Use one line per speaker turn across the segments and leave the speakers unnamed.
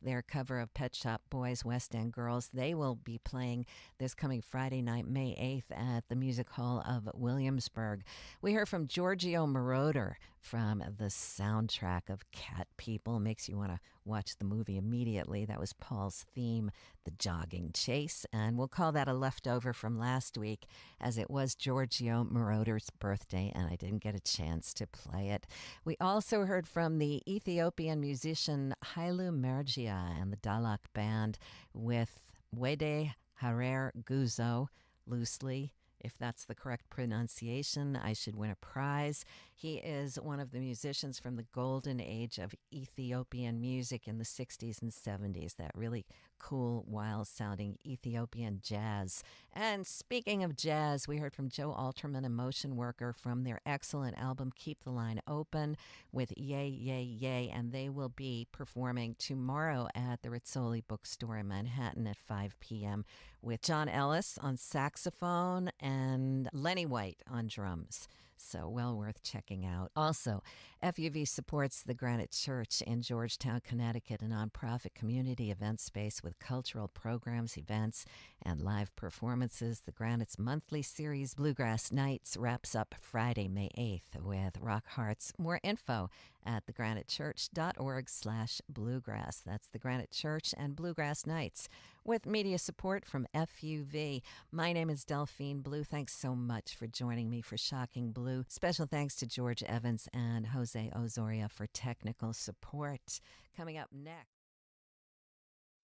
their cover of Pet Shop Boys, West End Girls. They will be playing this coming Friday night, May 8th, at the Music Hall of Williamsburg. We heard from Giorgio Moroder from the soundtrack of Cat People. Makes you want to watch the movie immediately. That was Paul's theme, The Jogging Chase. And we'll call that a leftover from last week, as it was Giorgio Moroder's birthday, and I didn't get a chance to play it. We also heard from the Ethiopian musician Hailu Mergia and the Dalak Band with Wede Harer Guzo, loosely. If that's the correct pronunciation, I should win a prize. He is one of the musicians from the golden age of Ethiopian music in the 60s and 70s, that really cool, wild-sounding Ethiopian jazz. And speaking of jazz, we heard from Joe Alterman, a motion worker, from their excellent album Keep the Line Open with Yay, Yay, Yay, and they will be performing tomorrow at the Rizzoli Bookstore in Manhattan at 5 p.m. with John Ellis on saxophone and Lenny White on drums. So well worth checking out. Also, FUV supports the Granite Church in Georgetown, Connecticut, a nonprofit community event space with cultural programs, events, and live performances. The Granite's monthly series, Bluegrass Nights, wraps up Friday, May 8th with Rock Hearts. More info at thegranitechurch.org/bluegrass. That's the Granite Church and Bluegrass Nights, with media support from FUV. My name is Delphine Blue. Thanks so much for joining me for Shocking Blue. Special thanks to George Evans and Jose Ozoria for technical support. Coming up next.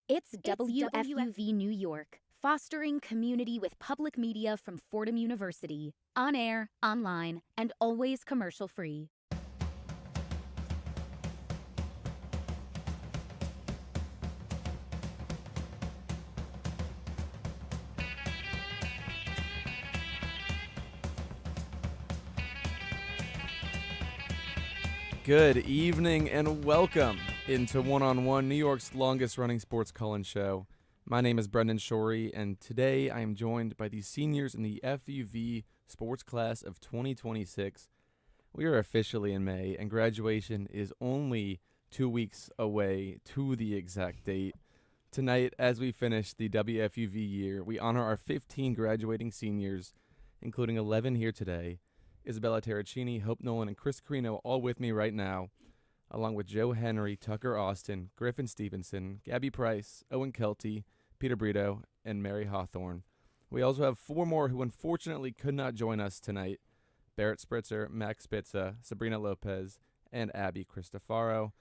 It's WFUV New York, fostering community with public media from Fordham University. On air, online, and always commercial-free.
Good evening and welcome into One-on-One, New York's longest-running sports call-in show. My name is Brendan Shorey, and today I am joined by the seniors in the FUV Sports Class of 2026. We are officially in May, and graduation is only 2 weeks away to the exact date. Tonight, as we finish the WFUV year, we honor our 15 graduating seniors, including 11 here today. Isabella, Terracini, Hope Nolan, and Chris Carrino all with me right now, along with Joe Henry, Tucker Austin, Griffin Stevenson, Gabby Price, Owen Kelty, Peter Brito, and Mary Hawthorn. We also have 4 more who unfortunately could not join us tonight: Barrett Spritzer, Max Spitza, Sabrina Lopez, and Abby Cristofaro.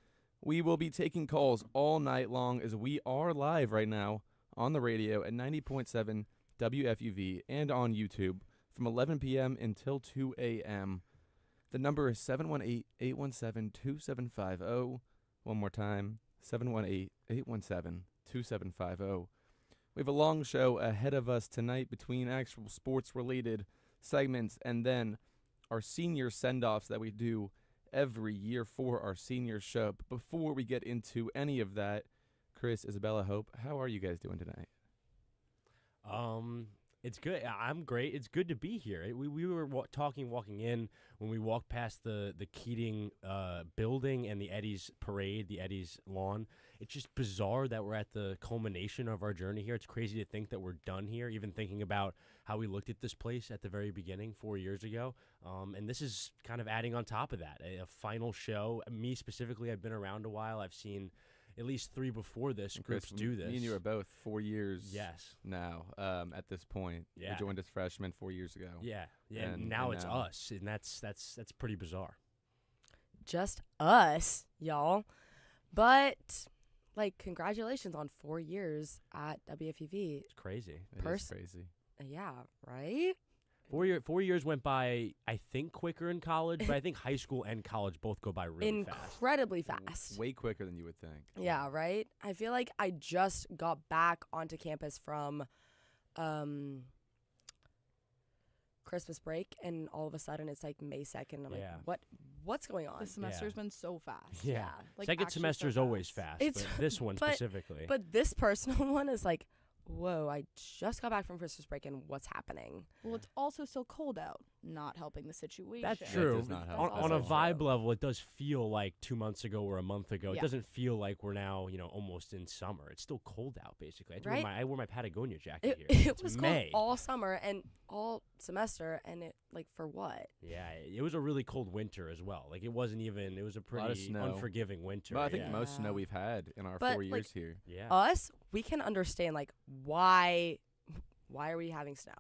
We will be taking calls all night long, as we are live right now on the radio at 90.7 WFUV and on YouTube from 11 p.m. until 2 a.m. The number is 718-817-2750. One more time, 718-817-2750. We have a long show ahead of us tonight between actual sports-related segments and then our senior send-offs that we do every year for our senior show. But before we get into any of that, Chris, Isabella, Hope, how are you guys doing tonight?
It's good. I'm great. It's good to be here. We were walking in when we walked past the Keating building and the Eddie's parade, the Eddie's lawn. It's just bizarre that we're at the culmination of our journey here. It's crazy to think that we're done here, even thinking about how we looked at this place at the very beginning 4 years ago. And this is kind of adding on top of that, a final show. Me specifically, I've been around a while. I've seen at least 3 before this groups do this.
Me and you are both 4 years
yes.
now at this point.
Yeah.
We joined as freshmen 4 years ago.
Yeah. And now it's us, and that's pretty bizarre.
Just us, y'all. But, congratulations on 4 years at WFUV.
It's crazy.
It is crazy.
Yeah, right?
4 years went by, I think, quicker in college, but I think high school and college both go by really fast.
Incredibly fast.
Way quicker than you would think.
Yeah, right? I feel like I just got back onto campus from Christmas break, and all of a sudden it's May 2nd. I'm what's going on?
The semester's been so fast.
Yeah. Second semester is always fast, but this one specifically.
But this personal one is whoa, I just got back from Christmas break, and what's happening?
Well, it's also still cold out. not helping the situation.
That's true.
does not help.
On a vibe level, it does feel like 2 months ago or a month ago. It
Yeah.
doesn't feel like we're now, almost in summer. It's still cold out, basically.
Right?
I wore my Patagonia jacket here.
It
It's
was
May.
cold all summer and all semester, and it for what?
Yeah, it was a really cold winter as well. Like, it wasn't even, it was a
lot of
pretty
snow.
unforgiving winter.
Well, I think
yeah.
most snow we've had in our
But,
4 years here.
Yeah.
Us, we can understand why are we having snow?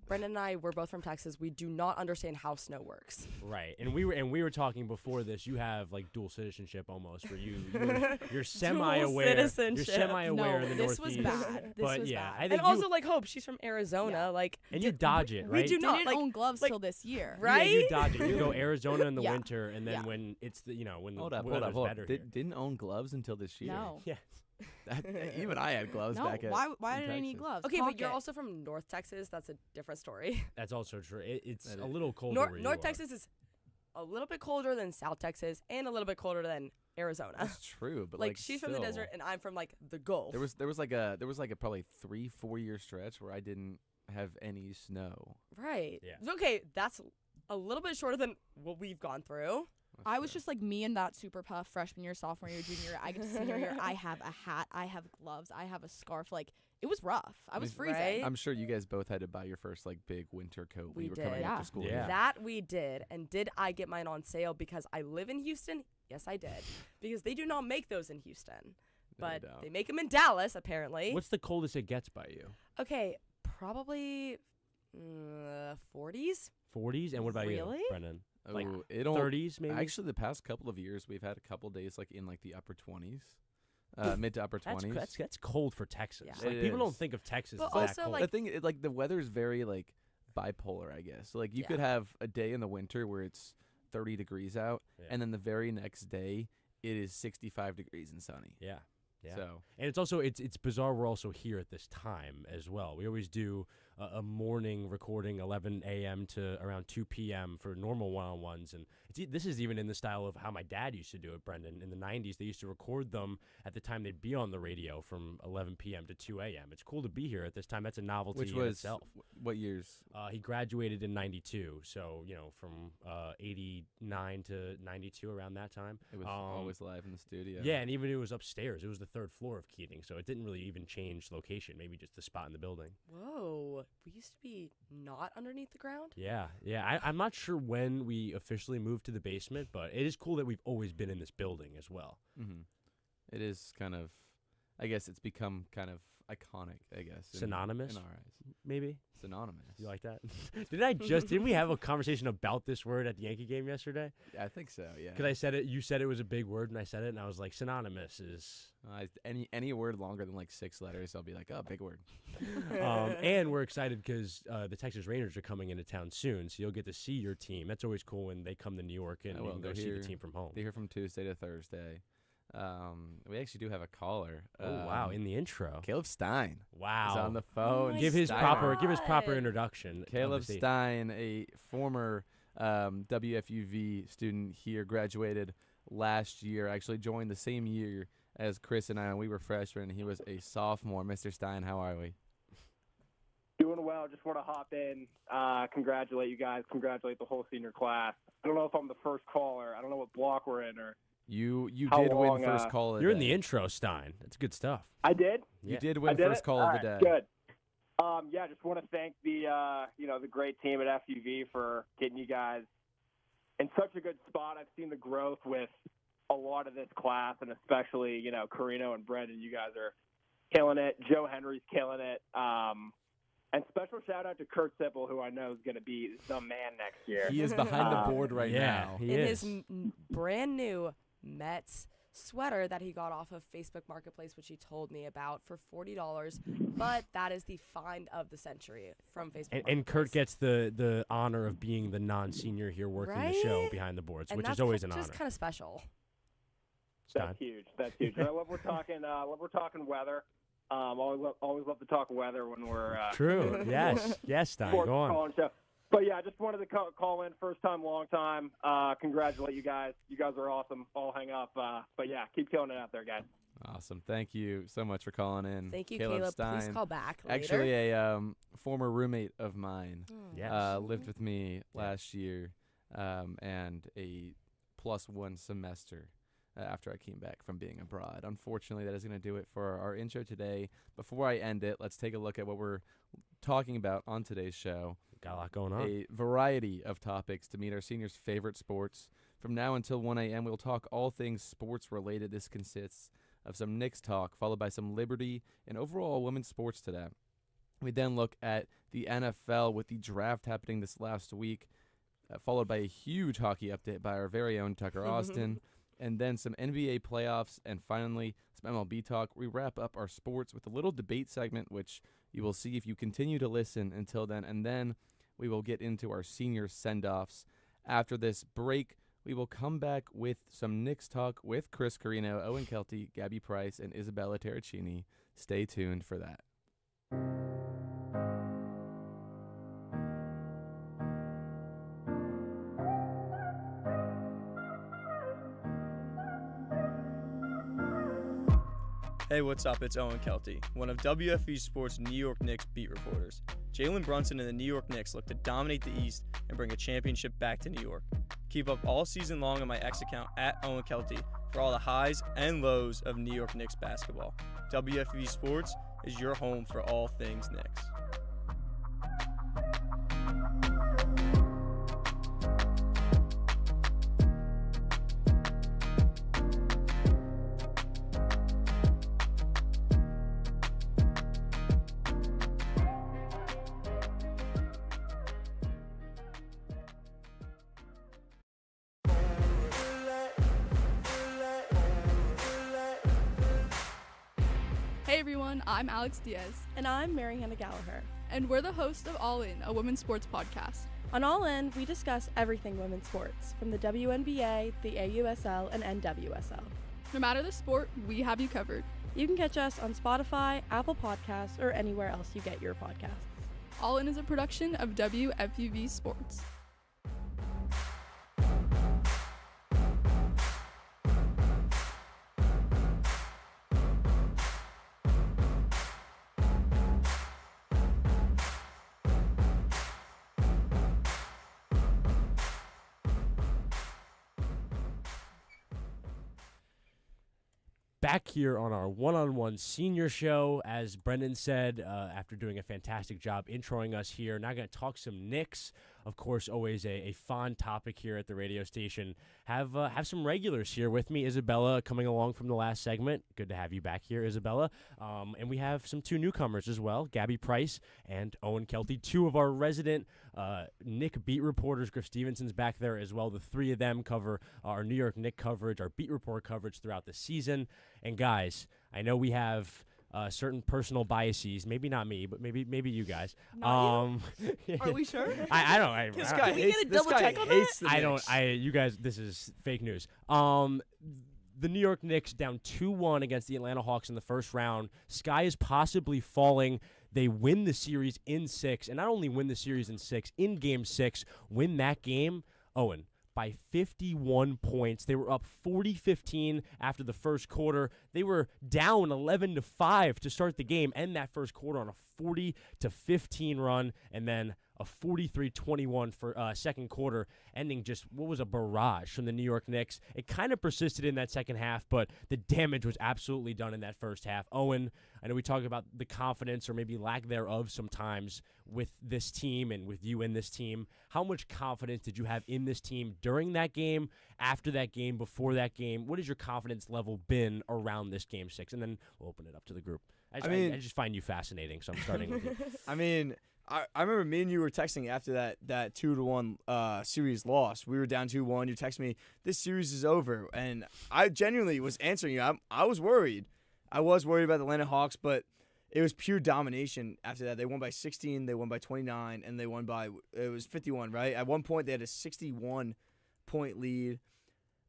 Brendan and I, we're both from Texas. We do not understand how snow works.
Right, and we were talking before this. You have dual citizenship almost, where you're semi-aware. You're
citizenship.
semi-aware
No,
in the
this
Northeast.
was bad. This
But
was
yeah,
bad.
I think
And also, Hope, she's from Arizona.
and you dodge it, right?
We do not
Didn't own gloves till this year.
right?
Yeah, you dodge it. You go Arizona in the
Yeah.
winter, and then
Yeah.
when it's when
Hold
the
up.
weather's better here.
Didn't own gloves until this year.
No.
Yes.
Even I had gloves
No,
back at
why
in
did I need
Texas.
gloves?
Okay, but you're
Pocket.
also from North Texas. That's a different story.
That's also true. It's
That
a
is-
little colder where you
North
are.
Texas is a little bit colder than South Texas and a little bit colder than Arizona.
That's true, but
She's from the
still.
desert and I'm from the Gulf.
There was a probably 3-4 year stretch where I didn't have any snow.
Right.
Yeah.
Okay, that's a little bit shorter than what we've gone through.
I was just me and that super puff freshman year, sophomore year, junior year. I get to senior year. I have a hat. I have gloves. I have a scarf. It was rough. I was freezing.
Right?
I'm sure you guys both had to buy your first big winter coat when
We
you were
did.
coming
Yeah.
up to school.
Yeah.
here.
That we did. And did I get mine on sale because I live in Houston? Yes, I did. Because they do not make those in Houston.
No,
But
don't.
they make them in Dallas, apparently.
What's the coldest it gets by you?
Okay, probably 40s.
40s, and what about
Really?
you, Brendan? Like
Oh, it don't-
30s, maybe.
Actually, the past couple of years, we've had a couple days in the upper 20s, mid to upper 20s.
That's cold for Texas.
Yeah.
It
People don't
is.
think of Texas
But
as that
also,
cold.
The thing, the weather's very bipolar, I guess. So, you
Yeah.
could have a day in the winter where it's 30 degrees out,
Yeah.
and then the very next day it is 65 degrees and sunny.
Yeah. Yeah.
So
And it's also it's bizarre we're also here at this time as well. We always do a morning recording 11 a.m. to around 2 p.m. for normal one-on-ones. And this is even in the style of how my dad used to do it, Brendan. In the 90s, they used to record them at the time they'd be on the radio from 11 p.m. to 2 a.m. It's cool to be here at this time. That's a novelty
which
in
was
itself.
what years?
He graduated in 92, so, from 89 to 92 around that time.
It was always live in the studio.
Yeah, and even it was upstairs. It was the third floor of Keating, so it didn't really even change location, maybe just the spot in the building.
Whoa. We used to be not underneath the ground?
Yeah. I'm not sure when we officially moved to the basement, but it is cool that we've always been in this building as well.
Mm-hmm. It is kind of, I guess it's become kind of iconic, I guess.
Synonymous?
In our eyes.
Maybe?
Synonymous.
You like that? Didn't we have a conversation about this word at the Yankee game yesterday?
I think so, yeah.
Because I said it, you said it was a big word, and I said it, and I was like, synonymous is...
Any word longer than 6 letters, I'll be like, oh, big word.
And we're excited because the Texas Rangers are coming into town soon, so you'll get to see your team. That's always cool when they come to New York and
I
you
will.
can go
They're
see the
here.
team from home.
They're here from Tuesday to Thursday. We actually do have a caller.
Oh, wow, in the intro.
Caleb Stein
Wow.
is on the phone.
my
Give his
Stein.
proper introduction.
Caleb
of the state.
Stein, a former WFUV student here, graduated last year. Actually joined the same year as Chris and I, and we were freshmen. He was a sophomore. Mr. Stein, how are we?
Doing well. Just want to hop in, congratulate you guys, congratulate the whole senior class. I don't know if I'm the first caller. I don't know what block we're in. Or
You
How
did
long,
win first call of the
You're in
day.
the intro, Stein. That's good stuff.
I did.
You
Yeah.
did
I
win
did
first
it?
call
All
of the
right,
day.
Good. Yeah, just want to thank the the great team at FUV for getting you guys in such a good spot. I've seen the growth with a lot of this class, and especially Carrino and Brendan. You guys are killing it. Joe Henry's killing it. And special shout out to Kurt Sipple, who I know is going to be the man next year.
He is behind the board right
yeah,
now.
he
In
is.
his brand new Mets sweater that he got off of Facebook Marketplace, which he told me about for $40. But that is the find of the century from Facebook
And Kurt
Marketplace.
gets the honor of being the non-senior here working the show
Right?
behind the boards,
And
which
that's
is always an
just
honor.
kind of special.
Stein.
That's huge. That's huge. And I love we're talking weather. Always love to talk weather when we're
True. Yes, Stein.
sports
Go on.
calling show. But yeah, I just wanted to call in, first time, long time. Congratulate you guys. You guys are awesome. I'll hang up. But yeah, keep killing it out there, guys.
Awesome. Thank you so much for calling in.
Thank you,
Caleb
Caleb.
Stein.
Please call back later.
Actually, a former roommate of mine
Yes.
lived with me last year, and a +1 semester after I came back from being abroad. Unfortunately, that is going to do it for our intro today. Before I end it, let's take a look at what we're talking about on today's show.
Got a lot going on.
A variety of topics to meet our seniors' favorite sports. From now until 1 a.m., we'll talk all things sports related. This consists of some Knicks talk, followed by some Liberty and overall women's sports today. We then look at the NFL with the draft happening this last week, followed by a huge hockey update by our very own Tucker Austin, and then some NBA playoffs, and finally some MLB talk. We wrap up our sports with a little debate segment, which you will see if you continue to listen until then, and then we will get into our senior send-offs. After this break, we will come back with some Knicks talk with Chris Carrino, Owen Kelty, Gabby Price, and Isabella Terracini. Stay tuned for that.
Hey, what's up? It's Owen Kelty, one of WFUV Sports' New York Knicks beat reporters. Jalen Brunson and the New York Knicks look to dominate the East and bring a championship back to New York. Keep up all season long on my X account at Owen Kelty for all the highs and lows of New York Knicks basketball. WFUV Sports is your home for all things Knicks.
Hey everyone, I'm Alex Diaz,
And I'm Mary Hannah Gallagher.
and we're the host of All In, a women's sports podcast.
On All In, we discuss everything women's sports, from the WNBA, the AUSL, and NWSL.
No matter the sport, we have you covered.
You can catch us on Spotify, Apple Podcasts, or anywhere else you get your podcasts.
All In is a production of WFUV Sports.
Back here on our one-on-one senior show, as Brendan said, after doing a fantastic job introing us here. Now going to talk some Knicks. Of course, always a fun topic here at the radio station. Have some regulars here with me. Isabella coming along from the last segment. Good to have you back here, Isabella. And we have two newcomers as well, Gabby Price and Owen Kelty, two of our resident Knick beat reporters. Griff Stevenson's back there as well. The three of them cover our New York Knick coverage, our beat report coverage throughout the season. And guys, I know we have certain personal biases. Maybe not me, but maybe you guys.
Are we sure?
I don't.
This
I,
guy
Can we
hates,
get a
this
double
guy
check on
hates the
I
Knicks.
don't. You guys. This is fake news. The New York Knicks down 2-1 against the Atlanta Hawks in the first round. Sky is possibly falling. They win the series in 6, and not only win the series in 6, in Game 6, win that game, Owen, by 51 points. They were up 40-15 after the first quarter. They were down 11-5 to start the game, end that first quarter on a 40-15 run, and then a 43-21 for second quarter, ending just what was a barrage from the New York Knicks. It kind of persisted in that second half, but the damage was absolutely done in that first half. Owen, I know we talk about the confidence or maybe lack thereof sometimes with this team and with you in this team. How much confidence did you have in this team during that game, after that game, before that game? What has your confidence level been around this Game 6? And then we'll open it up to the group. I just find you fascinating, so I'm starting with you.
I mean, I remember me and you were texting after that 2-1 series loss. We were down 2-1. You texted me, this series is over. And I genuinely was answering you. I was worried. I was worried about the Atlanta Hawks, but it was pure domination after that. They won by 16, they won by 29, and they won by, it was 51, right? At one point, they had a 61-point lead.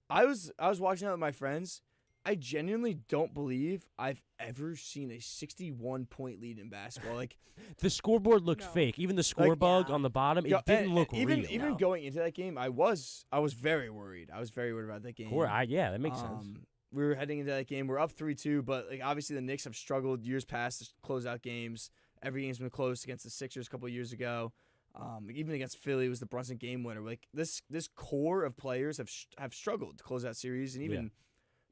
I was watching that with my friends. I genuinely don't believe I've ever seen a 61-point lead in basketball. Like
the scoreboard looked fake. Even the score bug on the bottom, it didn't look real.
Even going into that game, I was very worried. I was very worried about that game.
Yeah, that makes sense.
we were heading into that game. We're up 3-2, but like obviously the Knicks have struggled years past to close out games. Every game's been close against the Sixers a couple of years ago. Even against Philly, it was the Brunson game winner. Like this core of players have struggled to close out series and even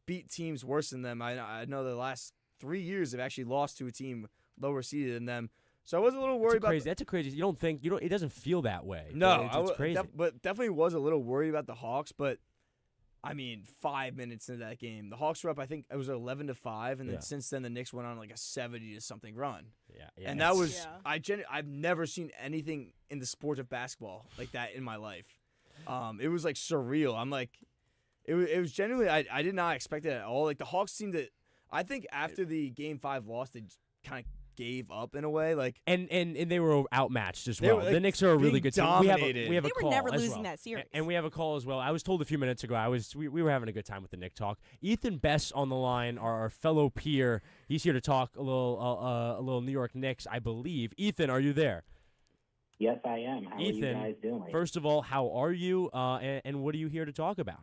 beat teams worse than them. I know the last 3 years they've actually lost to a team lower seeded than them. So I was a little worried about
crazy. That's a crazy. You don't think it doesn't feel that way.
No,
it's crazy.
But definitely was a little worried about the Hawks. But I mean, 5 minutes into that game, the Hawks were up. I think it was 11-5, and then since then the Knicks went on like a 70-something run.
Yeah.
And that was I've never seen anything in the sport of basketball like that in my life. It was like surreal. I'm like, it was genuinely I did not expect it at all. Like the Hawks seemed to. I think after the Game 5 loss, they kind of gave up in a way, like
and they were outmatched as well.
Like,
the Knicks are a really good team. We have a
they
call
were never
as
losing
well.
that series.
And we have a call as well. I was told a few minutes ago. We were having a good time with the Knick talk. Ethan Best on the line, our fellow peer. He's here to talk a little New York Knicks, I believe. Ethan, are you there?
Yes, I am. How
Ethan,
are you guys doing?
First of all, how are you? And what are you here to talk about?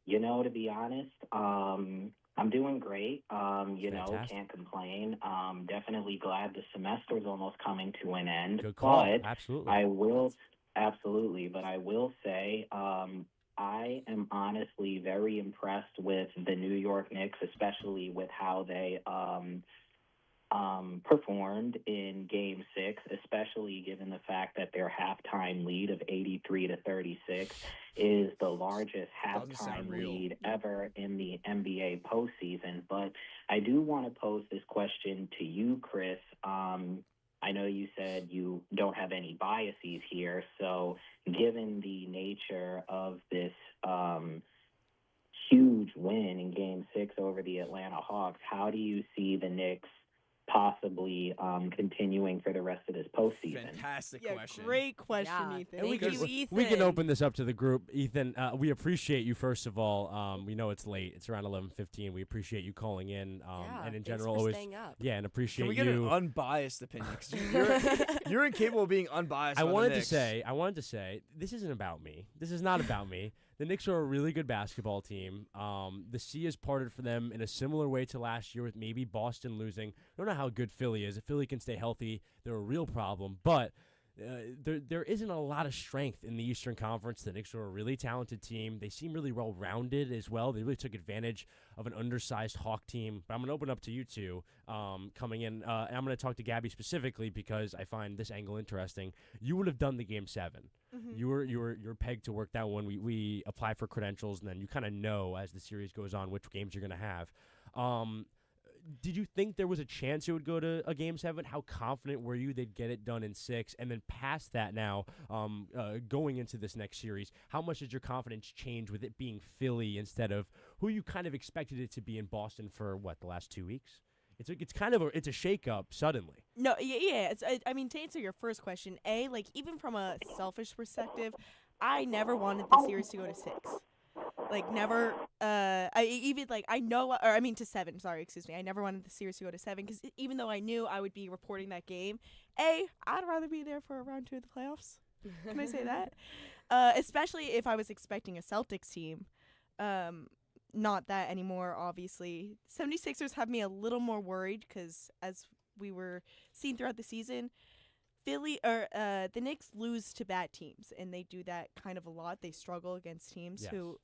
To be honest, I'm doing great.
Fantastic.
Can't complain. Definitely glad the semester's almost coming to an end.
Good call.
But
Absolutely.
I will say, I am honestly very impressed with the New York Knicks, especially with how they performed in Game 6, especially given the fact that their halftime lead of 83-36 is the largest halftime lead ever in the NBA postseason. But I do want to pose this question to you, Chris. I know you said you don't have any biases here, so given the nature of this huge win in Game 6 over the Atlanta Hawks, how do you see the Knicks possibly continuing for the rest of this postseason?
Fantastic question.
Great question, Ethan.
Thank you, Ethan.
We can open this up to the group, Ethan. We appreciate you, first of all. We know it's late. It's around 11:15. We appreciate you calling in. And in general,
for
always
staying up.
and appreciate
Can we get
you.
an unbiased opinion? 'Cause you're incapable of being unbiased.
I
on the
wanted to
Knicks.
say, this isn't about me. This is not about me. The Knicks are a really good basketball team. The sea has parted for them in a similar way to last year with maybe Boston losing. I don't know how good Philly is. If Philly can stay healthy, they're a real problem. But there isn't a lot of strength in the Eastern Conference. The Knicks are a really talented team. They seem really well-rounded as well. They really took advantage of an undersized Hawk team. But I'm going to open up to you two coming in. And I'm going to talk to Gabby specifically because I find this angle interesting. You would have done the Game 7.
Mm-hmm.
You were pegged to work that one. We apply for credentials, and then you kind of know as the series goes on which games you're going to have. Did you think there was a chance it would go to a Game 7? How confident were you they'd get it done in 6? And then past that now, going into this next series, how much did your confidence change with it being Philly instead of who you kind of expected it to be in Boston for, the last 2 weeks? It's kind of a shakeup suddenly.
No, yeah. I mean, to answer your first question, even from a selfish perspective, I never wanted the series to go to 6. Like, never, to 7, sorry, excuse me. I never wanted the series to go to 7 because even though I knew I would be reporting that game, I'd rather be there for round 2 of the playoffs. Can I say that? Especially if I was expecting a Celtics team. Not that anymore, obviously. 76ers have me a little more worried because, as we were seeing throughout the season, the Knicks lose to bad teams, and they do that kind of a lot. They struggle against teams who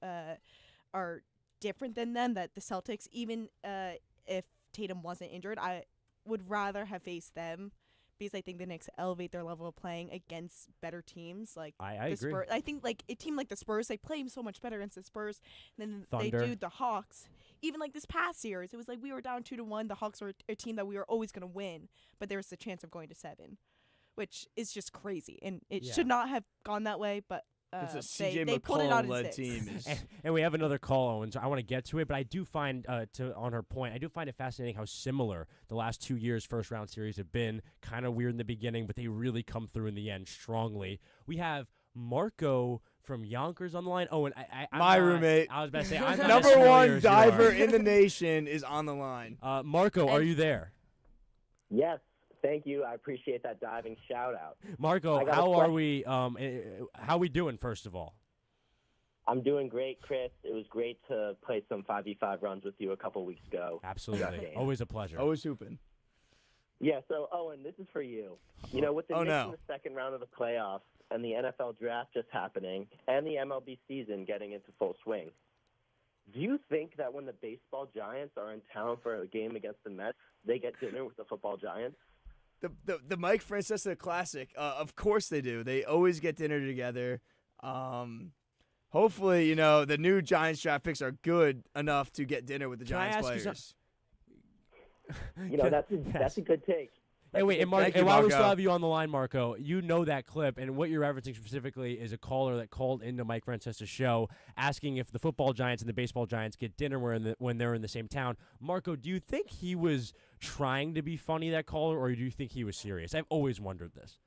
are different than them. That the Celtics, even if Tatum wasn't injured, I would rather have faced them because I think the Knicks elevate their level of playing against better teams. Like
I
the
agree.
Spurs. I think like a team like the Spurs, they play so much better against the Spurs than they
Thunder.
do the Hawks. Even like this past series, it was like we were down 2-1. The Hawks were a team that we were always going to win, but there was the chance of going to 7. Which is just crazy, and it should not have gone that way, but
it's a CJ
they pulled it out in
McCollum-led
6.
team.
And we have another call, Owen, so I want to get to it, but I do find, on her point, I do find it fascinating how similar the last 2 years' first-round series have been. Kind of weird in the beginning, but they really come through in the end strongly. We have Marco from Yonkers on the line. Owen,
My roommate.
I was about to say, I'm not
Number
as familiar
one
as you
diver
are.
in the nation is on the line.
Marco, are you there?
Yes. Thank you. I appreciate that diving shout out.
Marco, how are we? How we doing? First of all,
I'm doing great, Chris. It was great to play some 5v5 runs with you a couple weeks ago.
Absolutely. Always a pleasure.
Always hooping.
Yeah, so, Owen, this is for you. You know, with the Knicks in the second round of the playoffs and the NFL draft just happening and the MLB season getting into full swing, do you think that when the baseball giants are in town for a game against the Mets, they get dinner with the football giants?
The Mike Francesa Classic, of course they do. They always get dinner together. Hopefully, the new Giants draft picks are good enough to get dinner with the Giants players.
That's a good take.
Hey, wait, and while we still have you on the line, Marco, you know that clip, and what you're referencing specifically is a caller that called into Mike Francesa's show asking if the football giants and the baseball giants get dinner when they're in the same town. Marco, do you think he was trying to be funny, that caller, or do you think he was serious? I've always wondered this.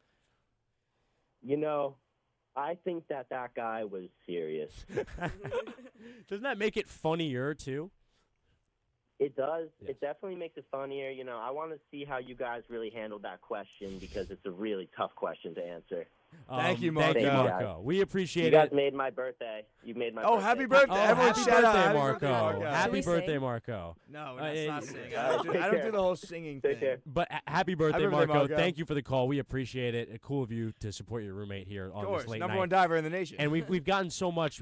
I think that guy was serious.
Doesn't that make it funnier, too?
It does.
Yes.
It definitely makes it funnier. I want to see how you guys really handled that question because it's a really tough question to answer.
Thank you, Marco.
Thank you, Marco. We appreciate it.
You guys made my birthday. You made my birthday.
Oh, happy birthday. Everyone
happy
shout
birthday,
out.
Marco. Happy
we
birthday,
sing?
Marco.
No, that's not singing. I don't do the whole singing
Take
thing.
care.
But happy birthday,
Happy birthday,
Marco.
Marco.
Thank you for the call. We appreciate it. Cool of you to support your roommate here on
Of course,
this late
number
night.
one diver in the nation.
And we've gotten so much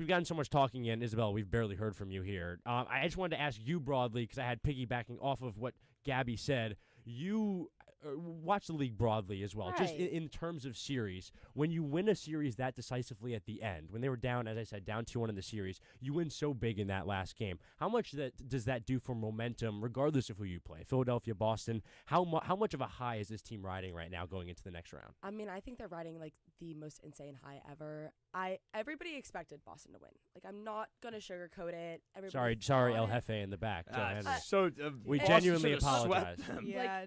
talking in. Isabella, we've barely heard from you here. I just wanted to ask you broadly, because I had piggybacking off of what Gabby said. You watch the league broadly as well, just
Right.
in terms of series. When you win a series that decisively at the end, when they were down, as I said, down 2-1 in the series, you win so big in that last game. How much does that do for momentum, regardless of who you play? Philadelphia, Boston. How much of a high is this team riding right now going into the next round?
I mean, I think they're riding like the most insane high ever. Everybody expected Boston to win. Like, I'm not gonna sugarcoat it. Everybody
Sorry,
thought
El
it.
Jefe in the back. Joe Henry. We
Boston
genuinely
should've swept
apologize.
them.
Yeah.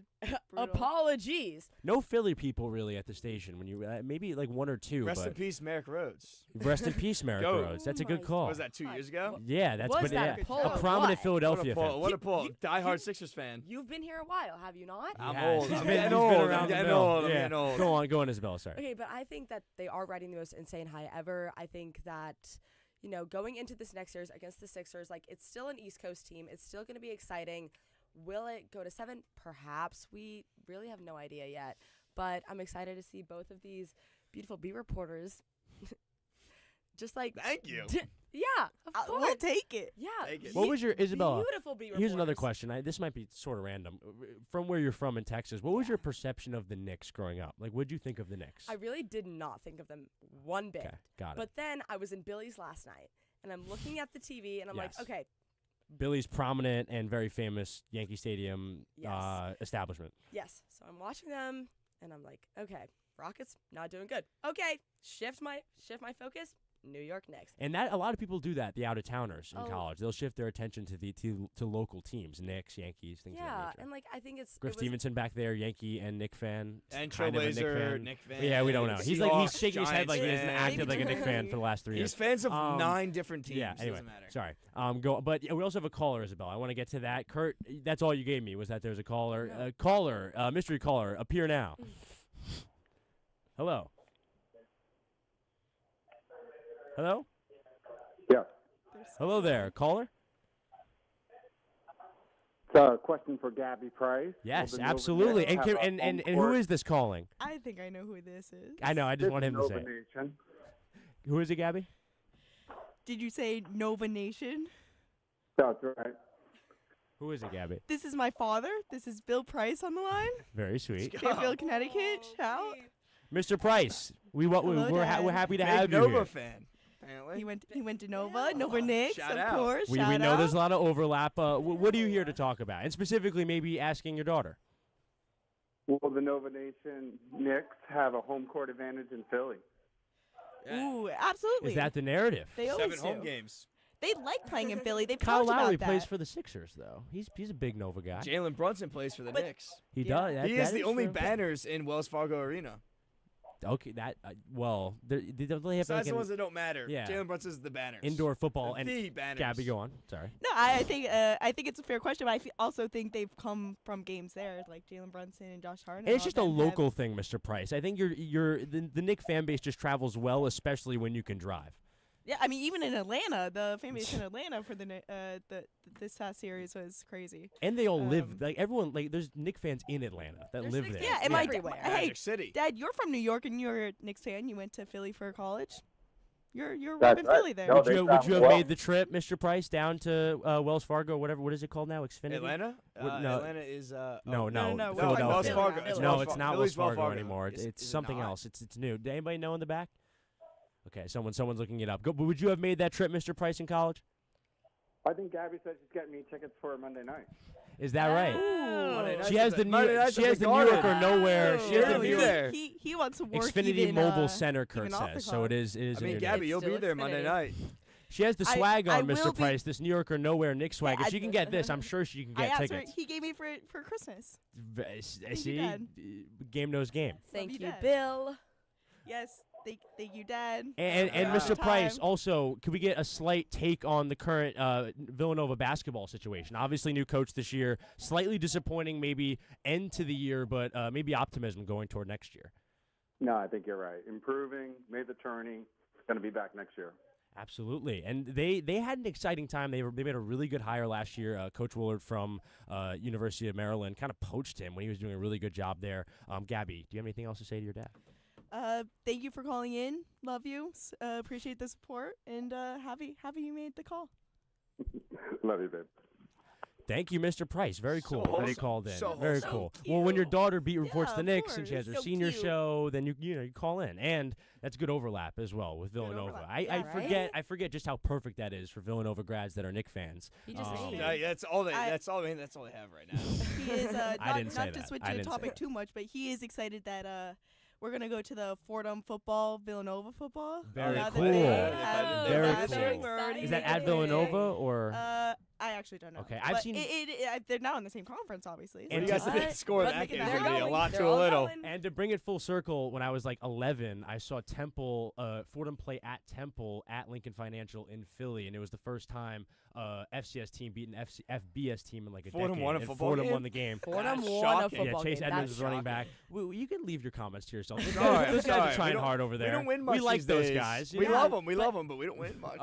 brutal.
Apologies.
No Philly people really at the station. When you maybe like one or two.
Rest in
but
peace, Merrick Rhodes.
Rest in peace, Merrick
Go.
Rhodes. That's a
Oh
good
my
call.
Was that 2 years ago?
Yeah, that's
Was
but
that
yeah,
a poll
a
or
prominent
what?
Philadelphia
What a
fan.
pull. What a pull.
You-
Die-hard
you-
Sixers fan.
You've been here a while, have you not?
I'm
Yes,
old.
he's
I'm
been
getting
around
old.
the
I'm getting
mill.
old. I'm
Yeah.
getting old.
Go on, Isabella. Sorry.
Okay, but I think that they are riding the most insane high ever. I think that, going into this next series against the Sixers, like, it's still an East Coast team. It's still going to be exciting. Will it go to 7? Perhaps. We really have no idea yet. But I'm excited to see both of these beautiful beat reporters. Just like,
Thank you.
yeah, of course.
We'll take it.
Yeah.
Take it.
What was your Isabella?
Beautiful beat
Here's another
reporters.
question. This might be sort of random. From where you're from in Texas, what was your perception of the Knicks growing up? Like, what did you think of the Knicks?
I really did not think of them one bit.
Okay, got it.
But then I was in Billy's last night, and I'm looking at the TV, and I'm
Yes.
like, okay,
Billy's prominent and very famous Yankee Stadium
Yes.
establishment.
yes. So I'm watching them, and I'm like, okay, Rockets not doing good. Okay, shift my focus. New York Knicks.
And that a lot of people do that. The out of towners in
Oh.
college, they'll shift their attention to local teams, Knicks, Yankees, things of
Yeah,
that nature.
and like I think it's
Griff Stevenson back there, Yankee and Knick fan,
And
kind of a Knick
Trailblazer,
fan.
Knick fan.
Yeah, we don't know. He's
Seahawks,
shaking his head like he
Giants
hasn't
fan.
acted like a Knick fan for the last 3 years.
He's fans of
Um,
9 different teams.
Yeah. Anyway,
Doesn't matter.
sorry. But we also have a caller, Isabella. I want to get to that. Kurt, that's all you gave me was that there's a caller.
No.
Mystery caller, appear now. Hello. Hello.
Yeah.
Hello there, caller.
It's a question for Gabby Price.
Yes,
Will the Nova
absolutely.
Nation
And
have a
and
home
who
court?
is this calling?
I think I know who this is.
I know. I just
This
want
is
him to
Nova
say it.
Nation.
Who is it, Gabby?
Did you say Nova Nation?
That's right.
Who is it, Gabby?
This is my father. This is Bill Price on the line.
Very sweet.
Fairfield, Connecticut. Shout.
Mr. Price, we're
Dad.
happy to
Big
have you
Nova
here.
fan. Apparently.
He went to Nova. Nova Knicks,
Shout
of
out.
course.
We
Shout
know
out.
there's a lot of overlap. What are you here to talk about? And specifically, maybe asking your daughter.
Will the Nova Nation Knicks have a home court advantage in Philly?
Ooh, absolutely.
Is that the narrative?
They
7
always
home
do.
games.
They like playing in Philly. They've
Kyle
talked
Lowry
about
plays
that.
for the Sixers, though. He's a big Nova guy.
Jalen Brunson plays for the
But-
Knicks.
He
Yeah.
does.
He is the only banners in Wells Fargo Arena.
Okay, that well, they have
Besides
like
the
an
ones that don't matter.
Yeah.
Jalen Brunson's the banners.
indoor football and
the banners.
Gabby, go on. Sorry.
No, I think it's a fair question, but I also think they've come from games there, like Jalen Brunson and Josh Harden.
And it's
all
just a
of them
local thing, Mr. Price. I think the Knick fan base just travels well, especially when you can drive.
Yeah, I mean, even in Atlanta, the fan base in Atlanta for this past series was crazy.
And they all live, like, everyone, like, there's Knicks fans in Atlanta that live there.
Yeah, and
everywhere.
Hey,
Magic City.
Dad, you're from New York and you're a Knicks fan. You went to Philly for college. You're
That's
repping
right.
Philly there.
No,
Would you have made the trip, Mr. Price, down to Wells Fargo, whatever? What is it called now? Xfinity?
Atlanta?
No.
Atlanta is
no,
Philadelphia.
Wells Fargo.
No, it's not Wells
Philly's Wells
Fargo anymore. It's
Is it
something
not?
else. It's new. Does anybody know in the back? Okay, someone's looking it up. Would you have made that trip, Mr. Price, in college?
I think Gabby said she's getting me tickets for Monday night.
Is that right?
Monday
She has the New York or nowhere. She has the New York
He wants to work
Xfinity
even,
Mobile Center, Kurt
even off the
says. So
clock.
it is.
I mean,
an
Gabby, you'll
Still
be there Monday
Xfinity.
night.
She has the swag
I
on,
will
Mr.
be-
Price. This New York or nowhere Nick swag.
Yeah,
If she can get this, I'm sure she can
I
get
asked her.
tickets.
He gave me for Christmas.
See,
Dad.
game knows game.
Thank
Love
you,
you, Dad.
Bill.
Yes, thank you, Dad.
And
Wow.
Mr. Price,
Time.
also, could we get a slight take on the current Villanova basketball situation? Obviously, new coach this year. Slightly disappointing, maybe end to the year, but maybe optimism going toward next year.
No, I think you're right. Improving, made the turning, going to be back next year.
Absolutely, and they had an exciting time. They made a really good hire last year. Coach Willard from University of Maryland kind of poached him when he was doing a really good job there. Gabby, do you have anything else to say to your dad?
Thank you for calling in. Love you. Appreciate the support, and happy you made the call.
Love you, babe.
Thank you, Mr. Price. Very cool that he
wholesome.
called in.
So
Very
wholesome.
cool. Well, when your daughter reports
Yeah,
the
of
Knicks and she has
course.
her
So
senior
cute.
show, then you call in, and that's good overlap as well with Villanova.
overlap.
I
Yeah,
I forget just how perfect that is for Villanova grads that are Knicks fans.
He just
Um,
ate.
Yeah, that's all they.
I-
that's all they have right now.
He is
I didn't say
not to
that.
switch
I
the
didn't say
topic
that.
too much, but he is excited that we're gonna go to the Fordham football, Villanova football.
Very
now that
cool.
they
Yeah,
have
very
the
cool.
matching, we're already
Is that at
excited.
Villanova or?
I actually don't know.
Okay, I've
But
seen-
they're now in the same conference, obviously.
And
you
so-
guys didn't score
But
that
making
game.
that
It's gonna be a
going.
lot
They're
to a
all
little.
going.
And to bring it full circle, when I was like 11, I saw Temple, Fordham play at Temple at Lincoln Financial in Philly, and it was the first time FCS team beat an FBS team in like a
Fordham
decade.
won a
and
football
Fordham
game?
won the game.
Fordham
That's
won a
shocking.
football
Chase
game.
Edmonds
That's
was running
shocking.
back. Well, you can leave your comments to yourself. Those
Sorry,
guys
sorry.
are trying
We don't-
hard over there.
We don't win much.
We like
these
those
days.
guys.
We
yeah.
love them. We love them, but we don't win much.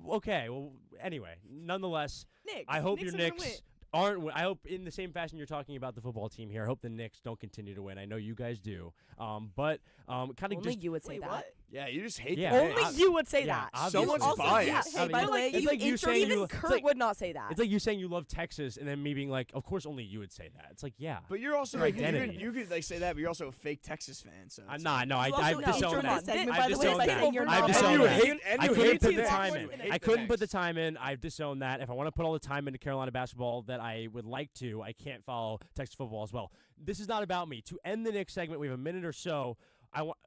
Okay. Well, anyway, nonetheless,
Knicks.
I hope
Knicks
your
are gonna
Knicks aren't. I hope in the same fashion you're talking about the football team here. I hope the Knicks don't continue to win. I know you guys do. But kind of
Only
just
you would say
Wait,
that.
what?
Yeah, you just hate
Yeah.
the
Only
Knicks.
you would say
yeah,
that.
obviously.
Someone's
Also,
biased.
yeah, hey, by the way,
it's like you saying
even
you.
Kurt would not say that.
It's like you saying you love Texas and then me being like, of course only you would say that. It's like, yeah.
But you're also
Your
like
identity.
you could like say that, but you're also a fake Texas fan. So it's
No,
like-
no,
You
I've
also
disowned
intro
that.
this segment,
I've
by the way,
disowned
by
that.
saying you're
I've
not
disowned
and you
that.
hate and
I
you
couldn't
hate
put
the
the
Knicks.
time in.
Hate
I
the
couldn't put the
Knicks.
time in. I've disowned that. If I want to put all the time into Carolina basketball that I would like to, I can't follow Texas football as well. This is not about me. To end the next segment, we have a minute or so. I want.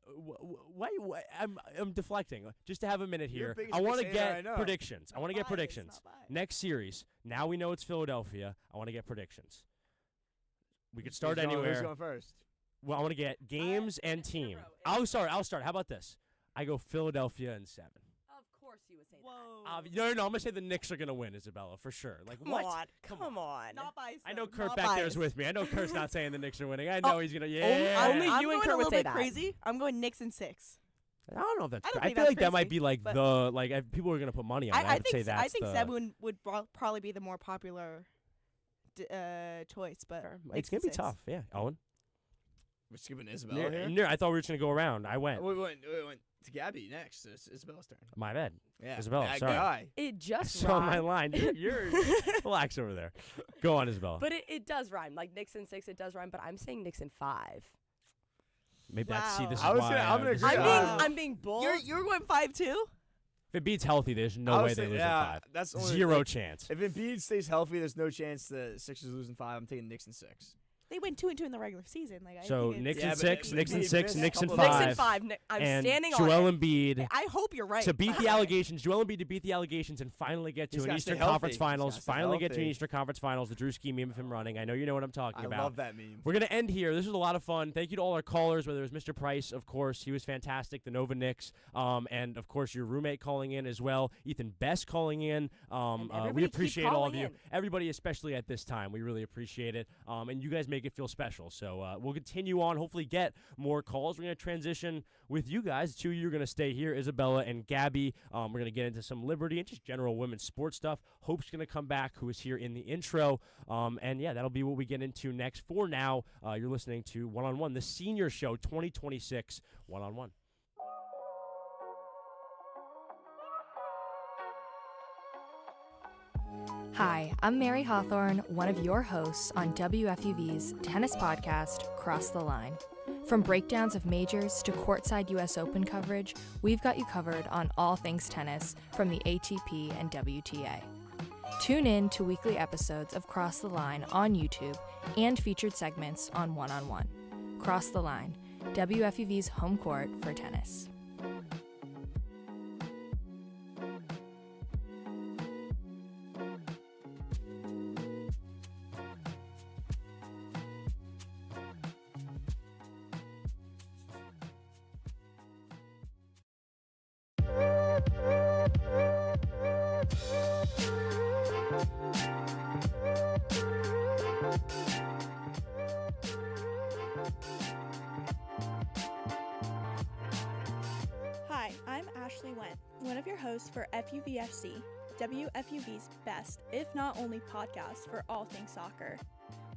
Why? I'm deflecting. Just to have a minute
You're
here.
the biggest
I want to
Knicks hater I
get
know.
predictions. I want to get
Bias,
predictions.
not bias.
Next series. Now we know it's Philadelphia. I want to get predictions. We could start
Who's going-
anywhere.
Who's going first?
Well, I want to get games and team. I'll start. How about this? I go Philadelphia in 7.
Of course you would say
Whoa.
No. I'm gonna say the Knicks are gonna win, Isabella, for sure. Like
Come
what?
on. Come on.
Not biased.
I know
though,
Kurt
not
back there
biased.
is with me. I know Kurt's not saying the Knicks are winning. I know he's gonna.
only
Yeah.
you
I'm
and
going
Kurt
a
would
little
say
bit
that.
crazy. I'm going Knicks in 6.
I don't know if that's.
I don't
I
think
feel
that's
like that might
crazy,
be like
but-
the like people are gonna put money on it.
I
would say
think
that's
I think
the,
7 would probably be the more popular choice, but
It's
Knicks
gonna
in
be
6.
tough. Yeah, Owen.
We're skipping Isabella here.
No, I thought we were just gonna go around. I went.
We went to Gabby next. It's Isabella's turn.
My bad.
Yeah,
Isabella,
bad
sorry.
guy.
It just
Saw my
rhymed.
line. You're relax over there. Go on, Isabella.
But it does rhyme. Like Knicks in 6, it does rhyme. But I'm saying Knicks in 5.
Maybe that's see.
Wow.
This is
I was
why.
gonna- I'm gonna
this
agree.
is
I'm
Yeah.
being I'm being bold.
You're going 5 too?
If it beats healthy, there's no
I
way
was
they
saying-
lose
yeah,
in 5.
that's only,
Zero
like,
chance.
If Embiid stays healthy, there's no chance the Sixers lose in 5. I'm taking Knicks in 6.
They went 2-2 in the regular season. Like I
So
think
Knicks
Yeah,
in
but
6,
Embiid
Knicks in
missed
6,
a
Knicks in
couple
5.
of
Knicks in 5. I'm
and
standing
Joel
on it.
Embiid
I hope you're right.
to beat the allegations. Joel Embiid to beat the allegations and finally get to
He's
an
gotta
Eastern
stay
Conference
healthy. He's
Finals.
gotta stay
Finally get to an
healthy.
Eastern Conference Finals. The Drew Ski meme of him running. I know you know what I'm talking
I
about.
love that meme.
We're going to end here. This was a lot of fun. Thank you to all our callers, whether it was Mr. Price, of course. He was fantastic. The Nova Knicks. And, of course, your roommate calling in as well. Ethan Best calling in.
And
We
everybody keep
appreciate all of
calling
you.
in.
Everybody, especially at this time. We really appreciate it. And you guys make make it feel special. So we'll continue on, hopefully get more calls. We're going to transition with you guys. Two of you are going to stay here, Isabella and Gabby. We're going to get into some Liberty and just general women's sports stuff. Hope's going to come back, who is here in the intro. And yeah, that'll be what we get into next. For now, you're listening to One on One, the Senior Show 2026 One on One.
Hi, I'm Mary Hawthorn, one of your hosts on WFUV's tennis podcast, Cross the Line. From breakdowns of majors to courtside U.S. Open coverage, we've got you covered on all things tennis from the ATP and WTA. Tune in to weekly episodes of Cross the Line on YouTube and featured segments on One on One. Cross the Line, WFUV's home court for tennis.
For FUVFC, WFUV's best, if not only podcast for all things soccer.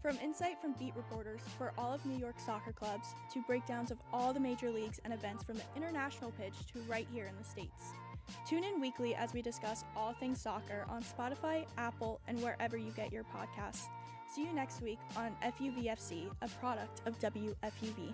From insight from beat reporters for all of New York soccer clubs to breakdowns of all the major leagues and events from the international pitch to right here in the States. Tune in weekly as we discuss all things soccer on Spotify, Apple, and wherever you get your podcasts. See you next week on FUVFC, a product of WFUV.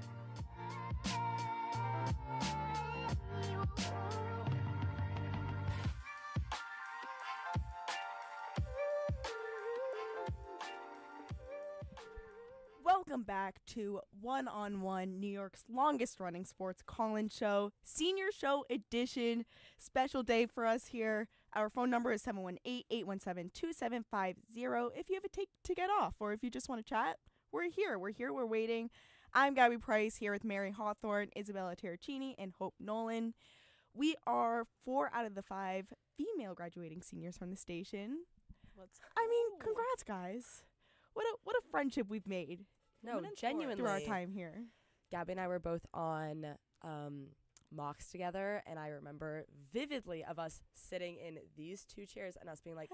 Welcome back to One on One, New York's longest running sports call-in show, Senior Show Edition. Special day for us here. Our phone number is 718-817-2750. If you have a take to get off or if you just want to chat, we're here, we're waiting. I'm Gabby Price here with Mary Hawthorn, Isabella Terracini, and Hope Nolan. We are 4 out of the 5 female graduating seniors from the station. Congrats, guys. What a friendship we've made.
No, genuinely.
Through our time here.
Gabby and I were both on mocks together, and I remember vividly of us sitting in these two chairs and us being like,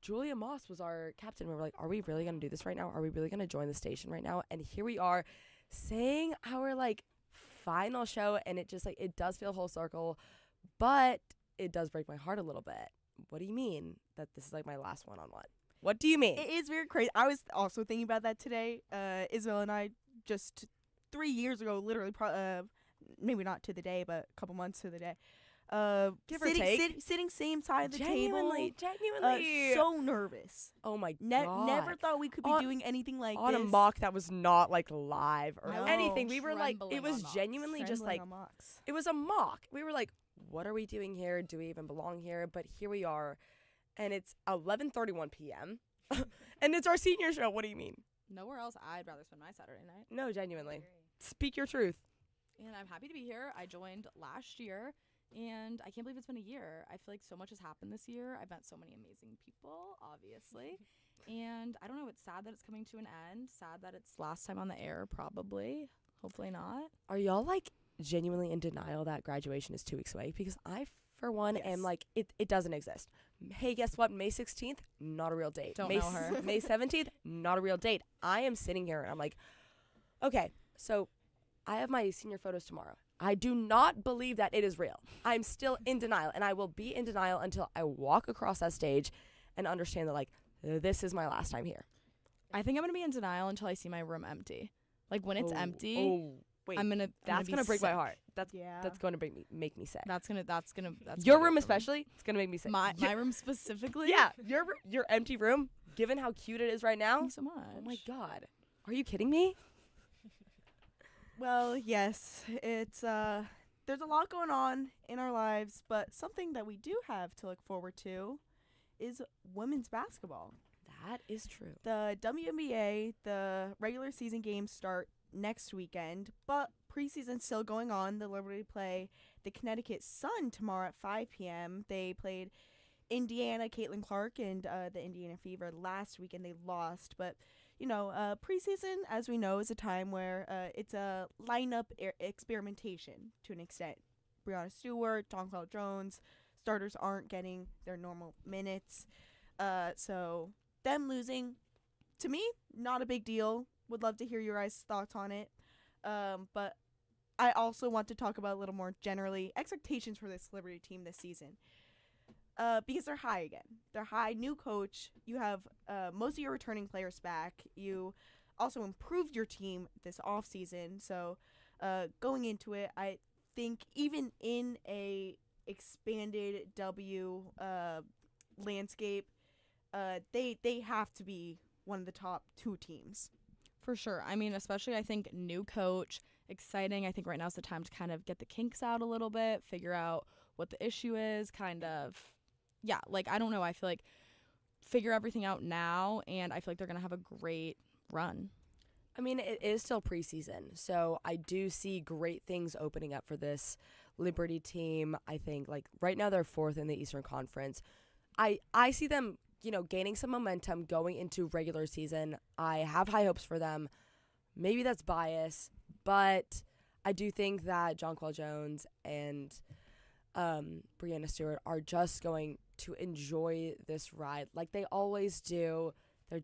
Julia Moss was our captain. We were like, are we really going to do this right now? Are we really going to join the station right now? And here we are saying our final show, and it just it does feel whole circle, but it does break my heart a little bit. What do you mean that this is my last one-on-one? What do you mean?
It is very crazy. I was also thinking about that today. Isabel and I just 3 years ago, literally, maybe not to the day, but a couple months to the day.
Give or take.
Sitting same side of the
Genuinely.
table. So nervous.
Oh my God.
Never thought we could be doing anything like
on
this.
a mock that was not live or
No.
anything. We were it was
on
genuinely
mocks.
just
Trembling on mocks.
it was a mock. We were like, what are we doing here? Do we even belong here? But here we are, and it's 11:31 p.m. and it's our senior show. What do you mean?
Nowhere else I'd rather spend my Saturday night.
No, genuinely. Speak your truth.
And I'm happy to be here. I joined last year, and I can't believe it's been a year. I feel like so much has happened this year. I've met so many amazing people, obviously. And I don't know, it's sad that it's coming to an end. Sad that it's last time on the air, probably. Hopefully not.
Are y'all genuinely in denial that graduation is 2 weeks away? Because I, for one, am it doesn't exist. Hey, guess what? May 16th, not a real date.
Don't know her.
May 17th, not a real date. I am sitting here and I'm like, okay, so I have my senior photos tomorrow. I do not believe that it is real. I'm still in denial, and I will be in denial until I walk across that stage and understand that this is my last time here.
I think I'm going to be in denial until I see my room empty. When it's empty,
wait,
I'm gonna
that's gonna break my heart. That's going to make me sick.
That's gonna
your room especially. It's gonna make me sick.
My room specifically.
Yeah, your empty room. Given how cute it is right now.
Thanks so much.
Oh my God, are you kidding me?
Well, yes, it's there's a lot going on in our lives, but something that we do have to look forward to is women's basketball.
That is true.
The WNBA, the regular season games start next weekend, but preseason's still going on. The Liberty play the Connecticut Sun tomorrow at 5 p.m. They played Indiana, Caitlin Clark, and the Indiana Fever last week, and they lost. But, preseason, as we know, is a time where it's a lineup experimentation to an extent. Brianna Stewart, Donquel Jones, starters aren't getting their normal minutes. So them losing, to me, not a big deal. Would love to hear your guys' thoughts on it. But I also want to talk about a little more generally expectations for this Liberty team this season. Because they're high again. They're high, new coach. You have most of your returning players back. You also improved your team this offseason. So going into it, I think even in a expanded W landscape, they have to be one of the top 2 teams.
For sure. I mean, especially I think new coach, exciting. I think right now is the time to kind of get the kinks out a little bit, figure out what the issue is, kind of, yeah, like, I don't know. I feel like figure everything out now, and I feel like they're going to have a great run.
I mean, it is still preseason, so I do see great things opening up for this Liberty team. I think, like, right now they're 4th in the Eastern Conference. I see them, gaining some momentum going into regular season. I have high hopes for them. Maybe that's bias, but I do think that Donquel Jones and Brianna Stewart are just going to enjoy this ride like they always do. They're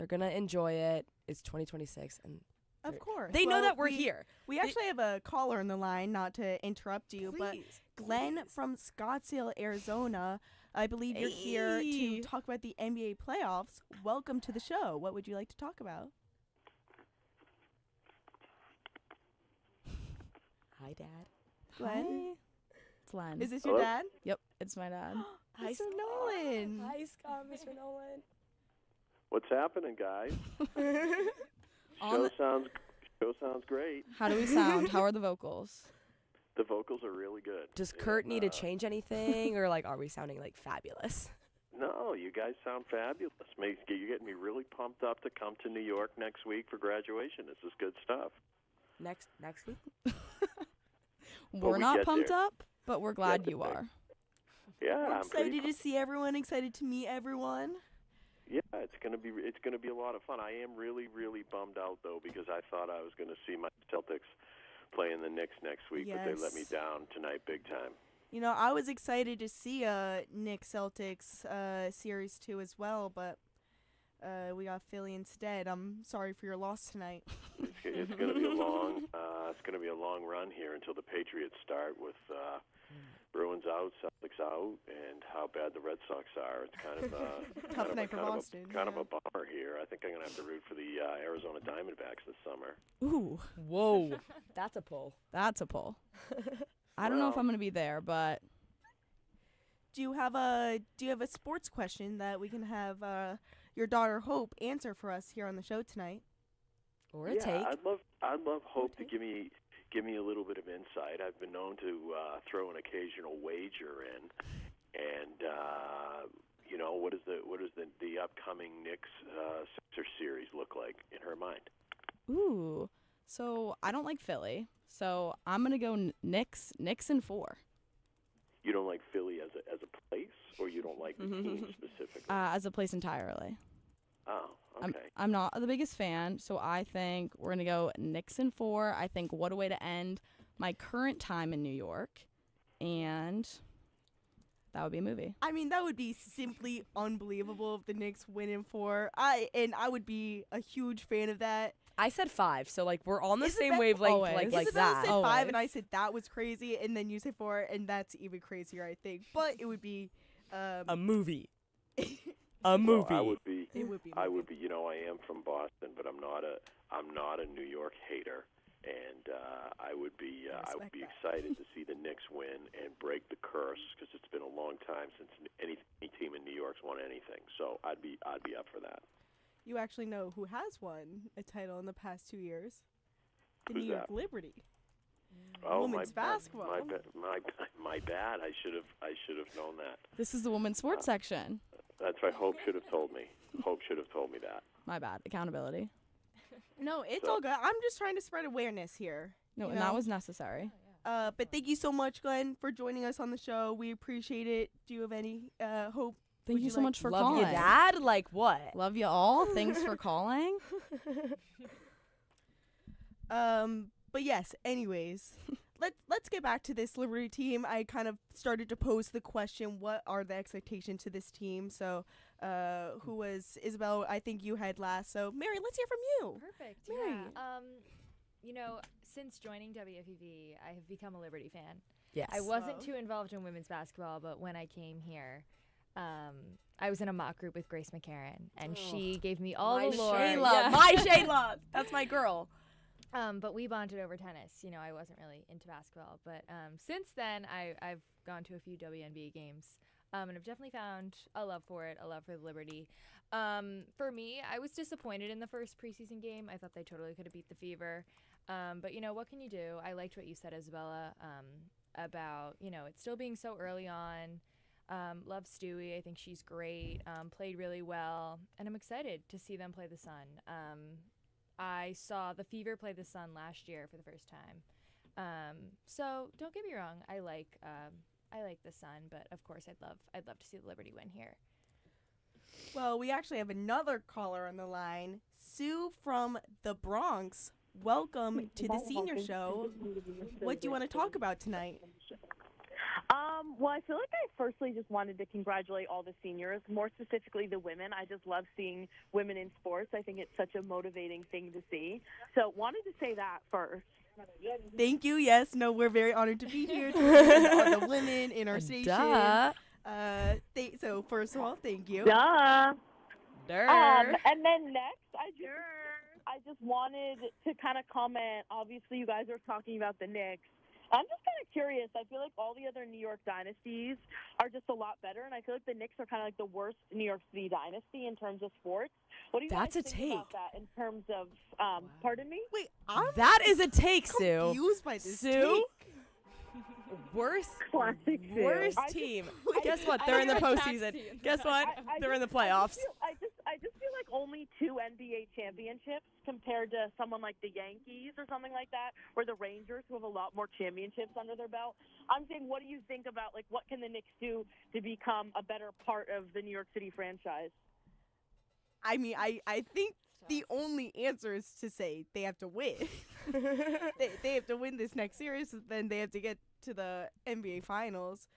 going to enjoy it. It's 2026, and
of course.
They know that we're here.
We actually have a caller on the line, not to interrupt you, but Glenn from Scottsdale, Arizona, I believe you're here to talk about the NBA playoffs. Welcome to the show. What would you like to talk about?
Hi, Dad.
Glenn?
Hi. It's Len.
Is this your dad?
Yep, it's my dad.
Hi,
Mr. Nolan.
Hi, Scott, Mr. Nolan.
What's happening, guys? Show sounds great.
How do we sound? How are the vocals?
The vocals are really good.
Does Kurt need to change anything, or are we sounding fabulous?
No, you guys sound fabulous. You're getting me really pumped up to come to New York next week for graduation. This is good stuff.
Next week?
We're not pumped up, but we're glad you are.
Yeah,
I'm excited to see everyone. Excited to meet everyone.
Yeah, it's gonna be a lot of fun. I am really, really bummed out though, because I thought I was gonna see my Celtics playing the Knicks next week, but they let me down tonight big time.
I was excited to see Knicks Celtics series 2 as well, but we got Philly instead. I'm sorry for your loss tonight.
It's gonna be a long run here until the Patriots start with Bruins out, Celtics out, and how bad the Red Sox are. It's kind of
tough night for Boston.
Kind of a bummer here. I think I'm gonna have to root for the Arizona Diamondbacks this summer.
Ooh,
whoa, that's a pull.
That's a pull. I don't know if I'm gonna be there, but
do you have a sports question that we can have your daughter Hope answer for us here on the show tonight?
Or a take.
I'd love Hope to give me a little bit of insight. I've been known to throw an occasional wager in, and what does the upcoming Knicks Sixers series look like in her mind?
Ooh, so I don't like Philly, so I'm gonna go Knicks in 4.
You don't like Philly as a place, or you don't like the team specifically?
As a place entirely.
Oh, okay.
I'm not the biggest fan, so I think we're going to go Knicks in 4. I think what a way to end my current time in New York, and that would be a movie.
I mean, that would be simply unbelievable if the Knicks win in 4. I would be a huge fan of that.
I said 5, so we're on the same wavelength like
Isabella
that.
said 5, and I said that was crazy, and then you said 4, and that's even crazier, I think. But it would be
a movie.
A movie. Well, I would be.
It would be.
I would be. I am from Boston, but I'm not a New York hater, and I would be excited to see the Knicks win and break the curse, because it's been a long time since any team in New York's won anything. So I'd be up for that.
You actually know who has won a title in the past 2 years? The
Who's
New York
that?
Liberty.
Oh,
women's basketball.
My bad. I should have known that.
This is the women's sports section.
That's right. Hope should have told me. Hope should have told me that.
My bad. Accountability.
No, it's all good. I'm just trying to spread awareness here.
No, and that was necessary.
But thank you so much, Glenn, for joining us on the show. We appreciate it. Do you have any hope?
Thank you so much for
Love
calling.
you, Dad. Like what?
Love you all. Thanks for calling.
But yes, anyways, let's get back to this Liberty team. I kind of started to pose the question, what are the expectations to this team? So, who was Isabella? I think you had last. So, Mary, let's hear from you.
Perfect.
Mary.
Yeah. You know, since joining WFUV, I have become a Liberty fan.
Yes.
I wasn't too involved in women's basketball, but when I came here, I was in a mock group with Grace McCarran, and she gave me all the lore.
Shayla. My Shayla. That's my girl.
But we bonded over tennis. You know, I wasn't really into basketball. But since then, I've gone to a few WNBA games. And I've definitely found a love for it, a love for the Liberty. For me, I was disappointed in the first preseason game. I thought they totally could have beat the Fever. But, you know, what can you do? I liked what you said, Isabella, about, you know, it still being so early on. Love Stewie. I think she's great. Played really well. And I'm excited to see them play the Sun. I saw the Fever play the Sun last year for the first time. So don't get me wrong. I like the Sun, but of course I'd love to see the Liberty win here.
Well, we actually have another caller on the line, Sue from the Bronx. Welcome to the Senior Show. What do you want to talk about tonight?
Well, I feel like I firstly just wanted to congratulate all the seniors, more specifically the women. I just love seeing women in sports. I think it's such a motivating thing to see. So wanted to say that first.
Thank you. Yes, no, we're very honored to be here to represent all the women in our station.
Duh.
So first of all, thank you.
Duh.
Durr.
And then next, I just wanted to kind of comment. Obviously, you guys are talking about the Knicks. I'm just kind of curious. I feel like all the other New York dynasties are just a lot better, and I feel like the Knicks are kind of like the worst New York City dynasty in terms of sports. What do you guys think about that in terms of, pardon me?
Wait,
That is a take, Sue.
confused by this
Sue?
take.
Classic Sue.
Worst
I
team.
just-
Guess what?
I
They're in the
just-
postseason. Guess what? They're in the
I
playoffs.
just feel like only 2 NBA championships compared to someone like the Yankees or something like that, or the Rangers, who have a lot more championships under their belt. I'm saying, what do you think about, like, what can the Knicks do to become a better part of the New York City franchise?
I mean, I think the only answer is to say they have to win. they have to win this next series, then they have to get to the NBA Finals.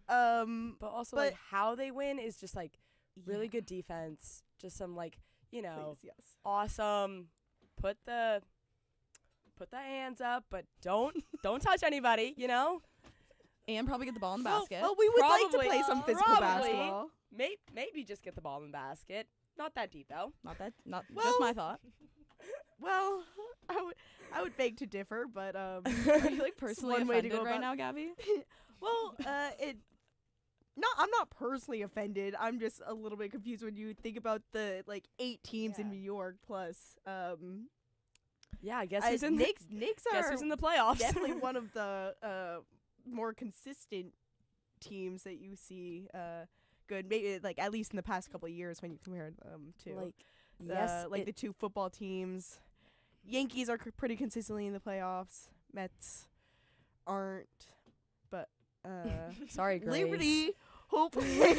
But also, like, how they win is just, like, really good defense. Just some, like, you know,
Please, yes.
awesome. Put the hands up, but don't touch anybody, you know?
And probably get the ball in the basket.
Well, we would like to play some physical
Probably.
basketball.
Maybe just get the ball in the basket. Not that deep, though.
Just my thought.
Well, I would beg to differ, but
Are you like personally
one way to
offended
go
right
about-
now, Gabby?
well, I'm not personally offended. I'm just a little bit confused when you think about the 8 teams in New York plus.
Yeah, I guess who's in
Knicks
guess
are
who's in the playoffs.
definitely one of the more consistent teams that you see. Good, maybe at least in the past couple of years when you compare them to the 2 football teams. Yankees are pretty consistently in the playoffs. Mets aren't, but
sorry, Grace.
Liberty, hopefully.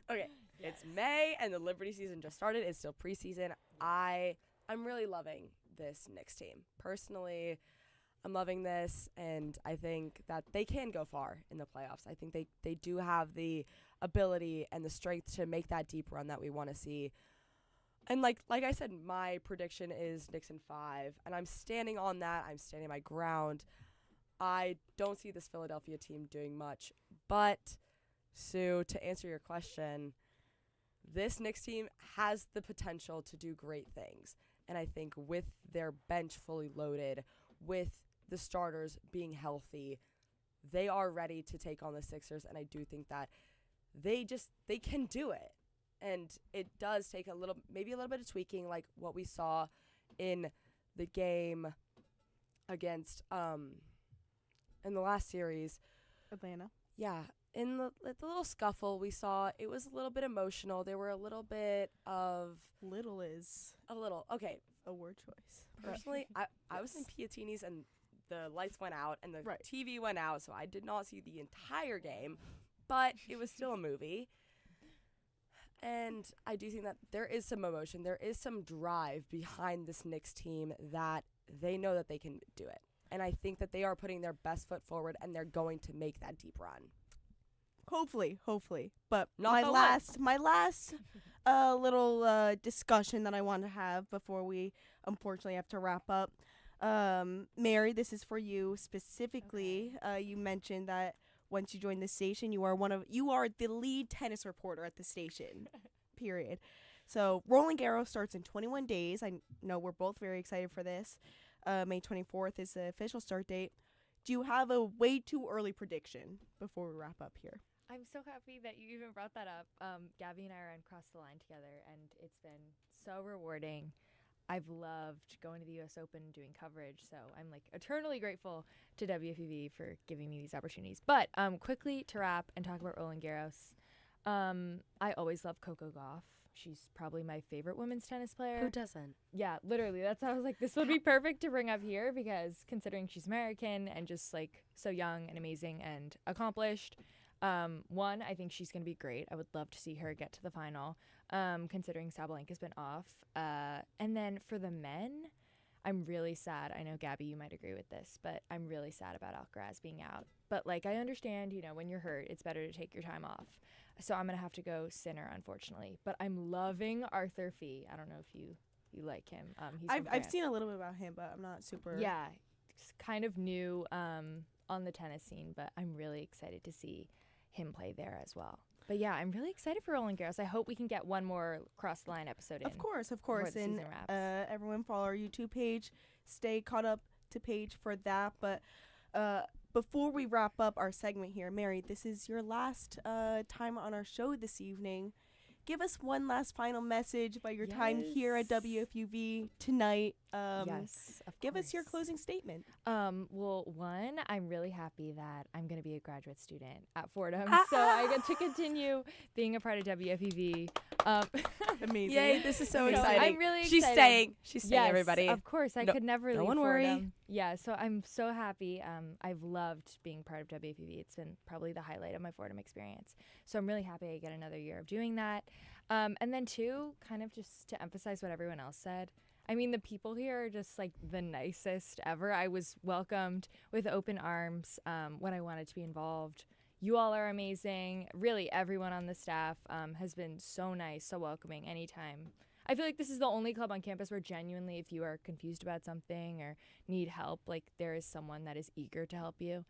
Okay, it's May and the Liberty season just started. It's still preseason. I'm really loving this Knicks team. Personally, I'm loving this, and I think that they can go far in the playoffs. I think they do have the ability and the strength to make that deep run that we want to see. And like I said, my prediction is Knicks in 5, and I'm standing on that. I'm standing my ground. I don't see this Philadelphia team doing much. But, Sue, to answer your question, this Knicks team has the potential to do great things. And I think with their bench fully loaded, with the starters being healthy, they are ready to take on the Sixers. And I do think that they can do it. And it does take maybe a little bit of tweaking, like what we saw in the game against in the last series,
Atlanta.
Yeah, in the little scuffle we saw, it was a little bit emotional. There were a little bit of
little is
a little okay
a word choice.
Personally, I was in Piatini's and the lights went out and the
Right.
TV went out, so I did not see the entire game, but it was still a movie. And I do think that there is some emotion, there is some drive behind this Knicks team that they know that they can do it. And I think that they are putting their best foot forward, and they're going to make that deep run.
Hopefully. But
Knock
my
on wood.
last little discussion that I want to have before we unfortunately have to wrap up. Mary, this is for you specifically. You mentioned that once you join the station, you are the lead tennis reporter at the station. Period. So Roland Garros starts in 21 days. I know we're both very excited for this. May 24th is the official start date. Do you have a way too early prediction before we wrap up here?
I'm so happy that you even brought that up. Gabby and I are on Cross the Line together, and it's been so rewarding. I've loved going to the U.S. Open and doing coverage, so I'm like eternally grateful to WFUV for giving me these opportunities. But quickly to wrap and talk about Roland Garros, I always love Coco Gauff. She's probably my favorite women's tennis player.
Who doesn't?
Yeah, literally. That's how I was like, this would be perfect to bring up here because considering she's American and just like so young and amazing and accomplished. One, I think she's going to be great. I would love to see her get to the final, considering Sabalenka's been off. And then for the men, I'm really sad. I know, Gabby, you might agree with this, but I'm really sad about Alcaraz being out. But, like, I understand, when you're hurt, it's better to take your time off. So I'm going to have to go Sinner, unfortunately. But I'm loving Arthur Fee. I don't know if you like him.
I've seen a little bit about him, but I'm not super...
Yeah, it's kind of new on the tennis scene, but I'm really excited to see him play there as well. But yeah, I'm really excited for Roland Garros. I hope we can get one more Cross the Line episode in.
Of course.
before the
And
season wraps.
everyone follow our YouTube page. Stay caught up to page for that. But before we wrap up our segment here, Mary, this is your last time on our show this evening. Give us one last final message about your time here at WFUV tonight.
Yes, of
give
course.
us your closing statement.
Well, one, I'm really happy that I'm going to be a graduate student at Fordham, so I get to continue being a part of WFUV.
Amazing.
Yay, this is so exciting.
I'm really
She's
excited.
staying. She's staying,
Yes,
everybody.
Of course. I
No-
could never
no
leave
one worry.
Fordham. Yeah, so I'm so happy. I've loved being part of WFUV. It's been probably the highlight of my Fordham experience. So I'm really happy I get another year of doing that. And then two, kind of just to emphasize what everyone else said. I mean, the people here are just like the nicest ever. I was welcomed with open arms when I wanted to be involved. You all are amazing. Really, everyone on the staff has been so nice, so welcoming anytime. I feel like this is the only club on campus where genuinely, if you are confused about something or need help, like there is someone that is eager to help you.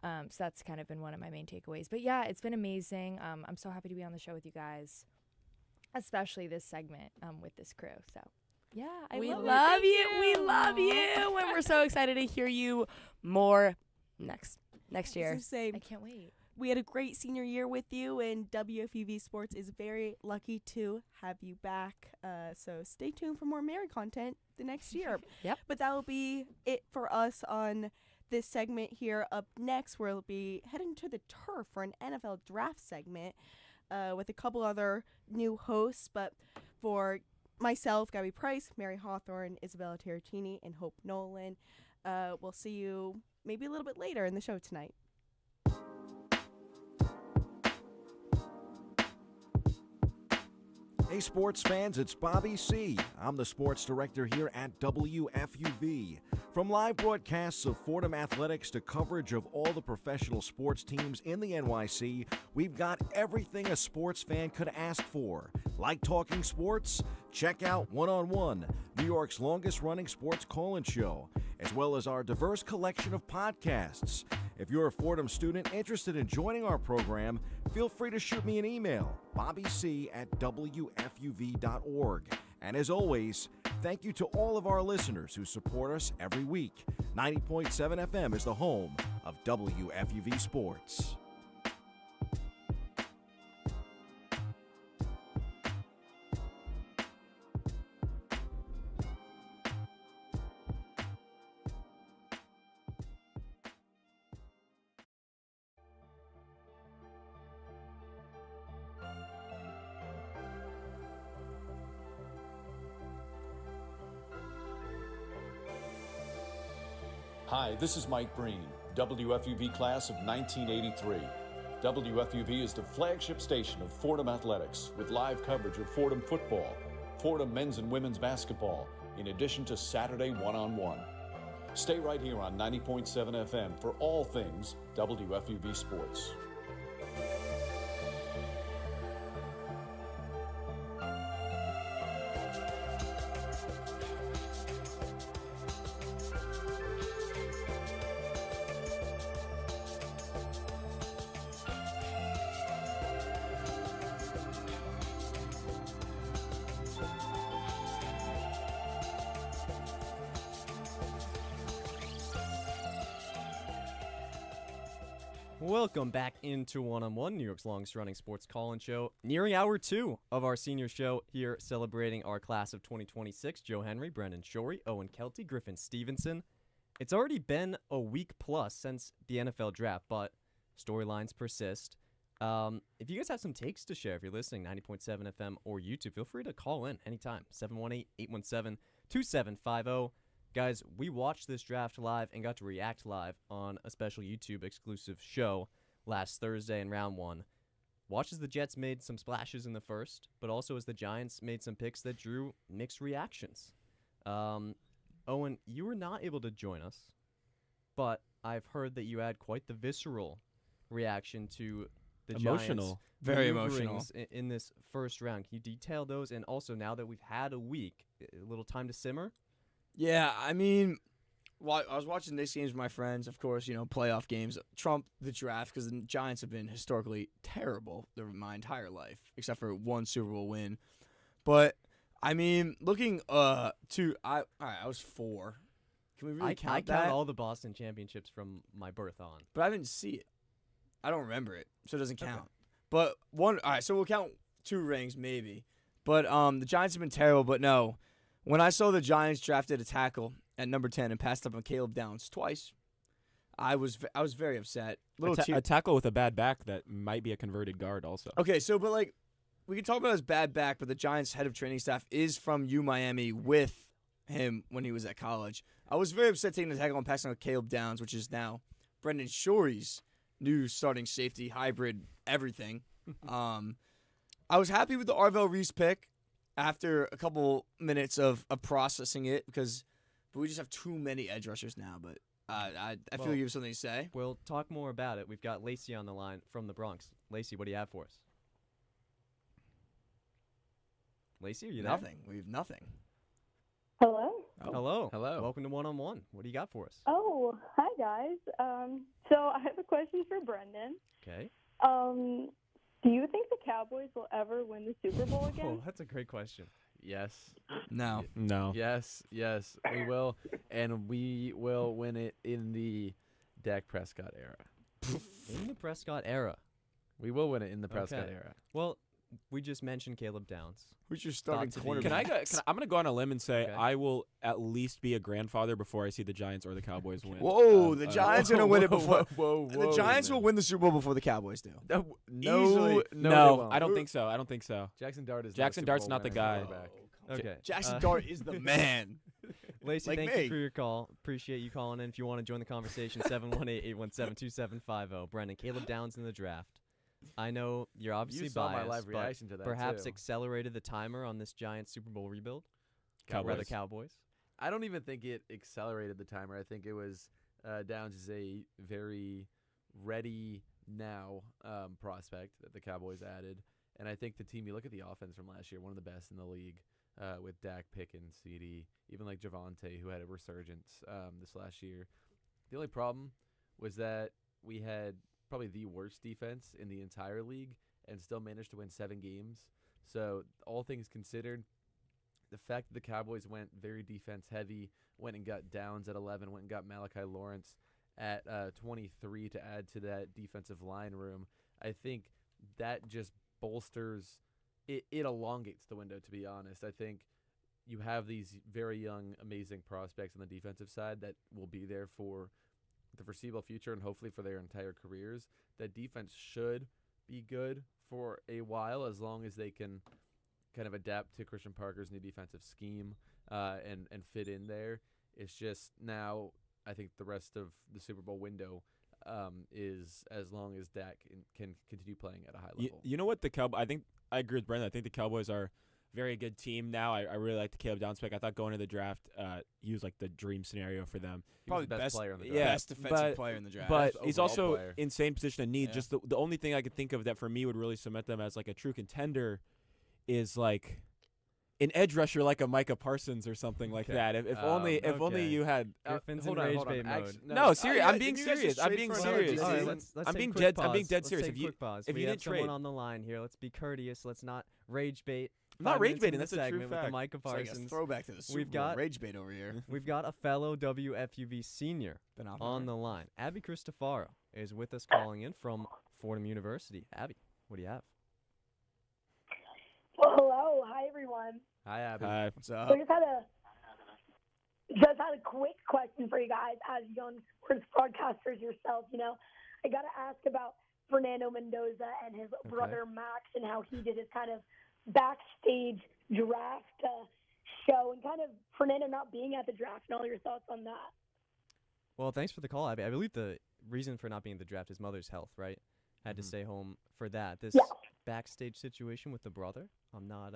So that's kind of been one of my main takeaways. But yeah, it's been amazing. I'm so happy to be on the show with you guys, especially this segment with this crew. So yeah,
We
love
love
it.
you.
Thank
We love you. And we're so excited to hear you more next year.
I
can't wait.
We had a great senior year with you, and WFUV Sports is very lucky to have you back. So stay tuned for more Mary content the next year.
Yep.
But that will be it for us on this segment here. Up next, we'll be heading to the turf for an NFL draft segment with a couple other new hosts. But for myself, Gabby Price, Mary Hawthorn, Isabella Terracini, and Hope Nolan, we'll see you maybe a little bit later in the show tonight.
Hey sports fans, it's Bobby C. I'm the sports director here at WFUV. From live broadcasts of Fordham athletics to coverage of all the professional sports teams in the NYC, we've got everything a sports fan could ask for. Like talking sports? Check out One on One, New York's longest running sports call-in show, as well as our diverse collection of podcasts. If you're a Fordham student interested in joining our program, feel free to shoot me an email, bobbyc@wfuv.org. And as always, thank you to all of our listeners who support us every week. 90.7 FM is the home of WFUV Sports.
Hi, this is Mike Breen, WFUV class of 1983. WFUV is the flagship station of Fordham Athletics with live coverage of Fordham football, Fordham men's and women's basketball, in addition to Saturday one-on-one. Stay right here on 90.7 FM for all things WFUV Sports.
Welcome back into One-on-One, New York's longest-running sports call-in show. Nearing hour 2 of our senior show here, celebrating our class of 2026. Joe Henry, Brendan Shorey, Owen Kelty, Griffin Stevenson. It's already been a week plus since the NFL draft, but storylines persist. If you guys have some takes to share, if you're listening, 90.7 FM or YouTube, feel free to call in anytime, 718-817-2750. Guys, we watched this draft live and got to react live on a special YouTube exclusive show last Thursday in round 1. Watch as the Jets made some splashes in the first, but also as the Giants made some picks that drew mixed reactions. Owen, you were not able to join us, but I've heard that you had quite the visceral reaction to the
Emotional.
Giants'
Very emotional.
maneuverings in this first round. Can you detail those? And also, now that we've had a week, a little time to simmer?
Yeah, I mean, I was watching Knicks games with my friends, of course, playoff games. Trump the draft because the Giants have been historically terrible my entire life, except for one Super Bowl win. But, I mean, looking I was 4. Can we really count that?
I count all the Boston championships from my birth on.
But I didn't see it. I don't remember it, so it doesn't count. Okay. But all right, so we'll count 2 rings maybe. But the Giants have been terrible, but no. When I saw the Giants drafted a tackle at number 10 and passed up on Caleb Downs twice, I was very upset.
A tackle with a bad back that might be a converted guard also.
Okay, so but we can talk about his bad back, but the Giants' head of training staff is from Miami with him when he was at college. I was very upset taking the tackle and passing on Caleb Downs, which is now Brendan Shorey's new starting safety hybrid everything. I was happy with the Arvell Reese pick. After a couple minutes of processing it, but we just have too many edge rushers now. But I feel you have something to say.
We'll talk more about it. We've got Lacey on the line from the Bronx. Lacey, what do you have for us? Lacey, are you there?
Nothing. We have nothing.
Hello?
Oh.
Hello.
Welcome to One-on-One. What do you got for us?
Oh, hi, guys. So I have a question for Brendan.
Okay.
Do you think the Cowboys will ever win the Super Bowl again?
Oh, that's a great question.
Yes.
No.
No.
Yes, we will. And we will win it in the Dak Prescott era.
In the Prescott era?
We will win it in the Prescott era.
Well, we just mentioned Caleb Downs.
Who's your starting quarterback?
I'm going to go on a limb and say I will at least be a grandfather before I see the Giants or the Cowboys win.
Whoa, the Giants are going to win it before.
Whoa,
the Giants will win the Super Bowl before the Cowboys do.
Easily.
No, I don't think so.
Jackson Dart's
not the guy.
Okay.
Jackson Dart is the man.
Lacey, thank you for your call. Appreciate you calling in. If you want to join the conversation, 718-817-2750. Brendan, Caleb Downs in the draft. I know you're obviously
saw
biased,
my live reaction to that
perhaps
too.
accelerated the timer on this Giants Super Bowl rebuild.
Cowboys.
Cowboys.
I don't even think it accelerated the timer. I think it was Downs is a very ready now prospect that the Cowboys added. And I think the team, you look at the offense from last year, one of the best in the league with Dak, Pickens, CD, even like Javonte, who had a resurgence this last year. The only problem was that we had probably the worst defense in the entire league and still managed to win 7 games. So all things considered, the fact that the Cowboys went very defense heavy, went and got Downs at 11, went and got Malachi Lawrence at 23 to add to that defensive line room, I think that just bolsters it elongates the window, to be honest. I think you have these very young, amazing prospects on the defensive side that will be there for the foreseeable future and hopefully for their entire careers. That defense should be good for a while as long as they can kind of adapt to Christian Parker's new defensive scheme and fit in there. It's just now I think the rest of the Super Bowl window is as long as Dak can continue playing at a high level.
You know what, I think I agree with Brendan. I think the Cowboys are a very good team now. I really like the Caleb Downs pick. I thought going to the draft, he was like the dream scenario for them.
Probably the best player in the draft.
Yeah,
best defensive player in the draft.
But
Best
he's
overall
also
player.
in same position of need. Just the only thing I could think of that for me would really cement them as like a true contender is like an edge rusher like a Micah Parsons or something like that. If only you had
Griffin's in rage bait mode.
No, serious. I'm being serious. I'm being serious.
All right, let's
I'm
take
being
a
dead.
quick
I'm being
pause.
dead
Let's
serious.
take a quick pause.
If
we
you
have
didn't trade,
someone on the line here. Let's be courteous. Let's not rage bait.
I'm not
5
rage
minutes
baiting.
into
That's
the
a true
segment with the
fact.
Micah
It's like
Parsons.
a throwback to the Super Bowl. Rage bait over here.
We've got a fellow WFUV senior on the line. Abby Cristofaro is with us calling in from Fordham University. Abby, what do you have?
Well, hello. Hi, everyone.
Hi, Abby.
Hi.
What's up?
So just had a quick question for you guys as young sports broadcasters yourself. I got to ask about Fernando Mendoza and his brother Max and how he did his kind of backstage draft show and kind of Fernando not being at the draft and all your thoughts on that.
Well, thanks for the call, Abby. I believe the reason for not being at the draft is mother's health, right? Had to stay home for that. This backstage situation with the brother, I'm not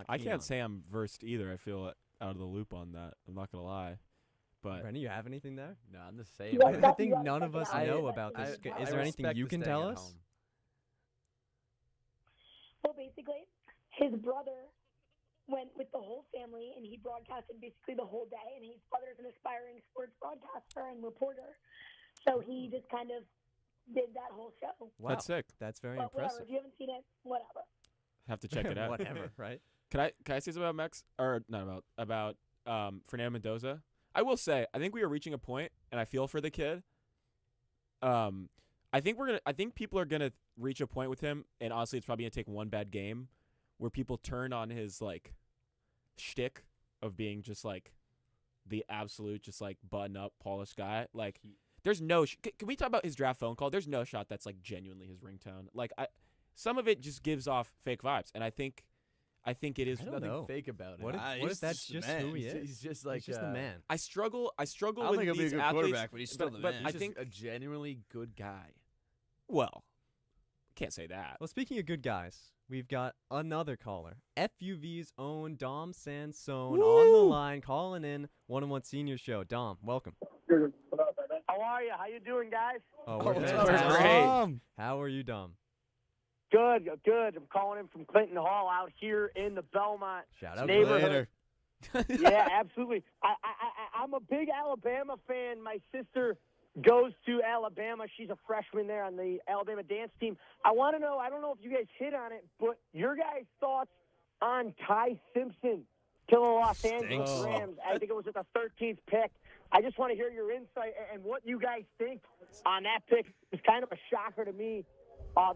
I
keen
can't
on.
say I'm versed either. I feel out of the loop on that. I'm not gonna lie. But
Brendan, you have anything there?
No, I'm the same.
I think none of us know about this. Is there anything you can tell us?
Well, basically, his brother went with the whole family, and he broadcasted basically the whole day. And his brother's an aspiring sports broadcaster and reporter, so he just kind of did that whole show.
Wow.
That's sick.
That's very
But
impressive.
whatever, if you haven't seen it, whatever.
Have to check it out.
Whatever, right?
Can I say something about Max or not about Fernando Mendoza? I will say I think we are reaching a point, and I feel for the kid. I think people are gonna reach a point with him, and honestly, it's probably gonna take one bad game where people turn on his like shtick of being just like the absolute, just like button up, polished guy. Like, there's no. Can we talk about his draft phone call? There's no shot that's like genuinely his ringtone. Like, some of it just gives off fake vibes, and I think it is.
There's nothing fake about it.
What if that's just who he is?
He's just like
He's just the man.
I struggle
I don't
with
think he'll be a
these
good
athletes,
quarterback, but he's still the man.
I
I
think a genuinely good guy.
Well, can't say that.
Well, speaking of good guys, we've got another caller. FUV's own Dom Sansone on the line, calling in 1-on-1 Senior Show. Dom, welcome.
How are you? How you doing, guys?
Oh, we're
fantastic.
great. How are you, Dom?
Good. I'm calling in from Clinton Hall out here in the Belmont
Shout out
neighborhood. Yeah, absolutely. I'm a big Alabama fan. My sister goes to Alabama. She's a freshman there on the Alabama dance team. I want to know, I don't know if you guys hit on it, but your guys' thoughts on Ty Simpson to the Los Angeles Rams. I think it was at the 13th pick. I just want to hear your insight and what you guys think on that pick. It's kind of a shocker to me.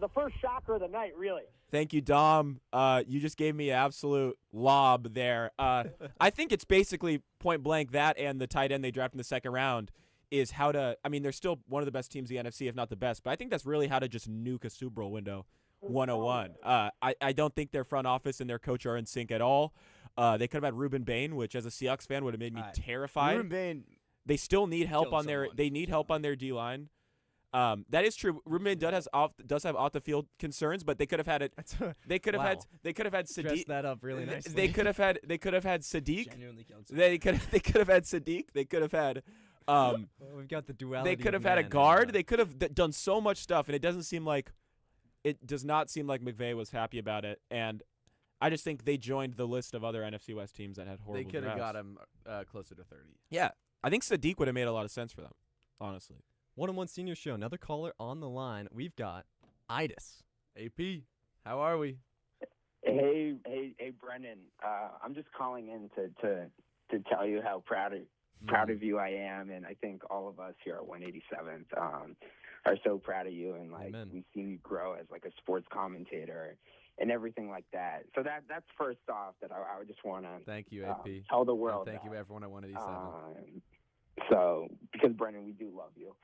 The first shocker of the night, really.
Thank you, Dom. You just gave me absolute lob there. I think it's basically point blank that and the tight end they drafted in the second round is how to – I mean, they're still one of the best teams in the NFC, if not the best, but I think that's really how to just nuke a Super Bowl window 101. I don't think their front office and their coach are in sync at all. They could have had Ruben Bain, which as a Seahawks fan would have made me terrified.
Ruben Bain
they still need help on their – they need help on their D-line. That is true. Ruben does have off the field concerns, but they could have had it. They could have had Sadiq.
Dressed that up really nicely.
They could have had Sadiq. They could have had Sadiq. They could have had.
We've got the duality.
They could have
of
had a
man
guard. They could have done so much stuff, and it does not seem like McVay was happy about it. And I just think they joined the list of other NFC West teams that had horrible.
They could have
drafts.
got him closer to 30.
Yeah, I think Sadiq would have made a lot of sense for them, honestly.
1-on-1 Senior Show. Another caller on the line. We've got Idis.
AP, how are we?
Hey, Brendan. I'm just calling in to tell you how proud of you I am, and I think all of us here at 187th are so proud of you, and like we've seen you grow as like a sports commentator and everything like that. So that's first off that I would just want to
thank you, AP.
Tell the world.
And thank you, everyone at 187.
So because Brendan, we do love you.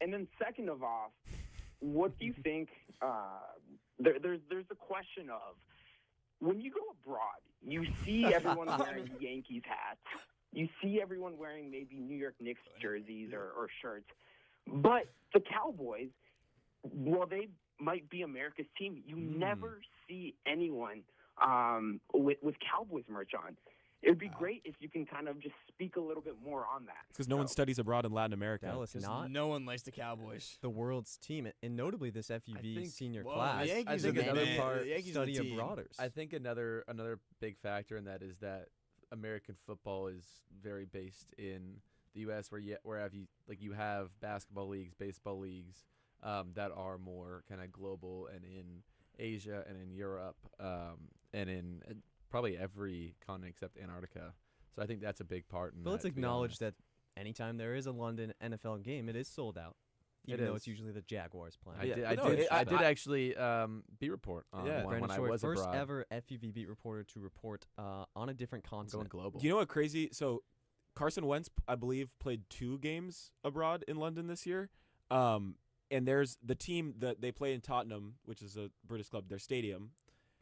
And then second of all, what do you think? There's a question of when you go abroad, you see everyone wearing Yankees hats. you see everyone wearing maybe New York Knicks jerseys or shirts. But the Cowboys, while they might be America's team, you never see anyone with Cowboys merch on. It would be great if you can kind of just speak a little bit more on that.
Because no one studies abroad in Latin America.
Dallas not.
No one likes the Cowboys.
The world's team, and notably this FUV senior
well,
class.
the Yankees
I think
are the
another
man.
part
The Yankees are
study
the team.
abroaders.
I think another big factor in that is that American football is very based in the U.S. where you have basketball leagues, baseball leagues that are more kind of global, and in Asia and in Europe and in probably every continent except Antarctica. So I think that's a big part.
But let's acknowledge that anytime there is a London NFL game, it is sold out. Even though it's usually the Jaguars playing.
I did actually beat report on one when I was
first
abroad.
ever FUV beat reporter to report on a different continent.
Going global.
You know what crazy? So Carson Wentz, I believe, played 2 games abroad in London this year. And there's the team that they play in Tottenham, which is a British club, their stadium.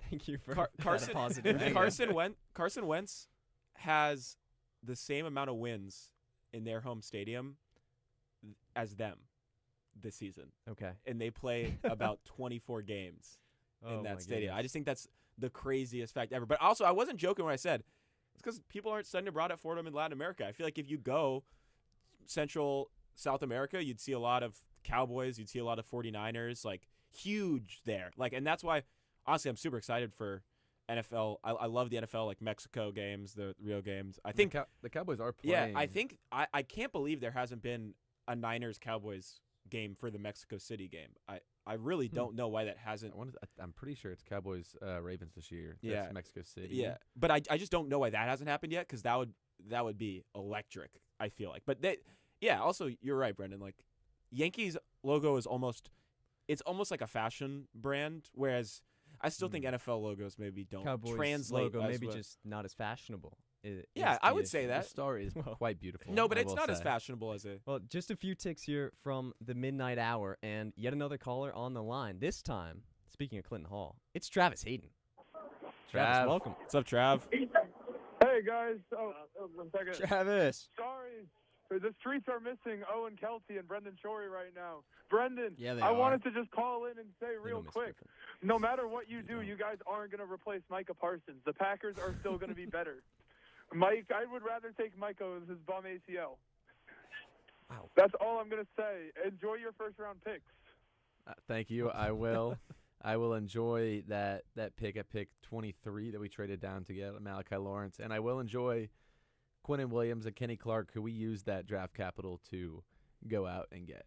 Thank you for
Carson
positive.
Carson Wentz has the same amount of wins in their home stadium as them this season.
Okay.
And they play about 24 games in that stadium. I just think that's the craziest fact ever. But also, I wasn't joking when I said it's because people aren't studying abroad at Fordham in Latin America. I feel like if you go Central South America, you'd see a lot of Cowboys, you'd see a lot of 49ers, like huge there. Like, and that's why, honestly, I'm super excited for NFL. I love the NFL, like Mexico games, the Rio games. I think
the Cowboys are playing.
Yeah, I think I can't believe there hasn't been a Niners-Cowboys game for the Mexico City game. I really don't know why that hasn't.
I'm pretty sure it's Cowboys Ravens this year.
Yeah,
That's Mexico City.
Yeah, but I just don't know why that hasn't happened yet, because that would be electric, I feel like. But also you're right, Brendan. Like Yankees logo is almost like a fashion brand, whereas I still think NFL logos maybe don't
Cowboys
translate.
Logo maybe just not as fashionable.
Yeah, I would say that.
The star is quite beautiful.
No, but it's not as fashionable as
Well, just a few ticks here from the midnight hour, and yet another caller on the line. This time, speaking of Clinton Hall, it's Travis Hayden. Travis, welcome.
What's up, Trav?
Hey, guys. Oh, 1 second.
Travis.
Sorry. The streets are missing Owen, Kelty, and Brendan Shorey right now. Brendan,
Yeah, they
I
are.
wanted to just call in and say real quick, no matter what you do, you guys aren't going to replace Micah Parsons. The Packers are still going to be better. Mike, I would rather take Micah with his bum ACL.
Wow.
That's all I'm going to say. Enjoy your first-round picks.
Thank you. I will. I will enjoy that pick at pick 23 that we traded down to get Malachi Lawrence, and I will enjoy Quinnen Williams and Kenny Clark, who we used that draft capital to go out and get.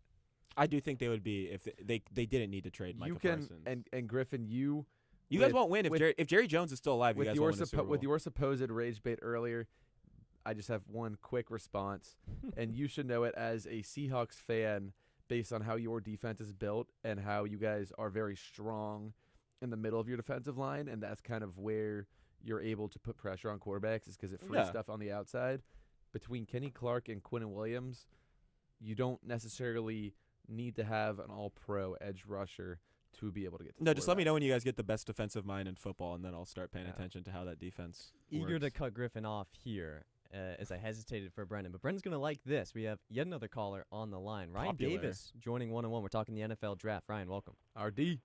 I do think they would be if they didn't need to trade Micah Parsons.
And Griffin, you
guys won't win if Jerry Jones is still alive. You guys won't win the Super Bowl.
With your supposed rage bait earlier, I just have one quick response, and you should know it as a Seahawks fan based on how your defense is built and how you guys are very strong in the middle of your defensive line, and that's kind of where you're able to put pressure on quarterbacks is because it frees stuff on the outside. Between Kenny Clark and Quinnen Williams, you don't necessarily need to have an all-pro edge rusher to be able to get to
No, just let me know when you guys get the best defensive mind in football, and then I'll start paying attention to how that defense
Eager
works.
to cut Griffin off here as I hesitated for Brendan. But Brendan's going to like this. We have yet another caller on the line. Ryan
Popular.
Davis joining 1-on-1. We're talking the NFL draft. Ryan, welcome.
RD.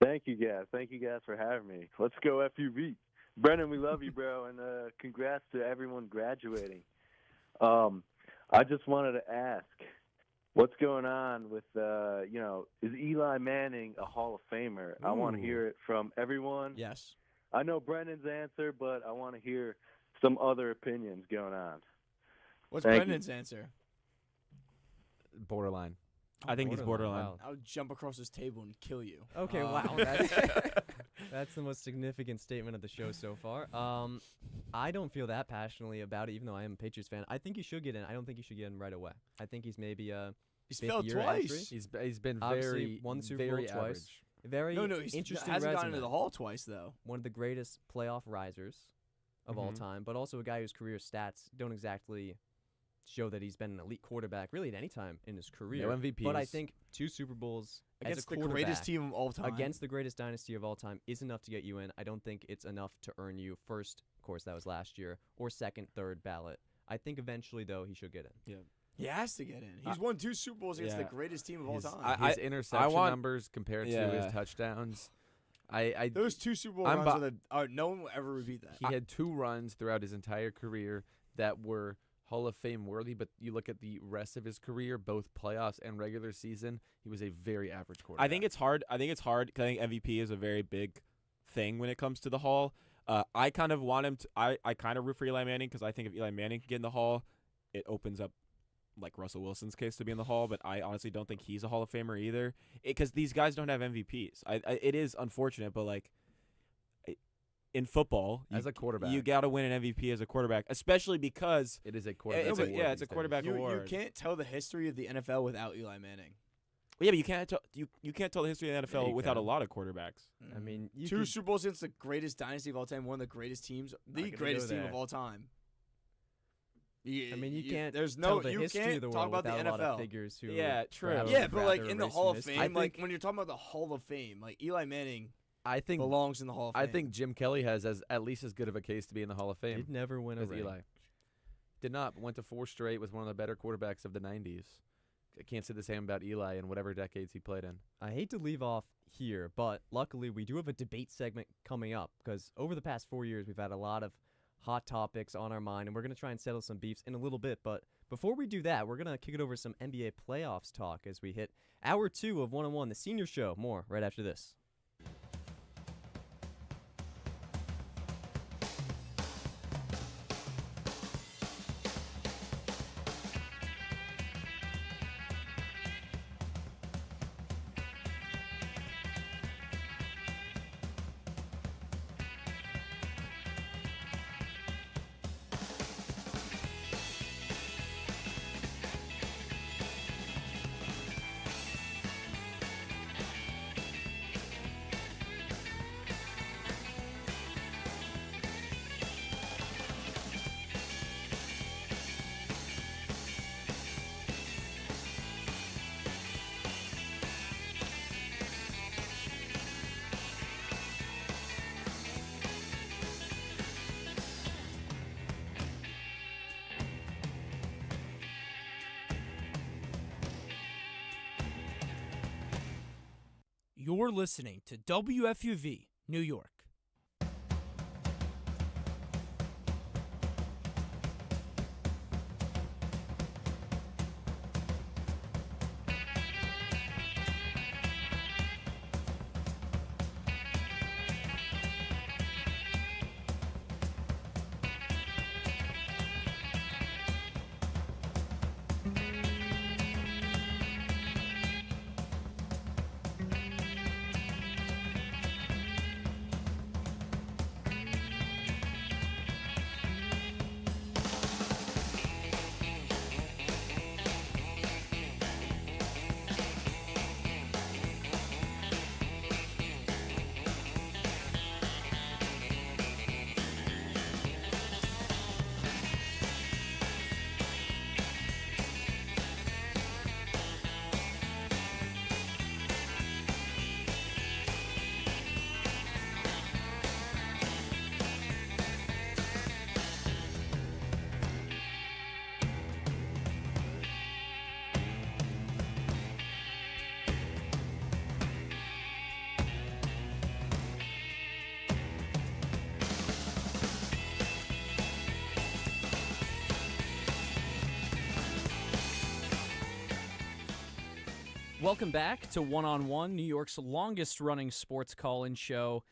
Thank you, guys. Thank you, guys, for having me. Let's go FUV. Brendan, we love you, bro, and congrats to everyone graduating. I just wanted to ask, what's going on with, is Eli Manning a Hall of Famer? I want to hear it from everyone.
Yes.
I know Brendan's answer, but I want to hear some other opinions going on.
What's
Thank
Brendan's answer?
Borderline.
I think he's borderline.
Wow.
I would jump across this table and kill you.
Okay, wow. That's the most significant statement of the show so far. I don't feel that passionately about it, even though I am a Patriots fan. I think he should get in. I don't think he should get in right away. I think he's maybe
he's failed twice.
He's been
obviously won the Super Bowl twice.
Average.
Very
he's
interesting
hasn't
resume.
gotten into the Hall twice though.
One of the greatest playoff risers of all time, but also a guy whose career stats don't exactly show that he's been an elite quarterback really at any time in his career.
No MVPs.
But I think 2 Super Bowls
against
as a
the greatest team of all time,
against the greatest dynasty of all time, is enough to get you in. I don't think it's enough to earn you first. Of course, that was last year, or second, third ballot I think eventually, though, he should get in.
Yeah.
He has to get in. He's won 2 Super Bowls against the greatest team of all time.
His interception numbers compared to his touchdowns.
Those 2 Super Bowl runs no one will ever repeat that.
He had 2 runs throughout his entire career that were Hall of Fame worthy, but you look at the rest of his career, both playoffs and regular season, he was a very average quarterback.
I think it's hard because I think MVP is a very big thing when it comes to the Hall. I kind of want him to. I kind of root for Eli Manning because I think if Eli Manning can get in the Hall, it opens up like Russell Wilson's case to be in the Hall. But I honestly don't think he's a Hall of Famer either because these guys don't have MVPs. It is unfortunate, but like in football,
as a quarterback,
you got to win an MVP as a quarterback, especially because
it is a quarterback.
It's a quarterback award.
You can't tell the history of the NFL without Eli Manning.
Yeah, but you can't tell the history of the NFL without a lot of quarterbacks.
I mean,
2 Super Bowls against the greatest dynasty of all time, one of the greatest teams, the greatest team of all time.
I mean, you can't.
There's
tell
no.
the
You
history
can't
of the
talk
world
about the
without
NFL.
a lot of figures who.
True.
Yeah, but like in the Hall of
erase
Fame, like when you're talking about the Hall of Fame, like Eli Manning, belongs in the Hall of Fame.
I think Jim Kelly has at least as good of a case to be in the Hall of Fame.
He'd never win a ring.
Eli. Did not. Went to 4 straight. Was one of the better quarterbacks of the 90s. I can't say the same about Eli in whatever decades he played in.
I hate to leave off here, but luckily we do have a debate segment coming up because over the past 4 years we've had a lot of hot topics on our mind, and we're going to try and settle some beefs in a little bit. But before we do that, we're going to kick it over to some NBA playoffs talk as we hit hour 2 of 1-on-1, the senior show. More right after this.
You're listening to WFUV New York. Welcome back to One-on-One, New York's longest-running sports call-in show.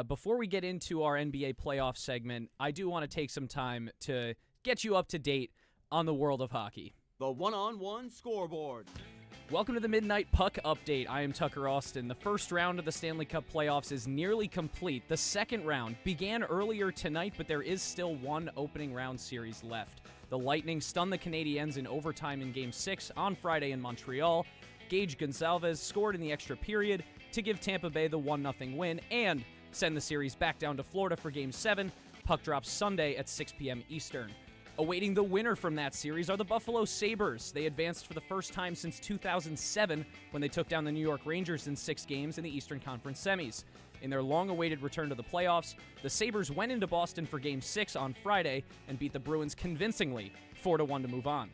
Before we get into our NBA playoff segment, I do want to take some time to get you up to date on the world of hockey.
The One-on-One scoreboard.
Welcome to the Midnight Puck Update. I am Tucker Austin. The first round of the Stanley Cup playoffs is nearly complete. The second round began earlier tonight, but there is still one opening round series left. The Lightning stunned the Canadiens in overtime in Game 6 on Friday in Montreal. Gage Gonsalves scored in the extra period to give Tampa Bay the 1-0 win and send the series back down to Florida for Game 7. Puck drops Sunday at 6 p.m. Eastern. Awaiting the winner from that series are the Buffalo Sabres. They advanced for the first time since 2007 when they took down the New York Rangers in 6 games in the Eastern Conference semis. In their long-awaited return to the playoffs, the Sabres went into Boston for Game 6 on Friday and beat the Bruins convincingly, 4-1 to move on.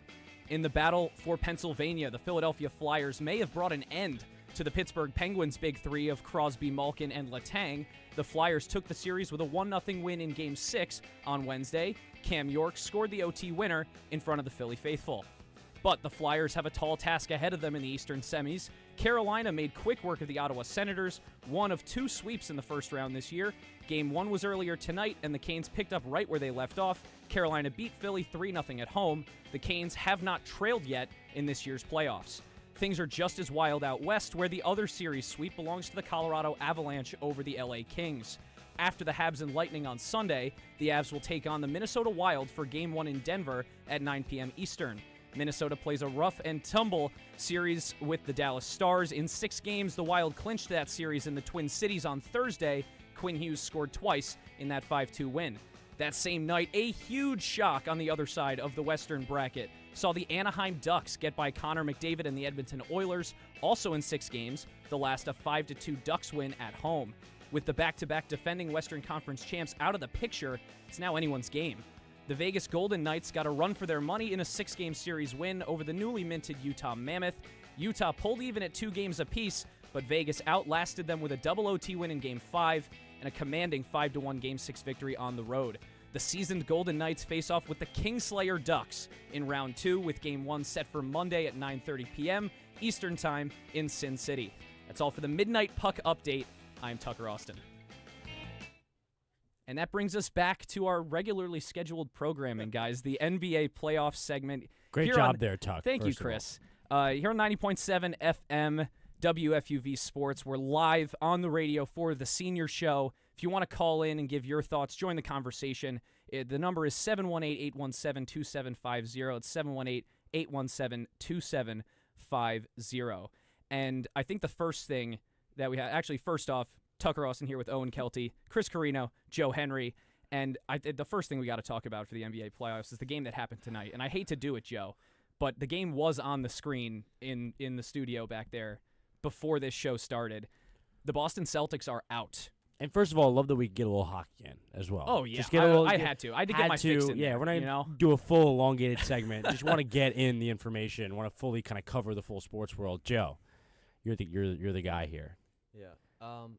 In the battle for Pennsylvania, the Philadelphia Flyers may have brought an end to the Pittsburgh Penguins' big three of Crosby, Malkin, and Letang. The Flyers took the series with a 1-0 win in Game 6 on Wednesday. Cam York scored the OT winner in front of the Philly faithful. But the Flyers have a tall task ahead of them in the Eastern semis. Carolina made quick work of the Ottawa Senators, one of 2 sweeps in the first round this year. Game 1 was earlier tonight, and the Canes picked up right where they left off. Carolina beat Philly 3-0 at home. The Canes have not trailed yet in this year's playoffs. Things are just as wild out west, where the other series sweep belongs to the Colorado Avalanche over the LA Kings. After the Habs and Lightning on Sunday, the Avs will take on the Minnesota Wild for Game 1 in Denver at 9 p.m. Eastern. Minnesota plays a rough and tumble series with the Dallas Stars. In 6 games, the Wild clinched that series in the Twin Cities on Thursday. Quinn Hughes scored twice in that 5-2 win. That same night, a huge shock on the other side of the Western bracket saw the Anaheim Ducks get by Connor McDavid and the Edmonton Oilers, also in 6 games, the last a 5-2 Ducks win at home. With the back-to-back defending Western Conference champs out of the picture, it's now anyone's game. The Vegas Golden Knights got a run for their money in a 6-game series win over the newly minted Utah Mammoth. Utah pulled even at 2 games apiece, but Vegas outlasted them with a double OT win in Game 5 and a commanding 5-1 Game 6 victory on the road. The seasoned Golden Knights face off with the Kingslayer Ducks in Round 2, with Game 1 set for Monday at 9:30 p.m. Eastern Time in Sin City. That's all for the Midnight Puck Update. I'm Tucker Austin. And that brings us back to our regularly scheduled programming, guys. The NBA playoff segment.
Great job there, Tuck.
Thank you, Chris. Here on 90.7 FM, WFUV Sports. We're live on the radio for the senior show. If you want to call in and give your thoughts, join the conversation. The number is 718-817-2750. It's 718-817-2750. And I think the first thing that we have, actually, first off, Tucker Austin here with Owen Kelty, Chris Carrino, Joe Henry, and the first thing we got to talk about for the NBA playoffs is the game that happened tonight. And I hate to do it, Joe, but the game was on the screen in the studio back there before this show started. The Boston Celtics are out.
And first of all, I love that we get a little hockey in as well.
Oh, yeah.
Just get a little,
I had to. I had to get my fix in there,
we're not going to do a full elongated segment. Just want to get in the information, want to fully kind of cover the full sports world. Joe, you're the guy here.
Yeah.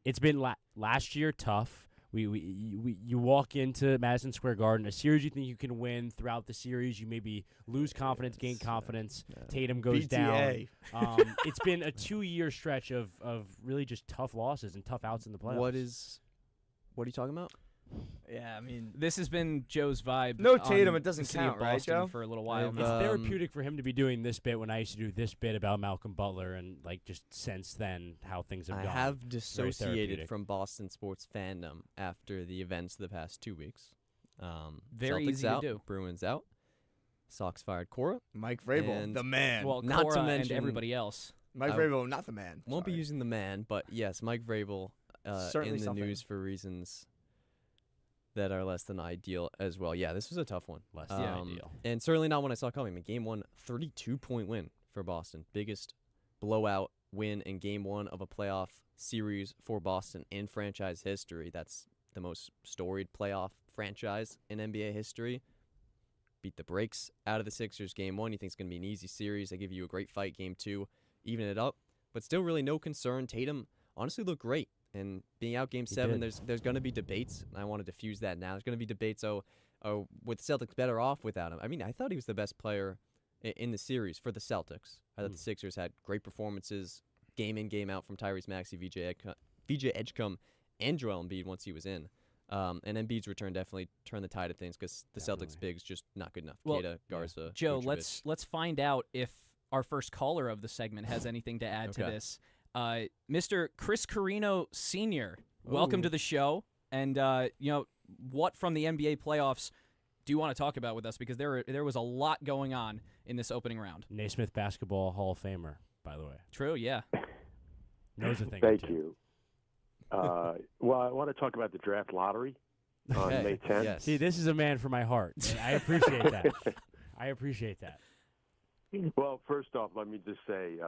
It's been last year tough. You walk into Madison Square Garden, a series you think you can win. Throughout the series, you maybe lose confidence, gain confidence. Tatum goes down. It's been a 2-year stretch of really just tough losses and tough outs in the playoffs.
What are you talking about?
Yeah, I mean,
this has been Joe's vibe.
No Tatum, it
the
doesn't
city of
count, right,
Boston
Joe?
For a little while.
It's therapeutic for him to be doing this bit when I used to do this bit about Malcolm Butler, and just since then how things have
I
gone.
have dissociated
therapeutic.
from Boston sports fandom after the events of the past 2 weeks.
Very
Celtics
easy
out,
to do.
Bruins out. Sox fired Cora.
Mike Vrabel,
and
the man.
Well,
not
Cora
to mention
and everybody else.
Mike Vrabel, not the man.
Won't be using the man, but yes, Mike Vrabel
Certainly
in the
something.
news for reasons that are less than ideal as well. Yeah, this was a tough one.
Less than ideal.
And certainly not one I saw coming. Game 1, 32-point win for Boston. Biggest blowout win in Game 1 of a playoff series for Boston in franchise history. That's the most storied playoff franchise in NBA history. Beat the brakes out of the Sixers Game 1. You think it's going to be an easy series. They give you a great fight Game 2, even it up. But still really no concern. Tatum honestly looked great. And being out Game 7, there's going to be debates. And I want to diffuse that now. There's going to be debates, with Celtics better off without him. I mean, I thought he was the best player in the series for the Celtics. I thought the Sixers had great performances, game in, game out from Tyrese Maxey, VJ Edgecombe, and Joel Embiid once he was in. And Embiid's return definitely turned the tide of things because the Celtics big's just not good enough.
Well,
Keita, Garza,
Joe,
Vucevic.
let's find out if our first caller of the segment has anything to add to this. Mr. Chris Carrino Sr., welcome to the show. And, what from the NBA playoffs do you want to talk about with us? Because there was a lot going on in this opening round.
Naismith Basketball Hall of Famer, by the way.
True, yeah.
Knows a thing.
Thank you. Well, I want to talk about the draft lottery on May 10th.
Yes.
See, this is a man for my heart. I appreciate that. I appreciate that.
Well, first off, let me just say,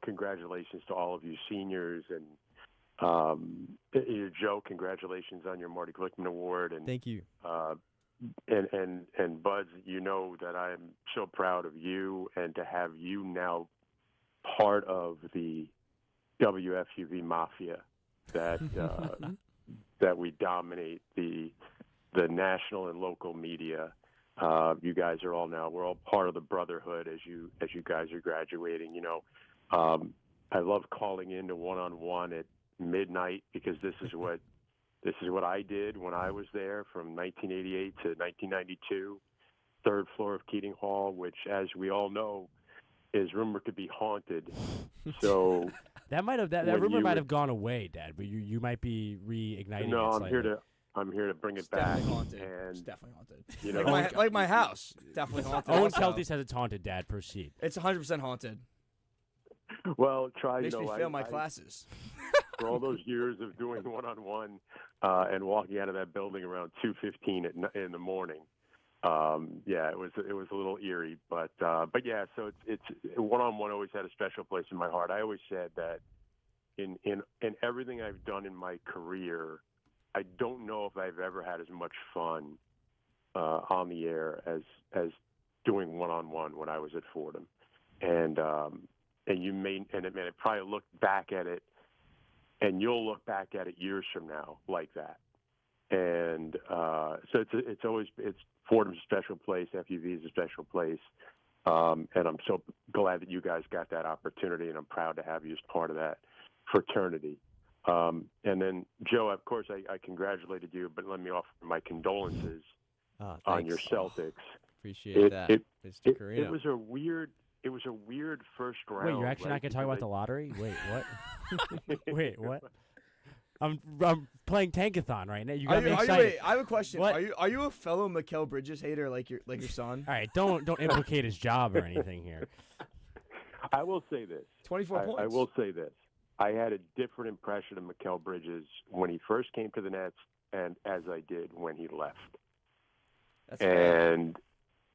congratulations to all of you seniors and
Joe, congratulations on your Marty Glickman Award. And
thank you.
And Buzz, you know that I'm so proud of you, and to have you now part of the WFUV Mafia that that we dominate the national and local media. You guys are we're all part of the brotherhood as you guys are graduating. You know, I love calling into one-on-one at midnight because this is what I did when I was there from 1988 to 1992, third floor of Keating Hall, which, as we all know, is rumored to be haunted. So
that rumor might have gone away, Dad, but you might be reigniting.
No,
it slightly.
I'm here to bring it
It's
back.
definitely haunted.
And
It's definitely haunted.
You know,
like my house, definitely haunted.
Owen
also.
Kelty says it's haunted. Dad, proceed.
It's 100% haunted.
Well, try.
Makes me fail my classes.
For all those years of doing one-on-one and walking out of that building around 2:15 in the morning, yeah, it was a little eerie, but yeah. So it's one-on-one always had a special place in my heart. I always said that in everything I've done in my career, I don't know if I've ever had as much fun on the air as doing one-on-one when I was at Fordham, and I probably look back at it, and you'll look back at it years from now like that. And so it's Fordham's a special place, FUV is a special place, and I'm so glad that you guys got that opportunity, and I'm proud to have you as part of that fraternity. And then, Joe, of course, I congratulated you, but let me offer my condolences on your Celtics.
Appreciate that, Mr. Carrino.
It was a weird first round.
Wait, you're actually not going to talk about the lottery? Wait, what? Wait, what? I'm playing Tankathon right now. You got me excited.
Wait, I have a question.
What?
Are you a fellow Mikal Bridges hater like your son?
All right, don't implicate his job or anything here.
I will say this.
24 points.
I will say this. I had a different impression of Mikal Bridges when he first came to the Nets and as I did when he left.
That's fair.
And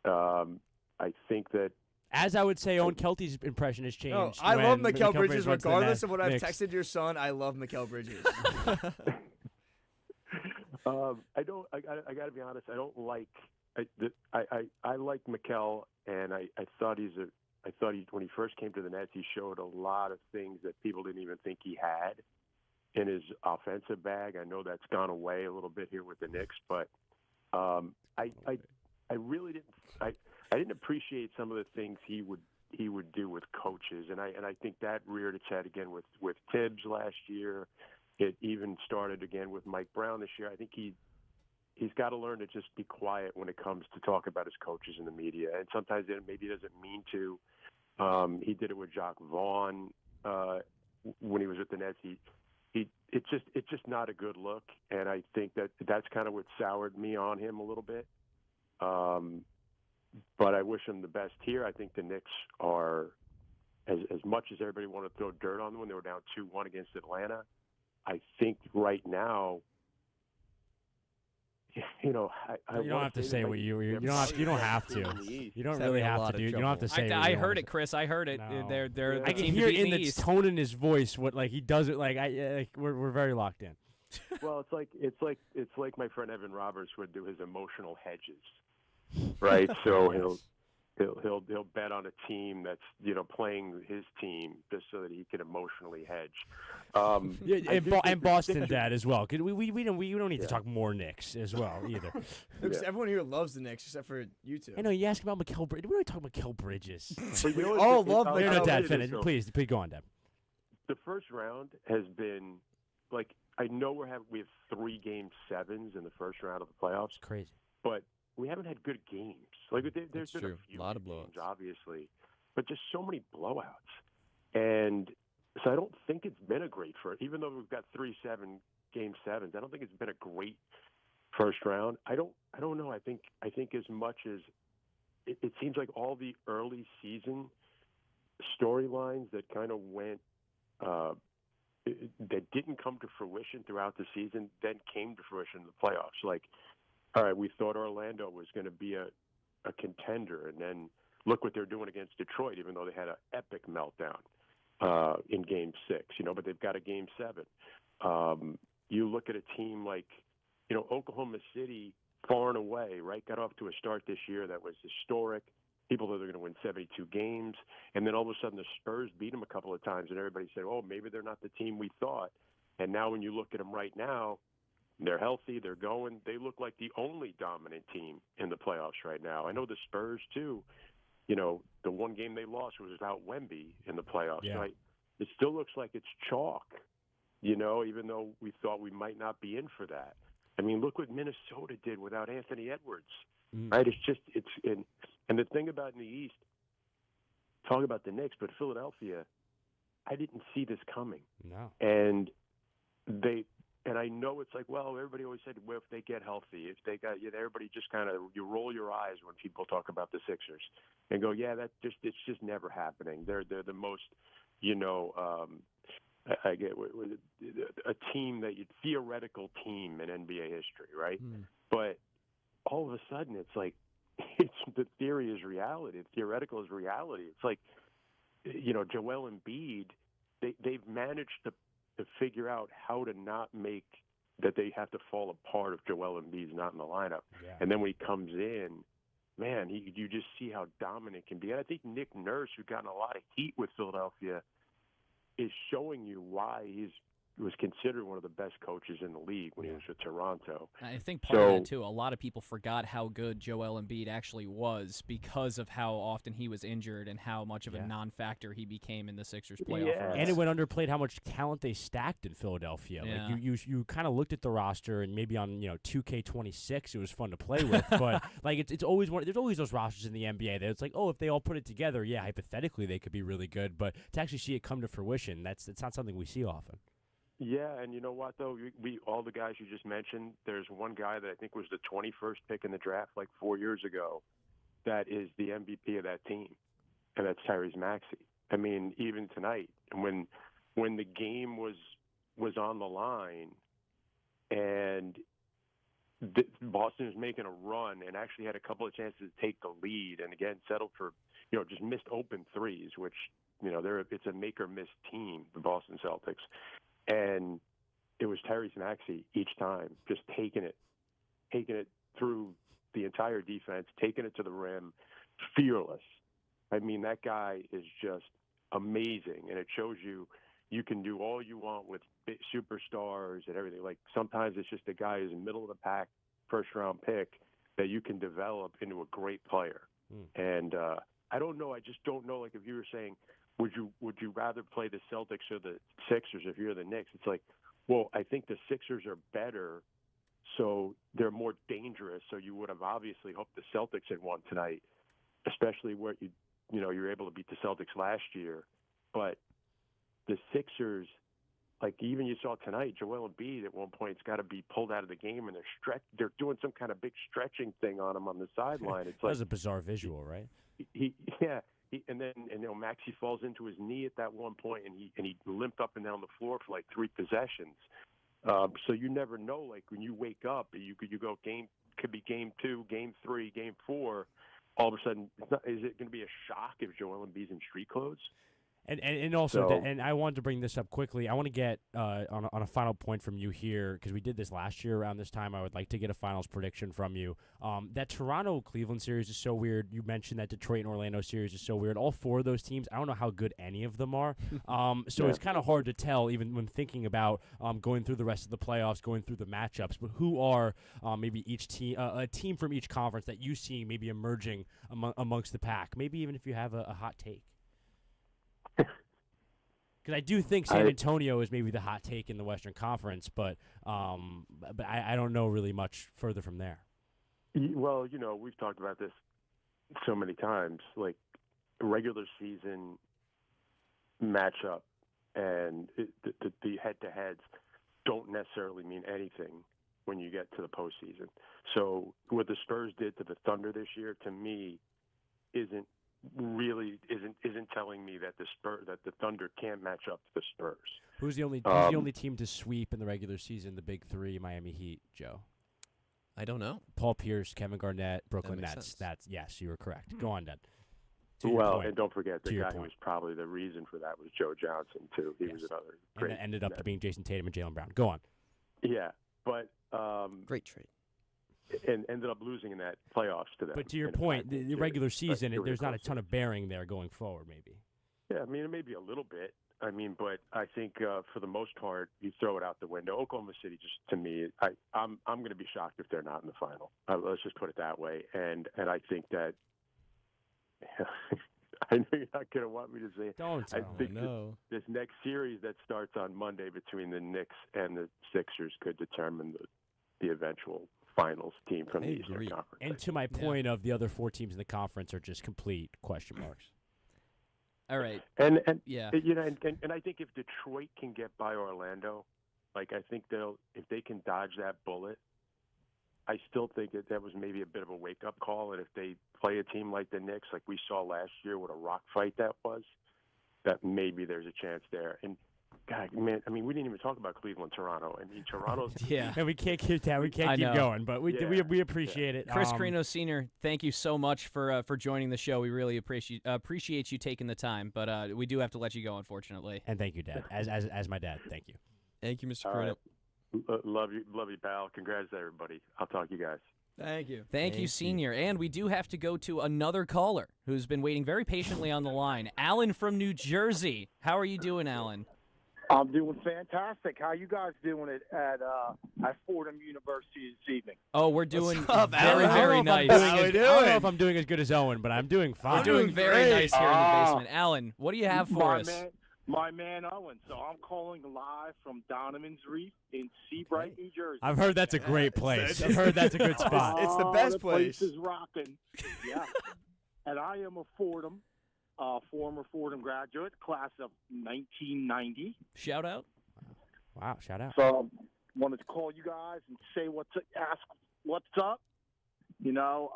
I think that
As I would say, Owen Kelty's impression has changed.
No, I love
when
Mikal Bridges
went to the
regardless of what I've
mix.
texted your son. I love Mikal Bridges.
I got to be honest. I don't like. I like Mikal, and I thought when he first came to the Nets, he showed a lot of things that people didn't even think he had in his offensive bag. I know that's gone away a little bit here with the Knicks, but I really didn't. I didn't appreciate some of the things he would do with coaches, and I think that reared its head again with Tibbs last year. It even started again with Mike Brown this year. I think he's got to learn to just be quiet when it comes to talk about his coaches in the media, and sometimes maybe he doesn't mean to. He did it with Jacques Vaughn when he was at the Nets. It's just not a good look, and I think that's kind of what soured me on him a little bit. But I wish him the best here. I think the Knicks are, as much as everybody wanted to throw dirt on them when they were down 2-1 against Atlanta, I think right now, you don't
have to say what you don't have to. You don't really have to, dude. You don't have to say.
I heard it, Chris. I heard it.
No.
They're
I can hear in the tone in his voice what he does it we're very locked in.
Well, it's like my friend Evan Roberts would do his emotional hedges, right? So he'll bet on a team that's playing his team just so that he can emotionally hedge.
And Boston, Dad, as well. We don't need to talk more Knicks as well either.
Because everyone here loves the Knicks except for you two.
I know you ask about Mikal Bridges. We don't talk about Mikal Bridges.
We all love
Mikal.
Mikal.
Dad, finish. Please go on, Dad.
The first round has been I know we have 3 Game 7s in the first round of the playoffs.
It's crazy,
but we haven't had good games. There's been a few
lot of blowouts,
games, obviously, but just so many blowouts. And so I don't think it's been a great first. Even though we've got 3 Game 7s, I don't think it's been a great first round. I don't know. I think as much as it seems like all the early season storylines that kind of went that didn't come to fruition throughout the season then came to fruition in the playoffs. All right, we thought Orlando was going to be a contender, and then look what they're doing against Detroit, even though they had an epic meltdown in Game 6. But they've got a Game 7. You look at a team like, Oklahoma City, far and away, right, got off to a start this year that was historic. People thought they were going to win 72 games, and then all of a sudden the Spurs beat them a couple of times, and everybody said, oh, maybe they're not the team we thought. And now when you look at them right now, they're healthy, they're going. They look like the only dominant team in the playoffs right now. I know the Spurs, too. The one game they lost was without Wemby in the playoffs.
Yeah.
Right? It still looks like it's chalk, even though we thought we might not be in for that. I mean, look what Minnesota did without Anthony Edwards, right? And the thing about in the East, talk about the Knicks, but Philadelphia, I didn't see this coming.
No.
And I know it's like, well, everybody always said, well, if they get healthy, if they got, everybody just kind of, you roll your eyes when people talk about the Sixers and go, yeah, it's just never happening. They're the most, I get a team theoretical team in NBA history, right? But all of a sudden, it's like the theory is reality. The theoretical is reality. It's like, Joel Embiid, they've managed to figure out how to not make that they have to fall apart if Joel Embiid's not in the lineup.
Yeah.
And then when he comes in, man, you just see how dominant he can be. And I think Nick Nurse, who's gotten a lot of heat with Philadelphia, is showing you why he was considered one of the best coaches in the league when he was with Toronto.
I think part of that, too, a lot of people forgot how good Joel Embiid actually was because of how often he was injured and how much of a non-factor he became in the Sixers playoff runs.
And it went underplayed how much talent they stacked in Philadelphia.
Yeah.
Like you kind of looked at the roster, and maybe on 2K26 it was fun to play with, but like it's always there's always those rosters in the NBA that it's like, oh, if they all put it together, yeah, hypothetically they could be really good, but to actually see it come to fruition, it's not something we see often.
Yeah, and you know what, though? We all the guys you just mentioned, there's one guy that I think was the 21st pick in the draft like 4 years ago that is the MVP of that team, and that's Tyrese Maxey. I mean, even tonight, when the game was on the line and Boston was making a run and actually had a couple of chances to take the lead and, again, settled for, just missed open threes, which, it's a make-or-miss team, the Boston Celtics. And it was Tyrese Maxey each time, just taking it through the entire defense, taking it to the rim, fearless. I mean, that guy is just amazing, and it shows you can do all you want with superstars and everything. Like, sometimes it's just a guy who's in middle of the pack, first-round pick that you can develop into a great player. And I don't know. I just don't know. Like, if you were saying, would you rather play the Celtics or the Sixers if you're the Knicks? It's like, well, I think the Sixers are better, so they're more dangerous. So you would have obviously hoped the Celtics had won tonight, especially where you're able to beat the Celtics last year. But the Sixers, like even you saw tonight, Joel Embiid at one point has got to be pulled out of the game, and they're doing some kind of big stretching thing on him on the sideline. It's
that was a bizarre visual, right?
And then Maxey falls into his knee at that one point, and he limped up and down the floor for like 3 possessions. So you never know. Like when you wake up, you go could be game 2, game 3, game 4. All of a sudden, is it going to be a shock if Joel Embiid's in street clothes?
And also, and I wanted to bring this up quickly. I want to get on a final point from you here, because we did this last year around this time. I would like to get a finals prediction from you. That Toronto-Cleveland series is so weird. You mentioned that Detroit and Orlando series is so weird. All 4 of those teams, I don't know how good any of them are. So it's kind of hard to tell, even when thinking about going through the rest of the playoffs, going through the matchups. But who are maybe each team, a team from each conference that you see maybe emerging amongst the pack? Maybe even if you have a hot take. Because I do think San Antonio is maybe the hot take in the Western Conference, but I don't know really much further from there.
Well, we've talked about this so many times, like regular season matchup and the head-to-heads don't necessarily mean anything when you get to the postseason. So what the Spurs did to the Thunder this year, to me, isn't telling me that the Thunder can't match up to the Spurs.
Who's the only team to sweep in the regular season? The big 3, Miami Heat, Joe.
I don't know.
Paul Pierce, Kevin Garnett, Brooklyn
makes
Nets.
sense.
Yes, you were correct. Go on, Dad.
Well, and don't forget, the
To your
guy who
point.
was probably the reason for that was Joe Johnson, too. He was another
And
great.
it ended up to being Jason Tatum and Jaylen Brown. Go on.
Yeah, but
great trade.
And ended up losing in that playoffs to them.
But to your
in a
point,
five-game
the regular
series.
season,
But it was
there's not a
close.
ton of bearing there going forward, maybe.
Yeah, I mean, maybe a little bit. I mean, but I think for the most part, you throw it out the window. Oklahoma City, just to me, I'm going to be shocked if they're not in the final. Let's just put it that way. And I think that I know you're not going to want me to say.
Don't
I
tell
think
me. No.
this next series that starts on Monday between the Knicks and the Sixers could determine the eventual finals team from the Eastern Conference.
And to my point of the other 4 teams in the conference are just complete question marks.
All right.
And
yeah,
you know, and I think if Detroit can get by Orlando, like I think if they can dodge that bullet, I still think that was maybe a bit of a wake up call. And if they play a team like the Knicks, like we saw last year, what a rock fight that was, that maybe there's a chance there. And God, man, I mean, we didn't even talk about Cleveland, Toronto. I mean, Toronto's
And we can't keep that. We can't
I
keep
know.
going, but we appreciate it.
Chris Carrino Sr., thank you so much for joining the show. We really appreciate you taking the time, but we do have to let you go, unfortunately.
And thank you, Dad. As my dad, thank you.
Thank you, Mr.
All
Carrino.
right. Love you, pal. Congrats to everybody. I'll talk to you guys.
Thank you.
Thank you, Senior. And we do have to go to another caller who's been waiting very patiently on the line. Alan from New Jersey. How are you doing, Alan?
I'm doing fantastic. How you guys doing it at Fordham University this evening?
Oh, we're doing
up,
very,
Alan?
very
I
nice.
don't know if I'm doing as good as Owen, but I'm doing fine.
We're doing very nice here in the basement. Alan, what do you have for us?
My man Owen. So I'm calling live from Donovan's Reef in Seabright, New Jersey.
I've heard that's a great place. I've heard that's a good spot.
It's the best
the
place.
Place is rocking. Yeah. And I am a Fordham, former Fordham graduate, class of 1990.
Shout out.
Wow, shout out.
So wanted to call you guys and say ask what's up. You know,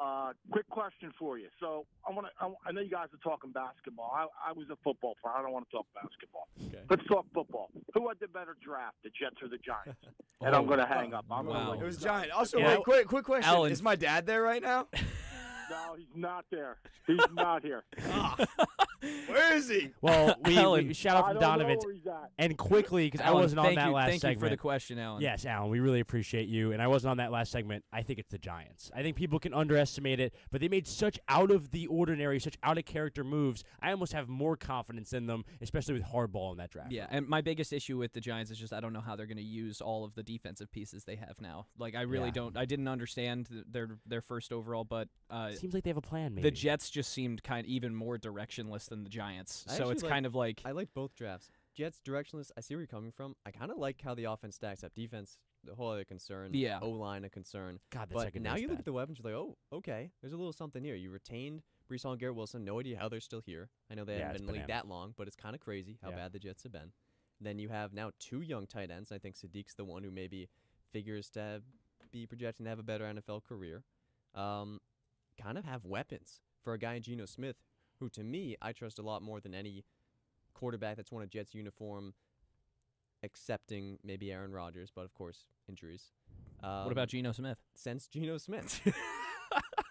quick question for you. So I know you guys are talking basketball. I was a football player. I don't want to talk basketball.
Okay.
Let's talk football. Who had the better draft, the Jets or the Giants? And I'm going to hang up. I'm
wow.
gonna
It was Giant. Also,
Yeah.
wait, quick question.
Alan.
Is my dad there right now?
No, he's not there. He's not here.
Where is he?
Well,
Alan.
we shout out
I
from
don't know
Donovan.
where he's at.
And quickly, because I
Alan,
wasn't on
thank
that
you,
last
thank
segment.
you for the question, Alan.
Yes, Alan, we really appreciate you. And I wasn't on that last segment. I think it's the Giants. I think people can underestimate it, but they made such out of the ordinary, such out of character moves. I almost have more confidence in them, especially with hardball in that draft.
Yeah, and my biggest issue with the Giants is just I don't know how they're going to use all of the defensive pieces they have now. Like I really don't. I didn't understand their first overall, but
Seems like they have a plan, maybe.
the Jets just seemed kind of even more directionless than the Giants.
I
So
actually
it's kind of like
I like both drafts. Jets directionless. I see where you're coming from. I kind of like how the offense stacks up. Defense, the whole other concern.
Yeah.
O-line a concern.
God, the
but
second
now
is
you look
bad.
at the weapons. You're like, oh, okay. There's a little something here. You retained Brees Hall and Garrett Wilson. No idea how they're still here. I know they
Yeah,
haven't
it's
been in the league
bananas.
that long, but it's kind of crazy how
Yeah.
bad the Jets have been. Then you have now 2 young tight ends. I think Sadiq's the one who maybe figures to be projecting to have a better NFL career. Kind of have weapons for a guy in Geno Smith, who to me I trust a lot more than any quarterback that's worn a Jets uniform, excepting maybe Aaron Rodgers, but of course injuries.
what about Geno Smith?
Since Geno Smith?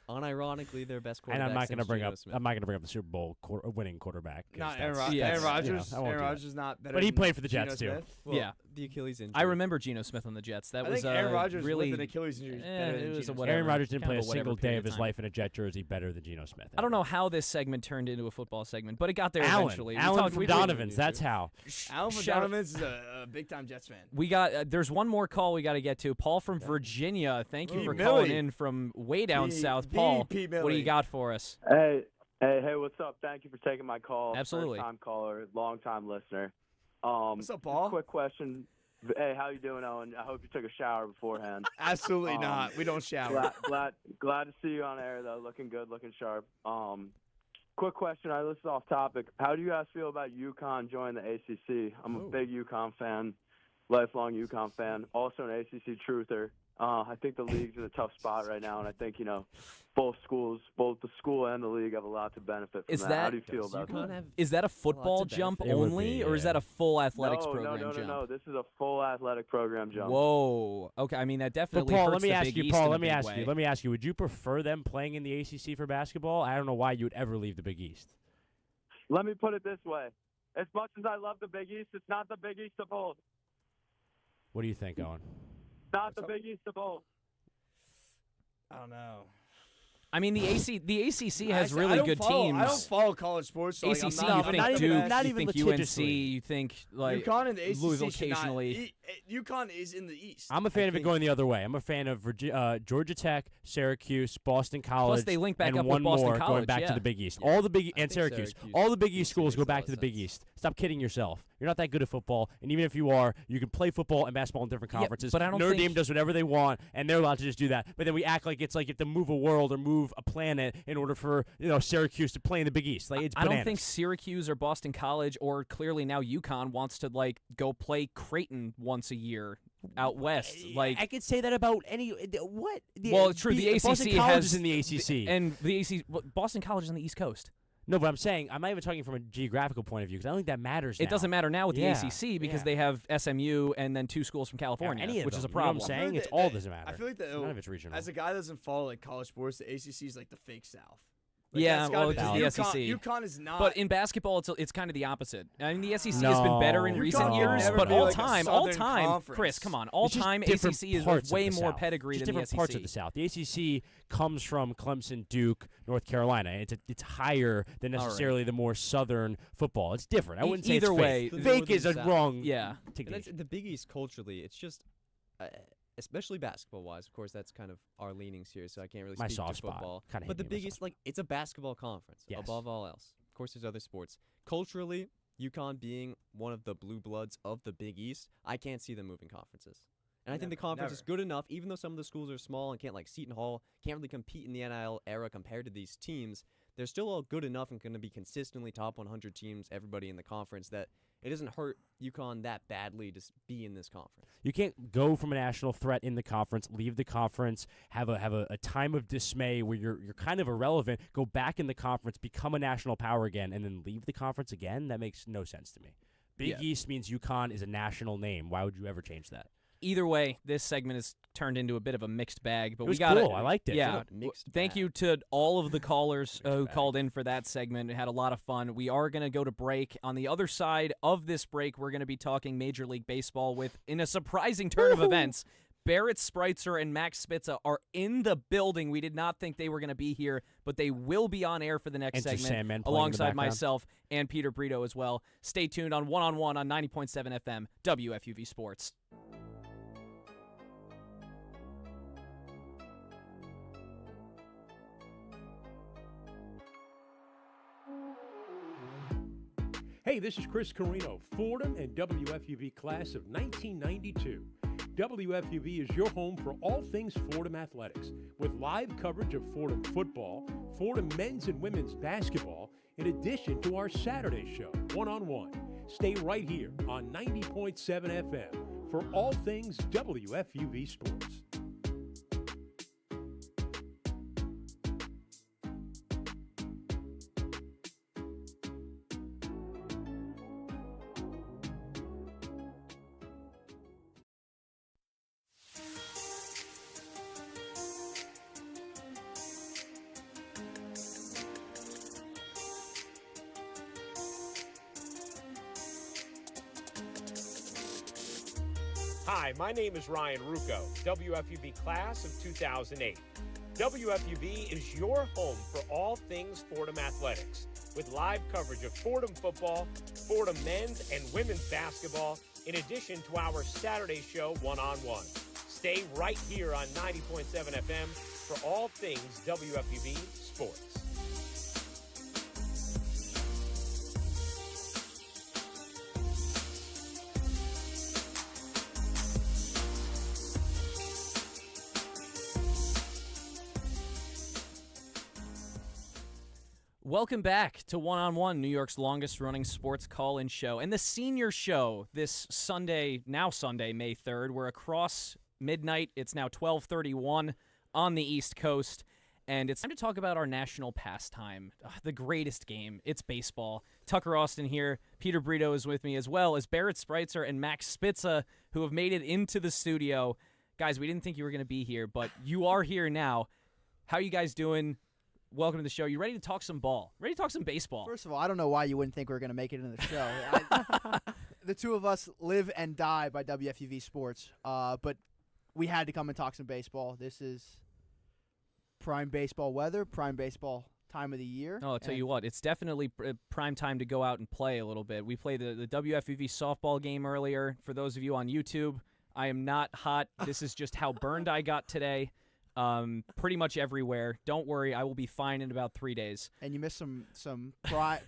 Unironically, their best
And
quarterback.
I'm not
going
going to bring up. I'm not going to bring up the Super Bowl winning quarterback. 'cause
Not Aaron,
that's-
Aaron
that's-
Rodgers.
I won't
Aaron
do that.
Rodgers is not better.
But he
than
played for the
Geno
Jets too.
Smith.
Well,
Yeah.
the Achilles injury.
I remember Geno Smith on the Jets. That
I
was
think Aaron Rodgers
really
with an Achilles injury. is better
it
than
was a
Geno
whatever.
Aaron Rodgers didn't
kind
play
of
a
a whatever
single day
period
of his
time.
life in a Jet jersey better than Geno Smith.
I don't know how this segment turned into a football segment, but it got there
Alan,
eventually.
Alan from Donovan's. That's how.
Alan from
Shout-
Donovan's is a big-time Jets fan.
We got there's one more call we got to get to. Paul from Virginia. Thank you
Pete
for
Millie.
calling in from way down
The-
south.
the
Paul,
Pete
what do
Millie.
you got for us?
Hey, what's up? Thank you for taking my call.
Absolutely.
First-time caller, long-time listener.
What's up, Paul?
Quick question. Hey, how you doing, Owen? I hope you took a shower beforehand.
Absolutely not. We don't shower.
Glad to see you on air, though. Looking good, looking sharp. Quick question. I this is off topic. How do you guys feel about UConn joining the ACC? I'm a big UConn fan, lifelong UConn fan. Also an ACC truther. I think the league's in a tough spot right now, and I think both the school and the league have a lot to benefit from
Is
that.
that-
How do you feel about that?
Is that a football jump only, or is that a full athletics program jump?
No. This is a full athletic program jump.
Whoa. Okay. I mean that
But
definitely
Paul,
hurts
let me
the
ask
Big
you.
East
Paul,
in a
let me
big
ask
way.
you. Let me ask you. Would you prefer them playing in the ACC for basketball? I don't know why you would ever leave the Big East.
Let me put it this way. As much as I love the Big East, it's not the Big East of old.
What do you think, Owen?
Not the Big East of old.
I don't know.
I mean, the ACC has really good
teams.
teams.
I don't follow college sports. So
ACC,
like,
you think Duke,
not
you
even
think UNC, you think like
UConn and the ACC
Louisville occasionally.
UConn is in the East.
I'm a fan of it going the other way. I'm a fan of Georgia Tech, Syracuse, Boston College,
Plus they link back
and
up
one
with Boston
more
College,
going back
yeah.
to the Big East.
Yeah.
All the Big
I
and
think
Syracuse.
Syracuse
All the Big East
makes
schools
a
go
lot
back
of
to the Big
sense.
East. Stop kidding yourself. You're not that good at football, and even if you are, you can play football and basketball in different conferences.
but I don't
Notre
think-
Dame does whatever they want, and they're allowed to just do that. But then we act like it's like you have to move a world or move a planet in order for Syracuse to play in the Big East. Like it's
I
bananas.
don't think Syracuse or Boston College or clearly now UConn wants to like go play Creighton once a year out west. Like
I could say that about any what.
well, true. The ACC
Boston College
has
is in the ACC,
and the ACC. Boston College is on the East Coast.
No, but I'm saying I'm not even talking from a geographical point of view because I don't think that matters.
It doesn't matter now with
Yeah,
the ACC because
yeah.
they have SMU and then 2 schools from California,
any of
which
them.
is a
You know what I'm
problem.
saying?
I feel
It's
like
all doesn't matter.
I feel like
None of it's regional.
As a guy that doesn't follow like college sports, the ACC is like the fake South. Like,
Yeah,
that's gotta
well,
be-
it's the SEC.
UConn is not.
But in basketball, it's kind of the opposite. I mean, the SEC has been
No.
better in
UConn
recent
will
years,
never
but
be
all
like a
time,
Southern Conference.
Chris, come on, all
It's just
time
different
ACC is
parts
way
of the
more
South.
pedigree
Just
than the
different
SEC.
parts of the South. The ACC comes from Clemson, Duke, North Carolina. It's higher than
All right.
necessarily the more southern football. It's different. I wouldn't say
Either
it's
way,
fake.
The
Fake is a
Northern South.
wrong.
Yeah.
And that's, the Big East culturally, it's just, especially basketball-wise, of course, that's kind of our leanings here, so I can't really
My
speak
soft
to
spot.
football.
Kinda
But
hit
the
me in my
Big East, like, it's a basketball conference
Yes.
above all else. Of course, there's other sports. Culturally, UConn being one of the blue bloods of the Big East, I can't see them moving conferences. And I think the conference is good enough, even though some of the schools are small and can't, like Seton Hall, can't really compete in the NIL era compared to these teams. They're still all good enough and going to be consistently top 100 teams, everybody in the conference, that it doesn't hurt UConn that badly to be in this conference.
You can't go from a national threat in the conference, leave the conference, have a time of dismay where you're kind of irrelevant, go back in the conference, become a national power again, and then leave the conference again. That makes no sense to me. Big East means UConn is a national name. Why would you ever change that?
Either way, this segment has turned into a bit of a mixed bag, but
It was
we got
cool. I liked it.
Yeah,
Mixed
thank
bag.
you to all of the callers who called in for that segment. It had a lot of fun. We are going to go to break. On the other side of this break, we're going to be talking Major League Baseball with, in a surprising turn of events, Barrett, Spritzer, and Max Spitza are in the building. We did not think they were going to be here, but they will be on air for the next
Enter
segment
Sandman playing in the
alongside
background.
myself and Peter Brito as well. Stay tuned on 1-on-1 on 90.7 FM, WFUV Sports.
Hey, this is Chris Carrino, Fordham and WFUV class of 1992. WFUV is your home for all things Fordham athletics, with live coverage of Fordham football, Fordham men's and women's basketball, in addition to our Saturday show, 1-on-1. Stay right here on 90.7 FM for all things WFUV Sports.
Hi, my name is Ryan Rucco, WFUV class of 2008. WFUV is your home for all things Fordham athletics, with live coverage of Fordham football, Fordham men's and women's basketball, in addition to our Saturday show, 1-on-1. Stay right here on 90.7 FM for all things WFUV Sports.
Welcome back to 1-on-1, New York's longest-running sports call-in show. And the senior show this Sunday, May 3rd. We're across midnight. It's now 12:31 on the East Coast. And it's time to talk about our national pastime, the greatest game. It's baseball. Tucker Austin here. Peter Brito is with me, as well as Barrett Spritzer and Max Spitza, who have made it into the studio. Guys, we didn't think you were going to be here, but you are here now. How are you guys doing? welcome to the show. You ready to talk some ball? Ready to talk some baseball?
First of all, I don't know why you wouldn't think we were going to make it into the show. The two of us live and die by WFUV Sports, but we had to come and talk some baseball. This is prime baseball weather, prime baseball time of the year.
Oh, I'll tell you what, it's definitely prime time to go out and play a little bit. We played the WFUV softball game earlier. For those of you on YouTube, I am not hot. This is just how burned I got today. Pretty much everywhere. Don't worry, I will be fine in about 3 days.
And you missed some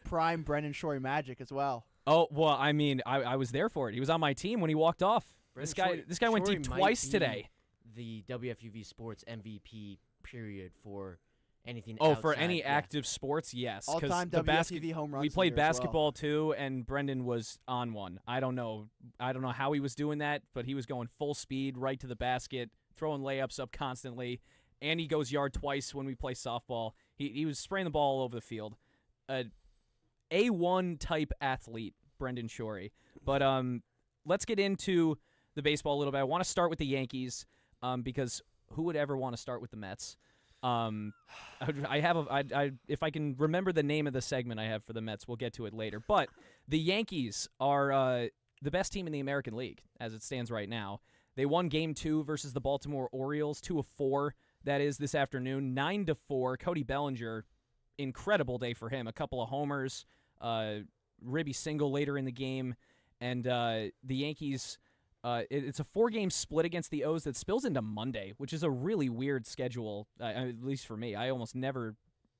prime Brendan Shorey magic as well.
Oh, well, I mean, I was there for it. He was on my team when he walked off. This guy went deep twice today.
The WFUV Sports MVP period for anything.
Oh, for any active sports, yes.
All-time WFUV home runs.
We played basketball too, and Brendan was on one. I don't know how he was doing that, but he was going full speed right to the basket, throwing layups up constantly, and he goes yard twice when we play softball. He was spraying the ball all over the field. A1 type athlete, Brendan Shorey. But let's get into the baseball a little bit. I want to start with the Yankees because who would ever want to start with the Mets? If I can remember the name of the segment I have for the Mets, we'll get to it later. But the Yankees are the best team in the American League as it stands right now. They won Game 2 versus the Baltimore Orioles, 2-4. That is this afternoon, 9-4. Cody Bellinger, incredible day for him. A couple of homers, ribby single later in the game, and the Yankees. It's a 4-game split against the O's that spills into Monday, which is a really weird schedule, at least for me. I almost never,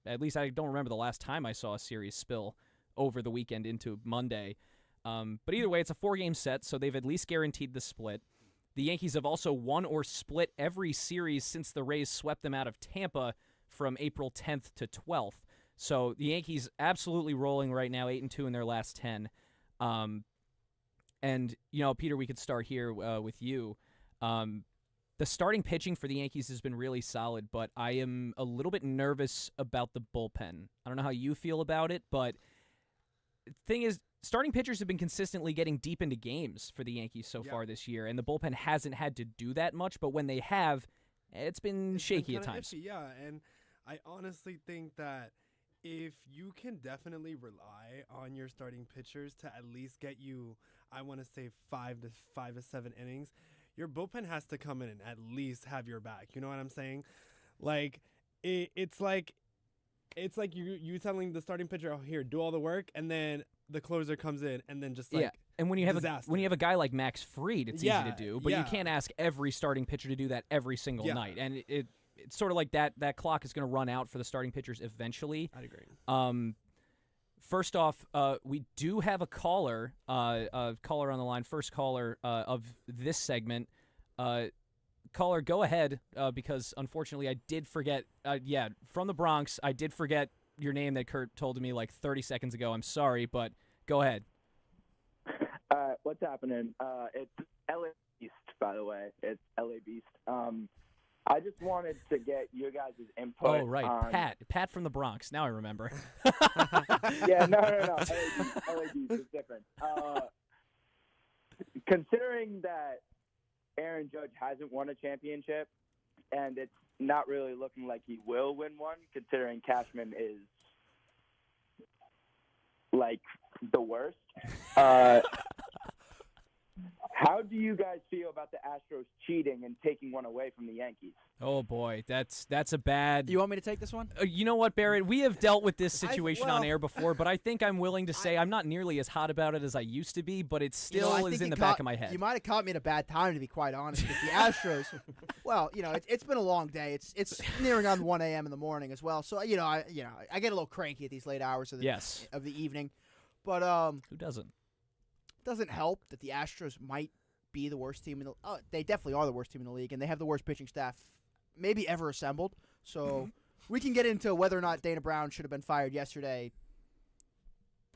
at least I don't remember the last time I saw a series spill over the weekend into Monday. But either way, it's a 4-game set, so they've at least guaranteed the split. The Yankees have also won or split every series since the Rays swept them out of Tampa from April 10th to 12th. So the Yankees absolutely rolling right now, 8-2 in their last 10. And, Peter, we could start here with you. The starting pitching for the Yankees has been really solid, but I am a little bit nervous about the bullpen. I don't know how you feel about it, but the thing is, starting pitchers have been consistently getting deep into games for the Yankees so far this year, and the bullpen hasn't had to do that much, but when they have, it's been shaky at times.
Iffy, yeah, and I honestly think that if you can definitely rely on your starting pitchers to at least get you, I want to say 5 to 7 innings, your bullpen has to come in and at least have your back. You know what I'm saying? Like it's like you telling the starting pitcher, "Oh, here, do all the work," and then the closer comes in and then just
and when you have a guy like Max Fried, it's easy to do, but you can't ask every starting pitcher to do that every single night, and it's sort of like that clock is going to run out for the starting pitchers eventually.
I'd agree.
First off, we do have a caller on the line. First caller of this segment. Caller, go ahead, because unfortunately I did forget. From the Bronx, I did forget your name that Kurt told me like 30 seconds ago. I'm sorry, but go ahead.
What's happening? It's LA Beast, by the way. It's LA Beast. I just wanted to get your guys' input.
Oh, right.
On...
Pat from the Bronx. Now I remember.
Yeah, no. LA Beast is different. Considering that Aaron Judge hasn't won a championship, and it's not really looking like he will win one, considering Cashman is, like, the worst. How do you guys feel about the Astros cheating and taking one away from the Yankees?
Oh, boy, that's a bad...
You want me to take this one?
You know what, Barrett? We have dealt with this situation on air before, but I think I'm willing to say I'm not nearly as hot about it as I used to be, but it still is in the back of my head.
You might have caught me at a bad time, to be quite honest. With the Astros, well, it's been a long day. It's nearing on 1 a.m. in the morning as well. So, I get a little cranky at these late hours of the evening. But
who doesn't?
Doesn't help that the Astros might be the worst team in the they definitely are the worst team in the league, and they have the worst pitching staff maybe ever assembled. So we can get into whether or not Dana Brown should have been fired yesterday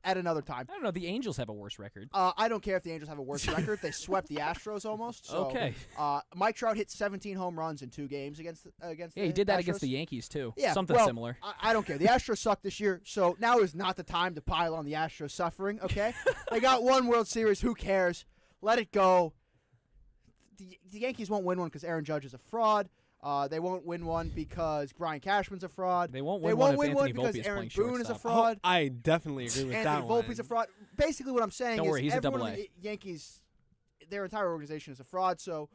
at another time.
I don't know. The Angels have a worse record.
I don't care if the Angels have a worse record. They swept the Astros almost. So,
okay.
Mike Trout hit 17 home runs in 2 games against
Yeah, he did that against the Yankees, too.
Yeah,
something similar.
I don't care. The Astros suck this year, so now is not the time to pile on the Astros suffering, okay? They got one World Series. Who cares? Let it go. The Yankees won't win one because Aaron Judge is a fraud. They won't win one because Brian Cashman's a fraud.
They won't
They
win
won't
one if
win
Anthony
one because
Volpe is
Aaron
playing
Boone is a
shortstop.
fraud.
I definitely agree with
Anthony
that one.
Volpe's a fraud. Basically, what I'm saying
Don't
is
worry, he's a
everyone
double
in
A.
the Yankees, their entire organization is a fraud. So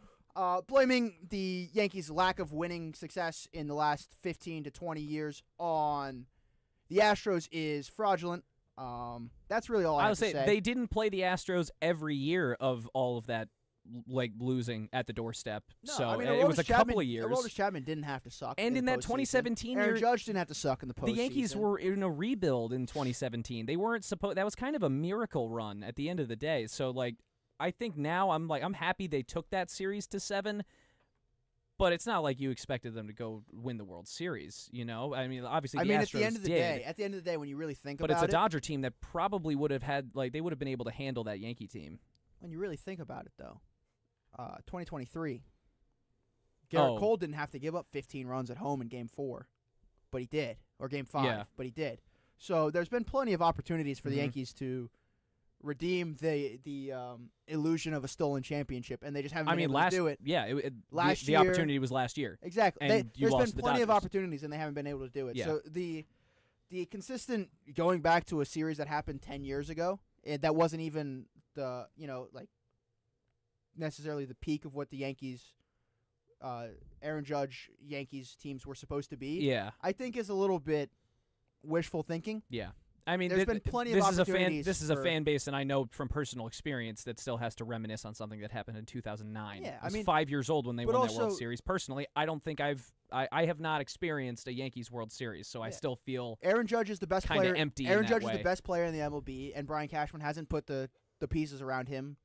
blaming the Yankees' lack of winning success in the last 15 to 20 years on the Astros is fraudulent. That's really all I have to say.
They didn't play the Astros every year of all of that, like losing at the doorstep.
No,
so
I mean,
it was a couple of years.
Aroldis Chapman didn't have to suck.
And in
the
that
postseason.
2017
Aaron
year,
Judge didn't have to suck in the postseason.
The Yankees were in a rebuild in 2017. They weren't supposed. That was kind of a miracle run at the end of the day. So like, I think now I'm happy they took that series to 7. But it's not like you expected them to go win the World Series, you know? I mean, obviously the Astros
at the end of the
did.
At the end of the day, when you really think
but
about it.
But it's a Dodger team that probably would have had, like, they would have been able to handle that Yankee team.
When you really think about it, though, 2023, Garrett Cole didn't have to give up 15 runs at home in Game 4, but he did. Or Game 5, but he did. So there's been plenty of opportunities for the Yankees to redeem the illusion of a stolen championship, and they just haven't been able to do it.
Yeah,
last
the
year,
opportunity was last year.
Exactly.
And
There's
lost
been
to the
plenty of
Dodgers.
opportunities, and they haven't been able to do it.
Yeah.
So the consistent going back to a series that happened 10 years ago, that wasn't even the, like necessarily the peak of what the Yankees, Aaron Judge Yankees teams were supposed to be.
Yeah.
I think is a little bit wishful thinking.
Yeah. I mean,
there's been plenty of opportunities.
This is a fan base, and I know from personal experience that still has to reminisce on something that happened in 2009.
Yeah,
I was 5 years old when they won that World
also-
Series. Personally, I don't think I have not experienced a Yankees World Series, so I still feel
Aaron Judge is the best
kinda
player.
empty.
Aaron
in that
Judge
way.
is the best player in the MLB, and Brian Cashman hasn't put the pieces around him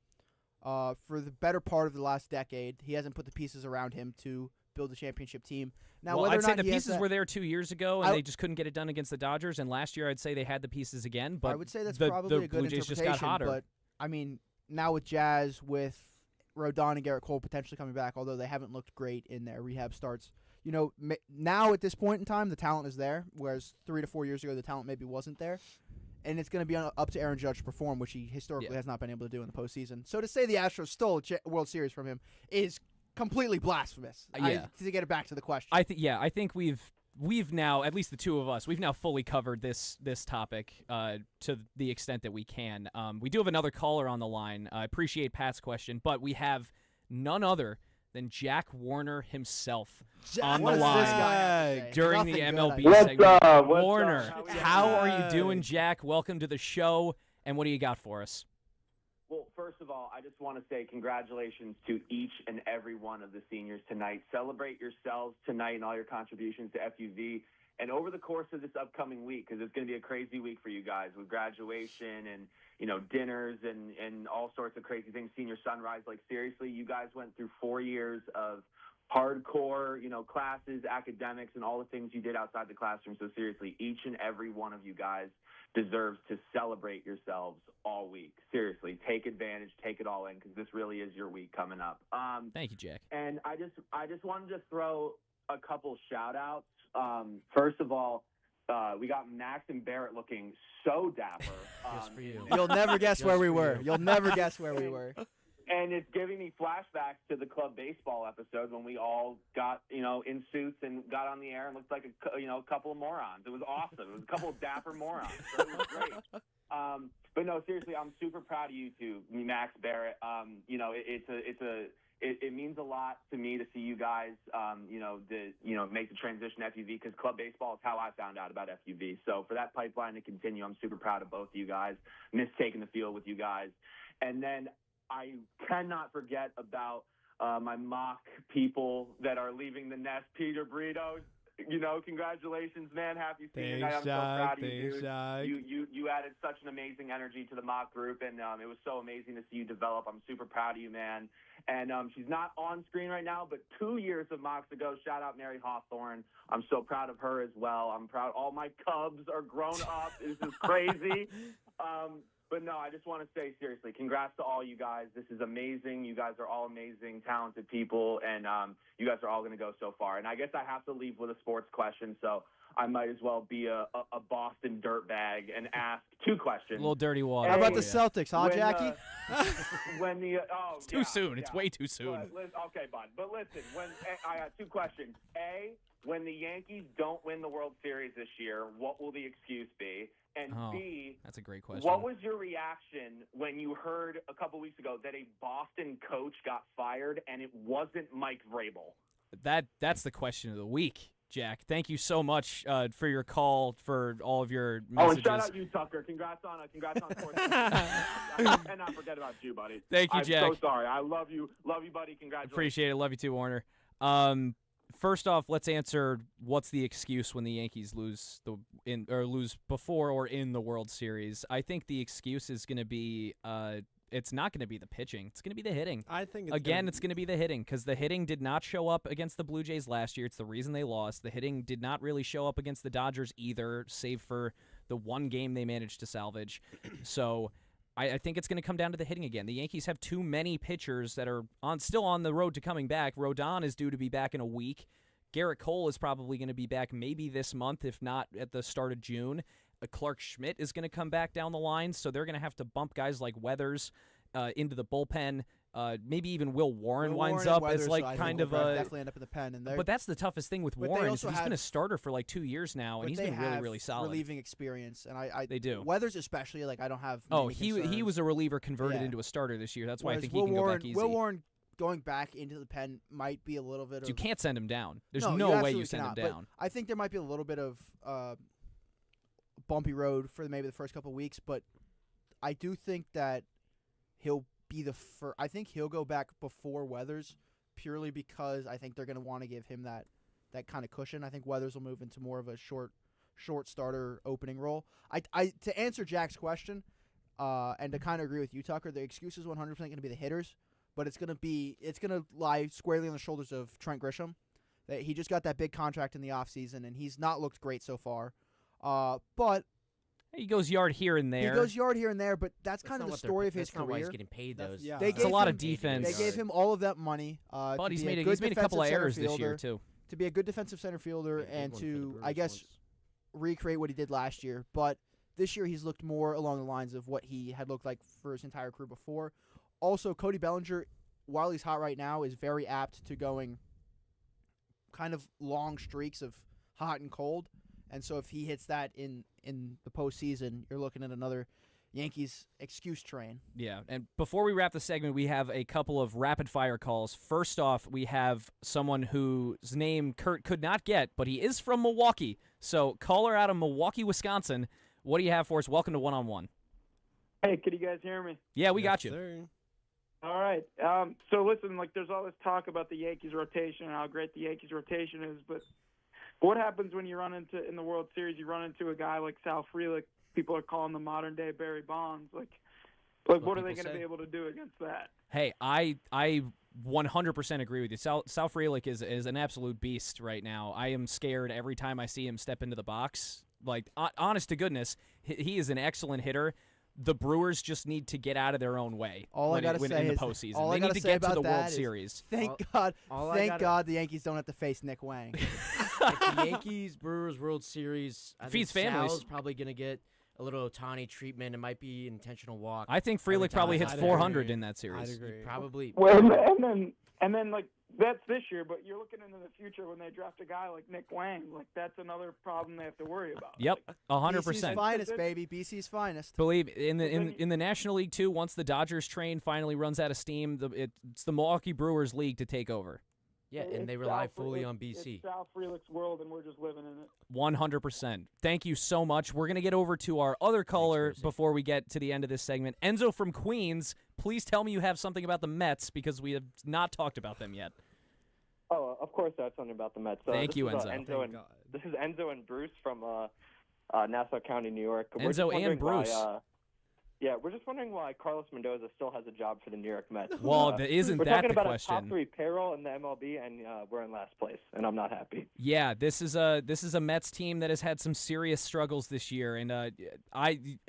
for the better part of the last decade. He hasn't put the pieces around him to build a championship team. Now,
Well,
whether
I'd
or
say
not
the
he has
pieces
that-
were there 2 years ago, and they just couldn't get it done against the Dodgers. And last year, I'd say they had the pieces again. But
I would say that's
the
probably a good
Blue Jays
interpretation.
just got hotter.
But I mean, now with Jazz, with Rodon and Garrett Cole potentially coming back, although they haven't looked great in their rehab starts. Now at this point in time, the talent is there, whereas 3 to 4 years ago, the talent maybe wasn't there. And it's going to be up to Aaron Judge to perform, which he historically has not been able to do in the postseason. So to say the Astros stole a World Series from him is completely blasphemous. To get it back to the question.
I think we've now, at least the two of us, we've now fully covered this topic to the extent that we can. We do have another caller on the line. I appreciate Pat's question, but we have none other than Jack Warner himself on the line during the MLB segment. Warner, how are you doing, Jack? Welcome to the show, and what do you got for us?
Well, first of all, I just want to say congratulations to each and every one of the seniors tonight. Celebrate yourselves tonight and all your contributions to FUV. And over the course of this upcoming week, because it's going to be a crazy week for you guys with graduation and, dinners and all sorts of crazy things, senior sunrise. Like, seriously, you guys went through 4 years of hardcore, classes, academics, and all the things you did outside the classroom. So seriously, each and every one of you guys deserves to celebrate yourselves all week. Seriously, take advantage, take it all in, because this really is your week coming up.
Thank you, Jack.
And I just wanted to throw a couple shout outs. First of all, we got Max and Barrett looking so dapper.
Just for you.
You'll never guess where we were. You'll never guess where we were.
And it's giving me flashbacks to the club baseball episode when we all got, in suits and got on the air and looked like a couple of morons. It was awesome. It was a couple of dapper morons. So it was great. But no, seriously, I'm super proud of you two, Max, Barrett. It means a lot to me to see you guys, make the transition to FUV, because club baseball is how I found out about FUV. So for that pipeline to continue, I'm super proud of both of you guys. Miss taking the field with you guys. And then I cannot forget about my mock people that are leaving the nest. Peter, Brito, congratulations, man. Happy senior night. I'm so proud of you, dude. You added such an amazing energy to the mock group, and it was so amazing to see you develop. I'm super proud of you, man. And she's not on screen right now, but 2 years of mocks ago, shout out Mary Hawthorn. I'm so proud of her as well. I'm proud. All my Cubs are grown up. This is crazy. But no, I just want to say, seriously, congrats to all you guys. This is amazing. You guys are all amazing, talented people, and you guys are all going to go so far. And I guess I have to leave with a sports question. So I might as well be a Boston dirtbag and ask two questions.
A little dirty water.
How about the Celtics, huh,
when,
Jackie?
It's too soon. It's way too soon.
Okay, bud. But listen, I got two questions. A, when the Yankees don't win the World Series this year, what will the excuse be? And B,
that's a great question.
What was your reaction when you heard a couple weeks ago that a Boston coach got fired and it wasn't Mike Vrabel?
That's the question of the week, Jack. Thank you so much for your call, for all of your messages.
Oh, and shout out you, Tucker. Congrats on sports. And not forget about you, buddy.
Thank you, Jack.
I'm so sorry. I love you. Love you, buddy. Congratulations.
Appreciate it. Love you too, Warner. First off, let's answer what's the excuse when the Yankees lose before or in the World Series. I think the excuse is going to be it's not going to be the pitching. It's going to be the hitting.
I think
it's going to be the hitting, because the hitting did not show up against the Blue Jays last year. It's the reason they lost. The hitting did not really show up against the Dodgers either, save for the one game they managed to salvage. So I think it's going to come down to the hitting again. The Yankees have too many pitchers that are still on the road to coming back. Rodon is due to be back in a week. Garrett Cole is probably going to be back maybe this month, if not at the start of June. Clark Schmidt is going to come back down the line, so they're going to have to bump guys like Weathers into the bullpen. Maybe even Will Warren winds up as
definitely end up in the pen.
But that's the toughest thing with Warren. He's been a starter for like 2 years now, and he's been really, really solid.
Relieving experience, and
they do.
Weathers especially. Like I don't have.
He was a reliever converted into a starter this year. That's why I think he can go back easy.
Will Warren going back into the pen might be a little bit.
You can't send him down. There's no way you send him down.
But I think there might be a little bit of bumpy road for maybe the first couple of weeks, but I do think that he'll be the first. I think he'll go back before Weathers, purely because I think they're going to want to give him that kind of cushion. I think Weathers will move into more of a short starter opening role. I to answer Jack's question, and to kind of agree with you, Tucker, the excuse is 100% going to be the hitters, but it's going to lie squarely on the shoulders of Trent Grisham. That he just got that big contract in the offseason, and he's not looked great so far. But
he goes yard here and there.
But that's kind of the story of his career.
That's not why he's getting paid those.
It's a lot of defense.
They gave him all of that money.
But he's made a couple of errors this year, too.
To be a good defensive center fielder and to, I guess, recreate what he did last year. But this year he's looked more along the lines of what he had looked like for his entire career before. Also, Cody Bellinger, while he's hot right now, is very apt to going kind of long streaks of hot and cold. And so if he hits that in the postseason, you're looking at another Yankees excuse train.
Yeah, and before we wrap the segment, we have a couple of rapid-fire calls. First off, we have someone whose name Kurt could not get, but he is from Milwaukee. So caller out of Milwaukee, Wisconsin, what do you have for us? Welcome to One on One.
Hey, can you guys hear me?
Yeah, we got you.
Sir.
All right. So listen, there's all this talk about the Yankees rotation and how great the Yankees rotation is, but what happens when you in the World Series, you run into a guy like Sal Frelick? People are calling the modern-day Barry Bonds. Like what are they going to be able to do against that?
Hey, I 100% agree with you. Sal Frelick is an absolute beast right now. I am scared every time I see him step into the box. Like, honest to goodness, he is an excellent hitter. The Brewers just need to get out of their own way in the postseason. They need to get to the World Series.
Thank God the Yankees don't have to face Nick Wang.
If the Yankees-Brewers World Series, I think Sal's probably going to get a little Ohtani treatment. It might be an intentional walk.
I think Frelick probably hits 400 in that series.
I'd agree. Probably.
Well, and then that's this year, but you're looking into the future when they draft a guy like Nick Wang. That's another problem they have to worry about.
Yep, 100%.
BC's finest, baby. BC's finest.
Believe in the National League too. Once the Dodgers train finally runs out of steam, it's the Milwaukee Brewers league to take over.
Yeah, and they rely fully on BC.
It's Sal Frelick's world, and we're just living in it.
100%. Thank you so much. We're going to get over to our other caller before we get to the end of this segment. Enzo from Queens, please tell me you have something about the Mets because we have not talked about them yet.
Oh, of course I have something about the Mets.
Thank you, Enzo.
This is Enzo and Bruce from Nassau County, New York.
Enzo and Bruce.
We're just wondering why Carlos Mendoza still has a job for the New York Mets.
Well, isn't that the question?
We're talking about a top 3 payroll in the MLB, and we're in last place, and I'm not happy.
Yeah, this is a Mets team that has had some serious struggles this year, and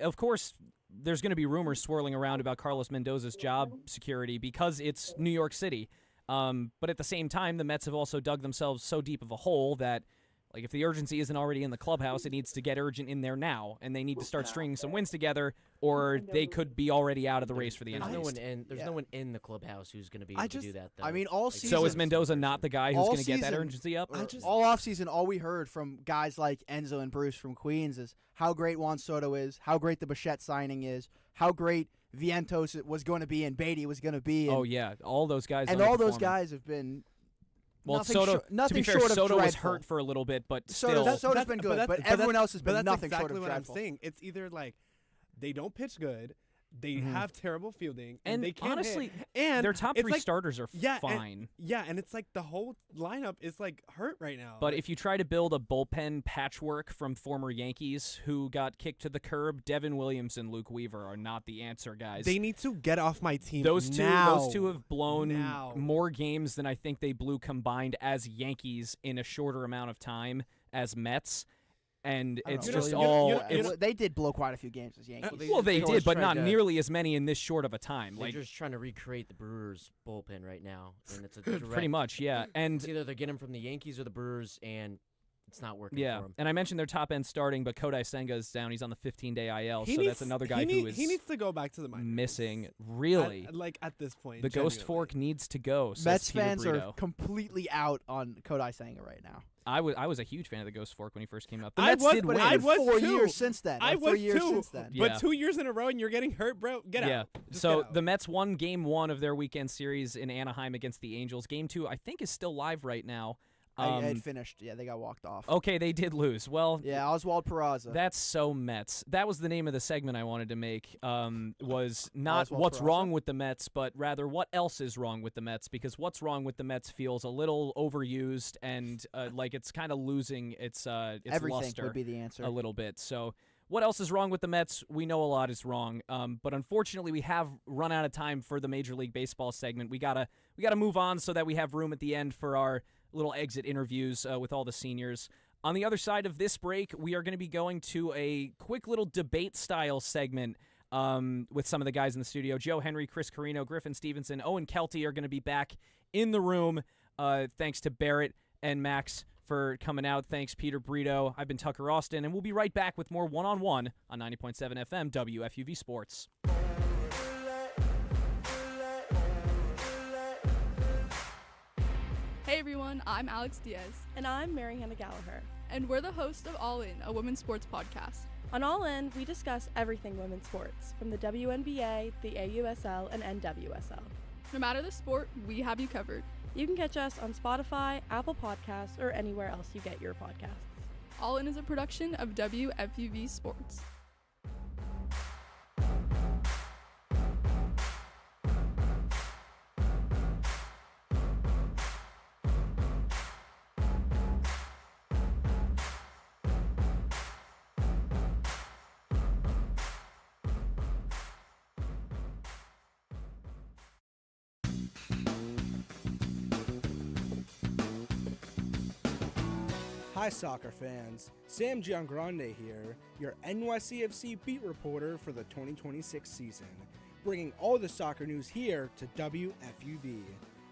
of course, there's going to be rumors swirling around about Carlos Mendoza's job security because it's New York City. But at the same time, the Mets have also dug themselves so deep of a hole that Like, if the urgency isn't already in the clubhouse, it needs to get urgent in there now, and they need to start stringing some wins together, or they could be already out of the race for the
There's
NL
no one
East.
no one in the clubhouse who's going to be able to do that, though.
I mean, all season.
So is Mendoza not the guy who's going to get that urgency up?
All offseason, all we heard from guys like Enzo and Bruce from Queens is how great Juan Soto is, how great the Bichette signing is, how great Vientos was going to be and Beatty was going to be.
Oh, yeah. All those guys.
And all those guys have been.
Well,
nothing
Soto.
nothing
to be fair,
short of
Soto was
dreadful.
hurt for a little bit, but
Soto's
still.
been good, but everyone else has been nothing
exactly
short of
what
dreadful.
I'm saying. It's either like they don't pitch good, they have terrible fielding, and they can't
honestly,
hit. And
their top
it's
three
like,
starters are
And
fine.
it's like the whole lineup is like hurt right now.
But if you try to build a bullpen patchwork from former Yankees who got kicked to the curb, Devin Williams and Luke Weaver are not the answer, guys.
They need to get off my team.
Those two have blown
Now.
more games than I think they blew combined as Yankees in a shorter amount of time as Mets. And it's just all.
They did blow quite a few games as Yankees.
They did, but not nearly as many in this short of a time.
They're
Like
just trying to recreate the Brewers bullpen right now, and it's a
pretty much, yeah. And
it's either they're getting from the Yankees or the Brewers, and it's not working
yeah.
for them.
And I mentioned their top end starting, but Kodai Senga is down. He's on the 15-day IL, so that's another guy
he
who is
needs to go back to the minors.
missing. Really,
at this point,
the Ghost Fork needs to go. Says
Mets
Peter
fans
Brito.
are completely out on Kodai Senga right now.
I was a huge fan of the Ghost Fork when he first came up. The
I
Mets
was,
did
but
win.
I was
4
too.
years since then.
I was
4 years
too.
since then.
But 2 years in a row and you're getting hurt, bro. Get out. Just
So
get out.
the Mets won Game 1 of their weekend series in Anaheim against the Angels. Game 2, I think, is still live right now.
It had finished. Yeah, they got walked off.
Okay, they did lose. Well,
yeah, Oswald Peraza.
That's so Mets. That was the name of the segment I wanted to make. Was not
Oswald
what's
Peraza?
wrong with the Mets, but rather what else is wrong with the Mets. Because what's wrong with the Mets feels a little overused and like it's kind of losing its
Everything
luster
would be the answer.
a little bit. So. What else is wrong with the Mets? We know a lot is wrong, but unfortunately, we have run out of time for the Major League Baseball segment. We gotta move on so that we have room at the end for our little exit interviews with all the seniors. On the other side of this break, we are going to be going to a quick little debate-style segment with some of the guys in the studio. Joe Henry, Chris Carrino, Griffin, Stevenson, Owen, Kelty are going to be back in the room. Thanks to Barrett and Max for coming out. Thanks, Peter Brito. I've been Tucker Austin, and we'll be right back with more one-on-one on 90.7 FM WFUV Sports.
Hey everyone, I'm Alex Diaz.
And I'm Mary Hannah Gallagher.
And we're the hosts of All In, a women's sports podcast.
On All In, we discuss everything women's sports, from the WNBA, the AUSL, and NWSL.
No matter the sport, we have you covered.
You can catch us on Spotify, Apple Podcasts, or anywhere else you get your podcasts.
All In is a production of WFUV Sports.
Hi soccer fans, Sam Giangrande here, your NYCFC beat reporter for the 2026 season, bringing all the soccer news here to WFUV.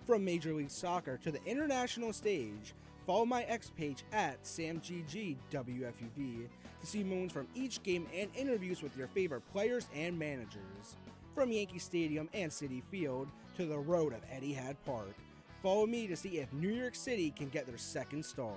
From Major League Soccer to the international stage, follow my X page at SamGGWFUV to see moments from each game and interviews with your favorite players and managers. From Yankee Stadium and Citi Field to the road of Etihad Park, follow me to see if New York City can get their second star.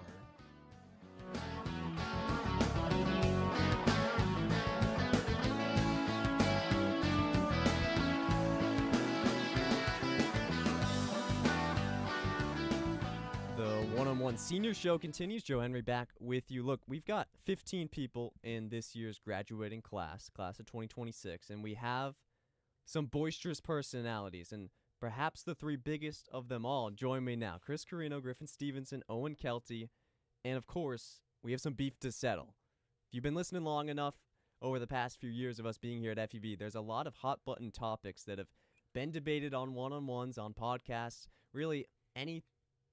The one-on-one senior show continues. Joe Henry back with you. Look, we've got 15 people in this year's graduating class of 2026, and we have some boisterous personalities, and perhaps the three biggest of them all join me now. Chris Carrino, Griffin, Stevenson, Owen, Kelty, and of course, we have some beef to settle. If you've been listening long enough over the past few years of us being here at FUV, there's a lot of hot-button topics that have been debated on one-on-ones, on podcasts, really any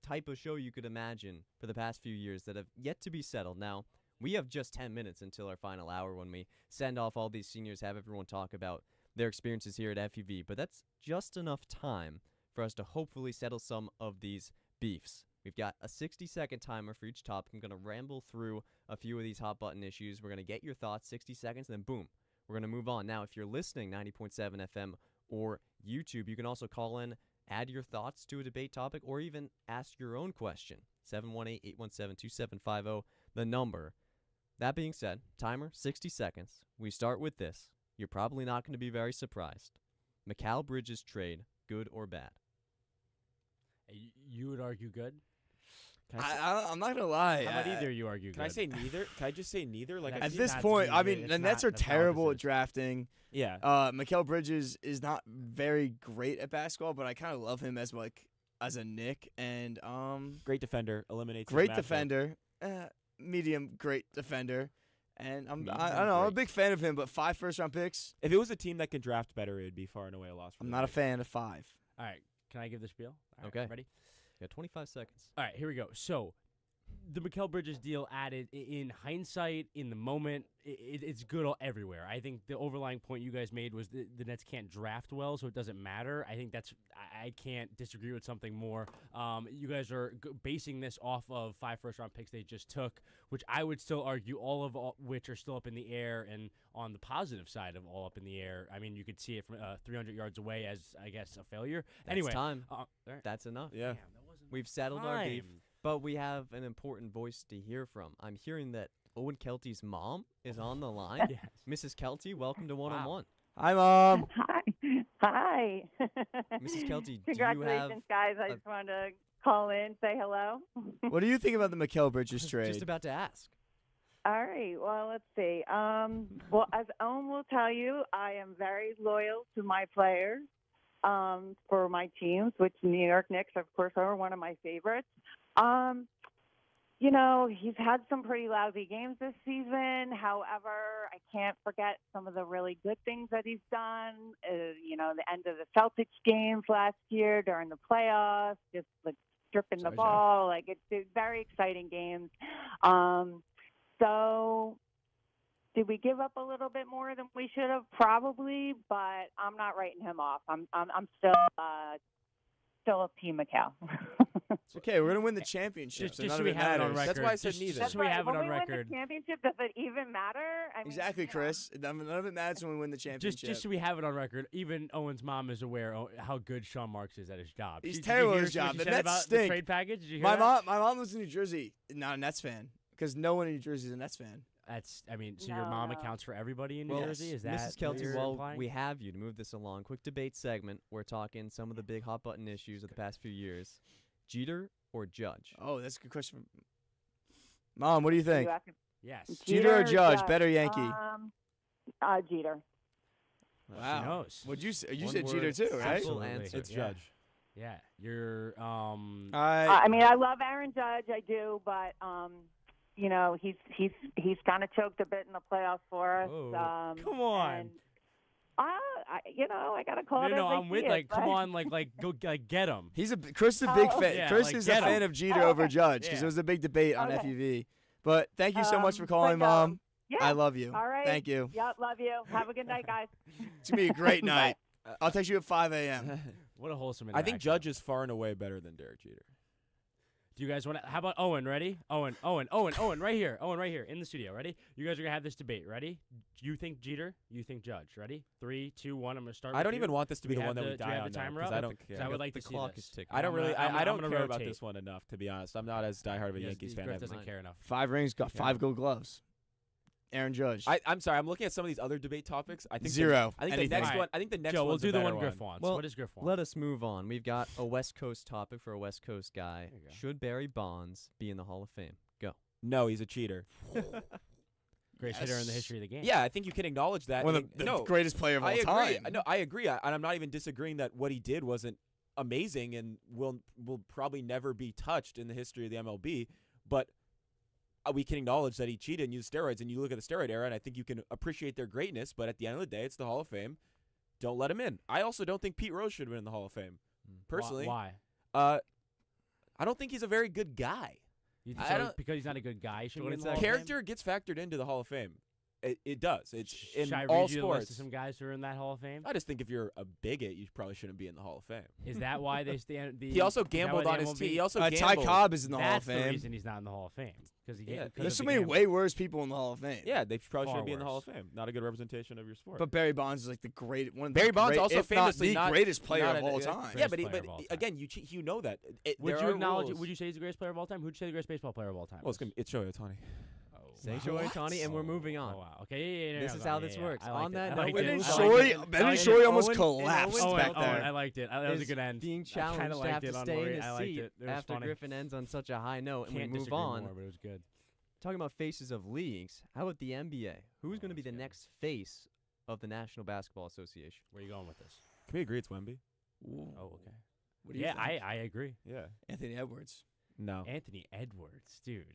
type of show you could imagine for the past few years that have yet to be settled. Now, we have just 10 minutes until our final hour when we send off all these seniors, have everyone talk about their experiences here at FUV, but that's just enough time for us to hopefully settle some of these beefs. We've got a 60-second timer for each topic. I'm going to ramble through a few of these hot-button issues. We're going to get your thoughts, 60 seconds, and then boom, we're going to move on. Now, if you're listening, 90.7 FM or YouTube, you can also call in, add your thoughts to a debate topic, or even ask your own question. 718-817-2750, the number. That being said, timer, 60 seconds. We start with this. You're probably not going to be very surprised. Mikal Bridges trade, good or bad?
You would argue good?
I'm not gonna lie.
How about either you argue
Can
good?
I say neither? Can I just say neither? Like
At this point, I mean, the Nets are terrible at drafting.
Yeah.
Mikal Bridges is not very great at basketball, but I kind of love him as a Knick, and
great defender, eliminates.
Great defender, medium great defender, and I don't know. I'm a big fan of him, but 5 first-round picks.
If it was a team that can draft better, it'd be far and away a loss.
I'm not a fan of 5.
All right, can I give the spiel? All right,
Okay.
ready?
You got 25 seconds.
All right, here we go. So, the Mikal Bridges deal added, in hindsight, in the moment, it's good everywhere. I think the overlying point you guys made was the Nets can't draft well, so it doesn't matter. I think I can't disagree with something more. You guys are basing this off of 5 first-round picks they just took, which I would still argue all of which are still up in the air, and on the positive side of all up in the air, I mean, you could see it from 300 yards away as, I guess, a failure.
That's
Anyway.
time.
Right.
That's enough.
Yeah.
We've settled our beef, but we have an important voice to hear from. I'm hearing that Owen Kelty's mom is on the line.
Yes.
Mrs. Kelty, welcome to One on One.
Hi, Mom.
Hi.
Mrs. Kelty, do you
Congratulations,
have
guys. I just wanted to call in, say hello.
What do you think about the Mikal Bridges trade?
Just about to ask.
All right. Well, let's see. Well, as Owen will tell you, I am very loyal to my players for my teams, which New York Knicks, of course, are one of my favorites. You know, he's had some pretty lousy games this season. However, I can't forget some of the really good things that he's done. You know, the end of the Celtics games last year during the playoffs, just like stripping the ball. Like, it's very exciting games. So did we give up a little bit more than we should have? Probably, but I'm not writing him off. I'm still a P. Mikal.
It's okay. We're gonna win the championship.
Just so we have it on record.
That's why I said neither.
Just so we have it on
When we
record.
win the championship, does it even matter? I mean,
Exactly, Chris. None of it matters when we win the championship.
Just so we have it on record, even Owen's mom is aware how good Sean Marks is at his job.
He's
Did you
terrible at
hear
his job.
what she
The
said
Nets
about
stink.
the trade package? Did you hear
my
that?
mom lives in New Jersey. Not a Nets fan, because no one in New Jersey is a Nets fan.
So your mom accounts for everybody in New Jersey? Is that
Mrs.
what
Kelty,
you're
while
implying?
we have you to move this along, quick debate segment. We're talking some of the big hot button issues of the past few years. Jeter or Judge?
Oh, that's a good question. Mom, what do you think?
Yes.
Jeter or Judge? Better Yankee.
Jeter.
Wow.
She knows.
What'd you say? You
One
said
word,
Jeter too, right?
simple
Absolutely.
answer.
It's
Yeah.
Judge.
Yeah, you're.
I mean, I love Aaron Judge, I do, but you know, he's kind of choked a bit in the playoffs for us.
Whoa. Come on.
And, you know, I gotta call it.
No,
as I
I'm with.
see it,
Like, come
but-
on, go, get him.
Chris is a big fan.
Yeah,
Chris
like,
is a
get him.
fan of Jeter over Judge because
Yeah.
it was a big debate on
Okay.
FUV. But thank you so much for calling,
but,
Mom.
Yeah.
I love you.
All right.
Thank you.
Yep, love you. Have a good night, guys.
It's gonna be a great night. I'll text you at 5 a.m.
What a wholesome
I
interaction.
think Judge is far and away better than Derek Jeter.
Do you guys want to? How about Owen? Ready? Owen, right here. Owen, right here in the studio. Ready? You guys are gonna have this debate. Ready? You think Jeter? You think Judge? Ready? 3, 2, 1. I'm gonna start.
I
with
don't
you.
even want this to be
Do
the one that we
do
die
have
on
the
now,
timer
'cause
up?
I don't care.
'Cause I would like
The
to see
clock
this.
is ticking.
I don't really.
I'm
I don't
gonna
care about
rotate.
this one enough, to be honest. I'm not as diehard of a
Yes,
Yankees fan
Griff
as
doesn't care enough.
5 rings, got 5 gold gloves. Aaron Judge.
I'm sorry. I'm looking at some of these other debate topics. I think
Zero.
I think
Anything.
the next
All right.
one. I think the next
Joe, we'll
one's
do
a
the
better
one Griff wants.
Well,
What does Griff want?
Let us move on. We've got a West Coast topic for a West Coast guy.
There you go.
Should Barry Bonds be in the Hall of Fame? Go.
No, he's a cheater.
Greatest hitter in the history of the game.
Yeah, I think you can acknowledge that.
One of the
no,
greatest player of all
I agree.
time.
No, I agree. And I'm not even disagreeing that what he did wasn't amazing and will probably never be touched in the history of the MLB. But we can acknowledge that he cheated and used steroids. And you look at the steroid era, and I think you can appreciate their greatness. But at the end of the day, it's the Hall of Fame. Don't let him in. I also don't think Pete Rose should have been in the Hall of Fame. Personally.
Why?
I don't think he's a very good guy.
You
I
so
don't-
because he's not a good guy. He shouldn't be in the
20
Hall of Fame?
Character gets factored into the Hall of Fame. It does. It's in
Should I
all
read you the list
sports.
of some guys who are in that Hall of Fame?
I just think if you're a bigot, you probably shouldn't be in the Hall of Fame.
Is that why they stand?
He also gambled on his team. He also
Ty
gambled.
Cobb is in the Hall of
That's the
Fame.
reason he's not in the Hall of Fame.
There's so many way worse people in the Hall of Fame.
Yeah, they probably
Far
shouldn't be in the Hall
worse.
of Fame. Not a good representation of your sport.
But Barry Bonds is like the one of the
Barry Bonds
great,
also
if
famously
not the greatest player of all time.
Yeah, but again, you know that.
Would
there
you
are
acknowledge?
rules.
Would you say he's the greatest player of all time? Who'd you say the greatest baseball player of all time?
Well, it's Shohei Ohtani.
Say Shorey, Tawny, and we're moving on.
Oh, wow. Okay, yeah.
This is how this works. On that
note,
note,
Shorey almost collapsed back there.
I liked it. That was a good end.
Being
I kinda
challenged to
liked
have
it
to
on
stay in
Maury.
his
I liked
seat
it. It was
after
funny.
Griffin ends on such a high note, and
Can't
we move
disagree
on.
more, but it was good.
Talking about faces of leagues, how about the NBA? Who's going to be the next face of the National Basketball Association?
Where are you going with this?
Can we agree it's Wemby?
Oh, okay.
What do you
Yeah,
think?
I agree.
Yeah.
Anthony Edwards.
No.
Anthony Edwards, dude.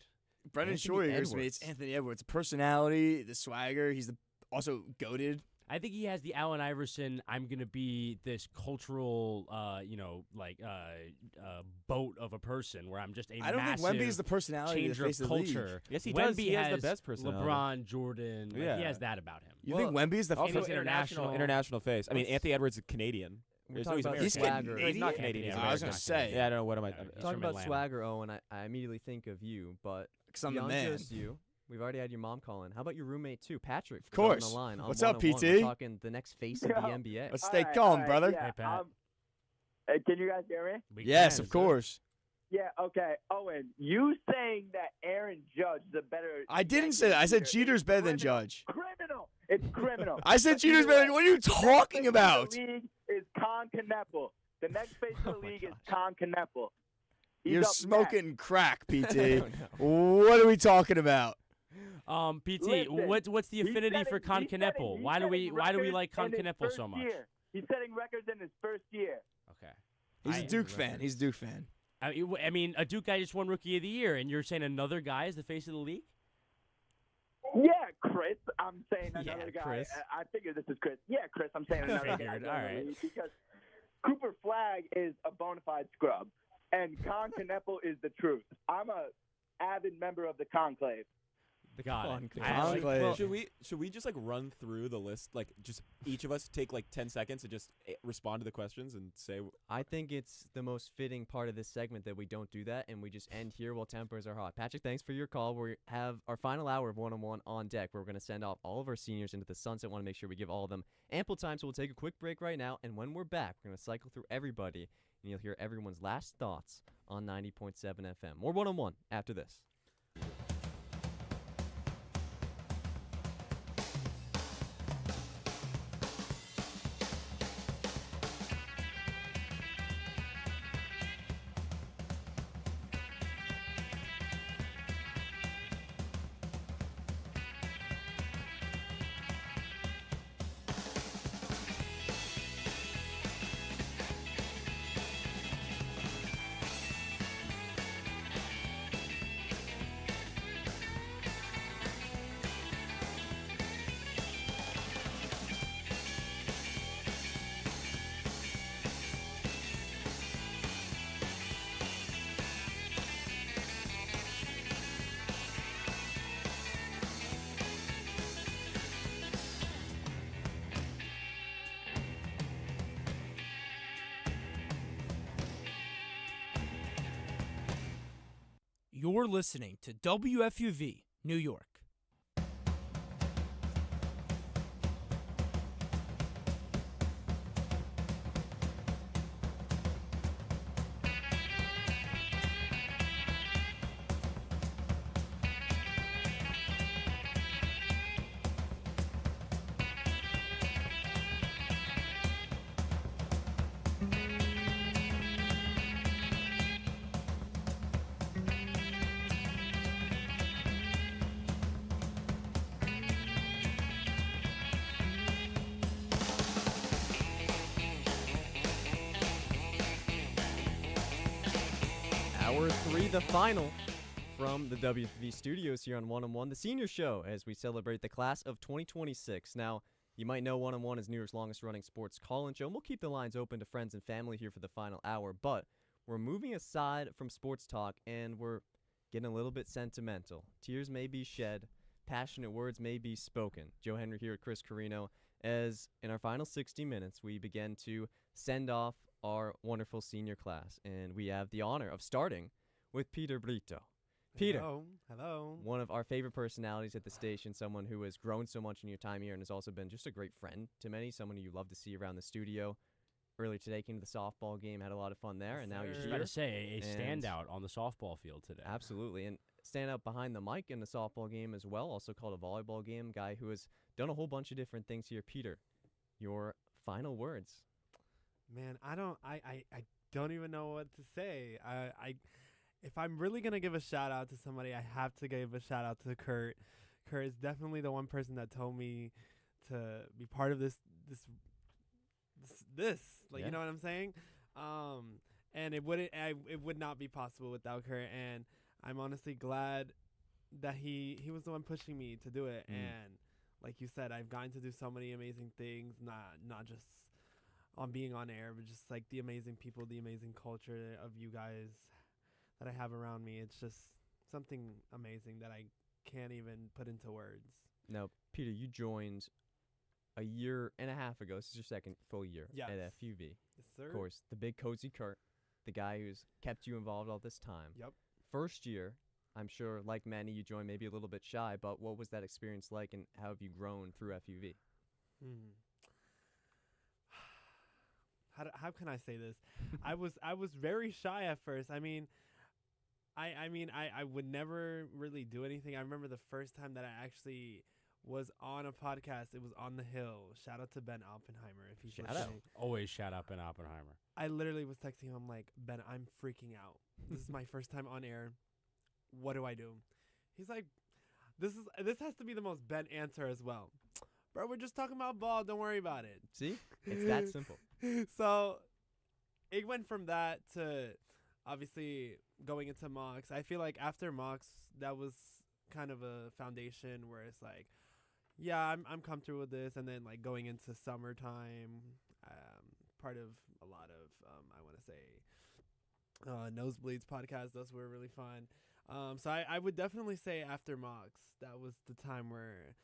Brendan
Anthony
Shorey agrees with me. It's
Edwards.
Anthony Edwards. Personality, the swagger. He's also goated.
I think he has the Allen Iverson. I'm gonna be this cultural, boat of a person where I'm just a
I don't think
massive
Wemby is the personality to
changer
face
of
the league.
culture.
Yes, he
Wemby
does. He has the
has
best personality.
LeBron, Jordan. Like,
Yeah.
he has that about him.
You think Wemby is the
Also
he's
international face. I mean, Anthony Edwards is Canadian.
We're
There's
talking
no,
about
he's
swagger.
American. No, he's not Canadian. He's
I was
American.
gonna say.
Yeah, I don't know. What am I?
Talking about swagger, Owen, I immediately think of you, but
'Cause I'm the
beyond
man.
just you, we've already had your mom calling. How about your roommate too, Patrick?
Of course.
On the line on
What's up,
101.
PT?
We're talking the next face of the NBA.
Let's stay calm, brother.
Yeah,
Hey, Pat.
can you guys hear me?
Yes, of course.
Yeah, okay. Owen, you saying that Aaron Judge is a better...
I didn't say that. I said Jeter's better than Judge.
Criminal. It's criminal.
I said Jeter's better. What are you talking about?
The league is Con Kneppel. The next face of the league is Con Kneppel.
You're smoking crack, PT. What are we talking about?
PT,
Listen,
what's the affinity for Con Kneppel? Why do we like Con Kneppel so much?
He's setting records in his first year.
Okay.
He's a Duke fan. He's a Duke fan.
I mean, a Duke guy just won Rookie of the Year, and you're saying another guy is the face of the league?
Yeah, Chris. I'm saying another
Yeah,
guy.
Chris.
I figured this is Chris. Yeah, Chris. I'm saying another guy.
Figured, all right.
Because Cooper Flagg is a bona fide scrub, and Con Kneppel is the truth. I'm a avid member of the Conclave.
Got it.
Conclave.
Should we just like run through the list? Like, just each of us take like 10 seconds and just respond to the questions and say.
I think it's the most fitting part of this segment that we don't do that and we just end here while tempers are hot. Patrick, thanks for your call. We have our final hour of one-on-one on deck where we're going to send off all of our seniors into the sunset. Want to make sure we give all of them ample time, so we'll take a quick break right now. And when we're back, we're going to cycle through everybody and you'll hear everyone's last thoughts on 90.7 FM. More one-on-one after this.
You're listening to WFUV, New York.
Hour 3, the final from the WFV studios here on One-on-One, the senior show, as we celebrate the class of 2026. Now, you might know One-on-One is New York's longest-running sports call-in show, and we'll keep the lines open to friends and family here for the final hour, but we're moving aside from sports talk, and we're getting a little bit sentimental. Tears may be shed, passionate words may be spoken. Joe Henry here at Chris Carrino, as in our final 60 minutes, we begin to send off our wonderful senior class, and we have the honor of starting with Peter Brito. Peter,
hello.
One of our favorite personalities at the station, someone who has grown so much in your time here and has also been just a great friend to many, someone who you love to see around the studio. Earlier today, came to the softball game, had a lot of fun there, and now you're here.
I was about to say, a standout on the softball field today.
Absolutely, and stand out behind the mic in the softball game as well, also called a volleyball game, guy who has done a whole bunch of different things here. Peter, your final words.
Man, I don't even know what to say. If I'm really gonna give a shout out to somebody, I have to give a shout out to Kurt. Kurt is definitely the one person that told me to be part of this. You know what I'm saying? And it would not be possible without Kurt. And I'm honestly glad that he was the one pushing me to do it. And like you said, I've gotten to do so many amazing things, not just on being on air, but just like the amazing people, the amazing culture of you guys that I have around me. It's just something amazing that I can't even put into words.
Now, Peter, you joined a year and a half ago. This is your second full year at FUV.
Yes, sir.
Of course, the big cozy Kurt, the guy who's kept you involved all this time.
Yep.
First year, I'm sure, like many, you joined maybe a little bit shy, but what was that experience like, and how have you grown through FUV?
How can I say this? I was very shy at first. I would never really do anything. I remember the first time that I actually was on a podcast. It was on the Hill. Shout out to Ben Oppenheimer if he's listening.
Always shout out Ben Oppenheimer.
I literally was texting him like, Ben, I'm freaking out. This is my first time on air. What do I do? He's like, this has to be the most Ben answer as well. Bro, we're just talking about ball. Don't worry about it.
See? It's that simple.
So it went from that to obviously going into mocks. I feel like after mocks, that was kind of a foundation where it's like, yeah, I'm comfortable with this. And then like going into summertime, part of a lot of, I want to say, Nosebleeds podcast. Those were really fun. So I would definitely say after mocks, that was the time where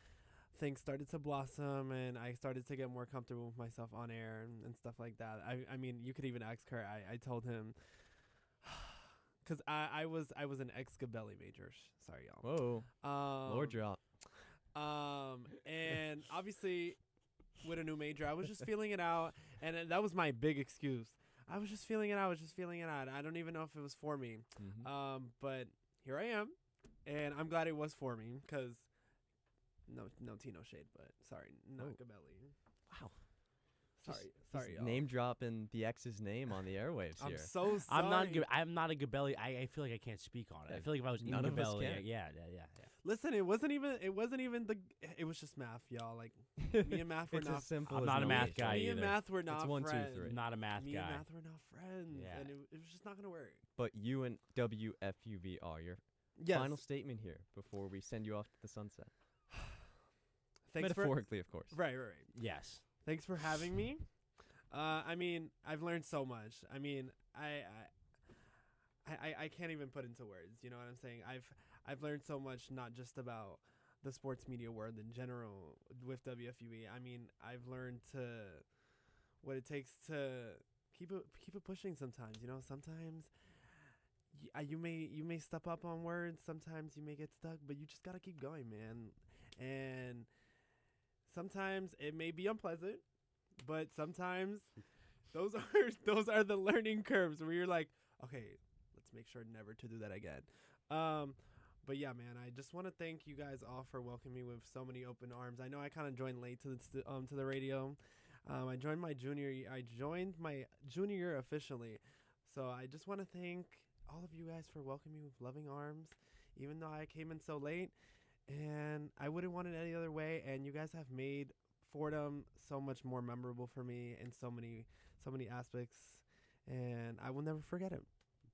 things started to blossom and I started to get more comfortable with myself on air and stuff like that. I mean, you could even ask Kurt. I told him, because I was an ex-Gabby major. Sorry, y'all.
Whoa. Lord drop.
And obviously with a new major, I was just feeling it out. And that was my big excuse. I was just feeling it out. I don't even know if it was for me. But here I am. And I'm glad it was for me because no tea, no shade, but sorry, not Gabby.
Wow.
Sorry, y'all.
Name dropping the ex's name on the airwaves here.
I'm so sorry.
I'm not a Gabby. I feel like I can't speak on it. I feel like if I was in Gabby, yeah.
Listen, it was just math, y'all. Like me and math were
it's
not.
As simple
I'm
as
not a
no
math
age.
guy
Me
either.
and math were not
it's 1,
friends.
2, 3.
Not a math
Me
guy.
and math were not friends,
Yeah.
and it was just not gonna work.
But you and WFUV are your final statement here before we send you off to the sunset. Metaphorically, of course.
Right.
Yes.
Thanks for having me. I mean, I've learned so much. I mean, I can't even put into words. You know what I'm saying? I've learned so much, not just about the sports media world in general with WFUV. I mean, I've learned what it takes to keep it pushing. Sometimes, you know, sometimes you may step up on words. Sometimes you may get stuck, but you just gotta keep going, man. And sometimes it may be unpleasant, but sometimes those are the learning curves where you're like, okay, let's make sure never to do that again. But yeah, man, I just want to thank you guys all for welcoming me with so many open arms. I know I kind of joined late to the radio. I joined my junior year officially. So I just want to thank all of you guys for welcoming me with loving arms, even though I came in so late. And I wouldn't want it any other way. And you guys have made Fordham so much more memorable for me in so many aspects. And I will never forget it.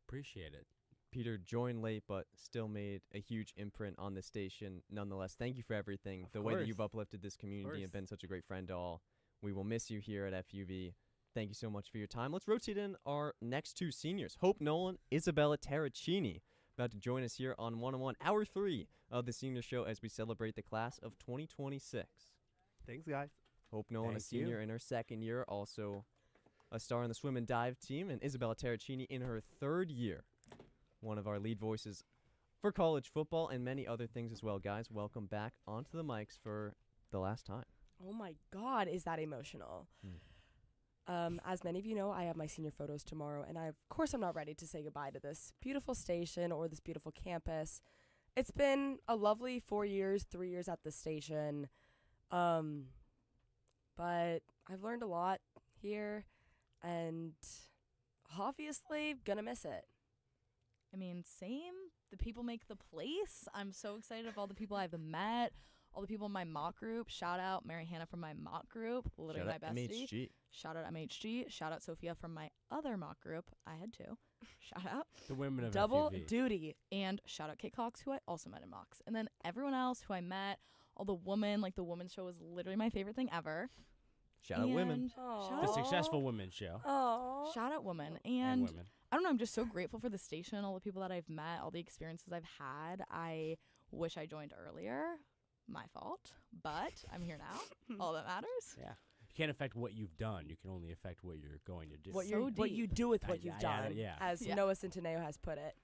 Appreciate it.
Peter joined late, but still made a huge imprint on the station. Nonetheless, thank you for everything. The way that you've uplifted this community and been such a great friend to all. We will miss you here at FUV. Thank you so much for your time. Let's rotate in our next two seniors. Hope Nolan, Isabella Terracini, about to join us here on 101, Hour 3 of the Senior Show as we celebrate the class of 2026.
Thanks, guys.
Hope Nolan, a
Thank
senior
you.
in her second year, also a star in the swim and dive team, and Isabella Terracini in her third year. One of our lead voices for college football and many other things as well. Guys, welcome back onto the mics for the last time.
Oh my God, is that emotional? As many of you know, I have my senior photos tomorrow, and of course I'm not ready to say goodbye to this beautiful station or this beautiful campus. It's been a lovely 4 years, 3 years at the station, but I've learned a lot here, and obviously gonna miss it.
I mean, same. The people make the place. I'm so excited of all the people I've met, all the people in my mock group. Shout out Mary Hannah from my mock group, literally
Shout
my
out
bestie.
MHG.
Shout out MHG. Shout out Sophia from my other mock group. I had two. Shout out.
The women of
Double
FUV.
duty. And shout out Kate Cox, who I also met in mocks. And then everyone else who I met, all the women, like the women's show was literally my favorite thing ever.
Shout out women.
Shout
The
out-
successful women's show.
Shout out women.
And
And
women.
I don't know, I'm just so grateful for the station, all the people that I've met, all the experiences I've had. I wish I joined earlier. My fault. But I'm here now. All that matters.
Yeah. You can't affect what you've done. You can only affect what you're going to do.
What you do with what
Yeah,
you've
yeah,
done,
yeah.
as
Yeah.
Noah Centineo has put it.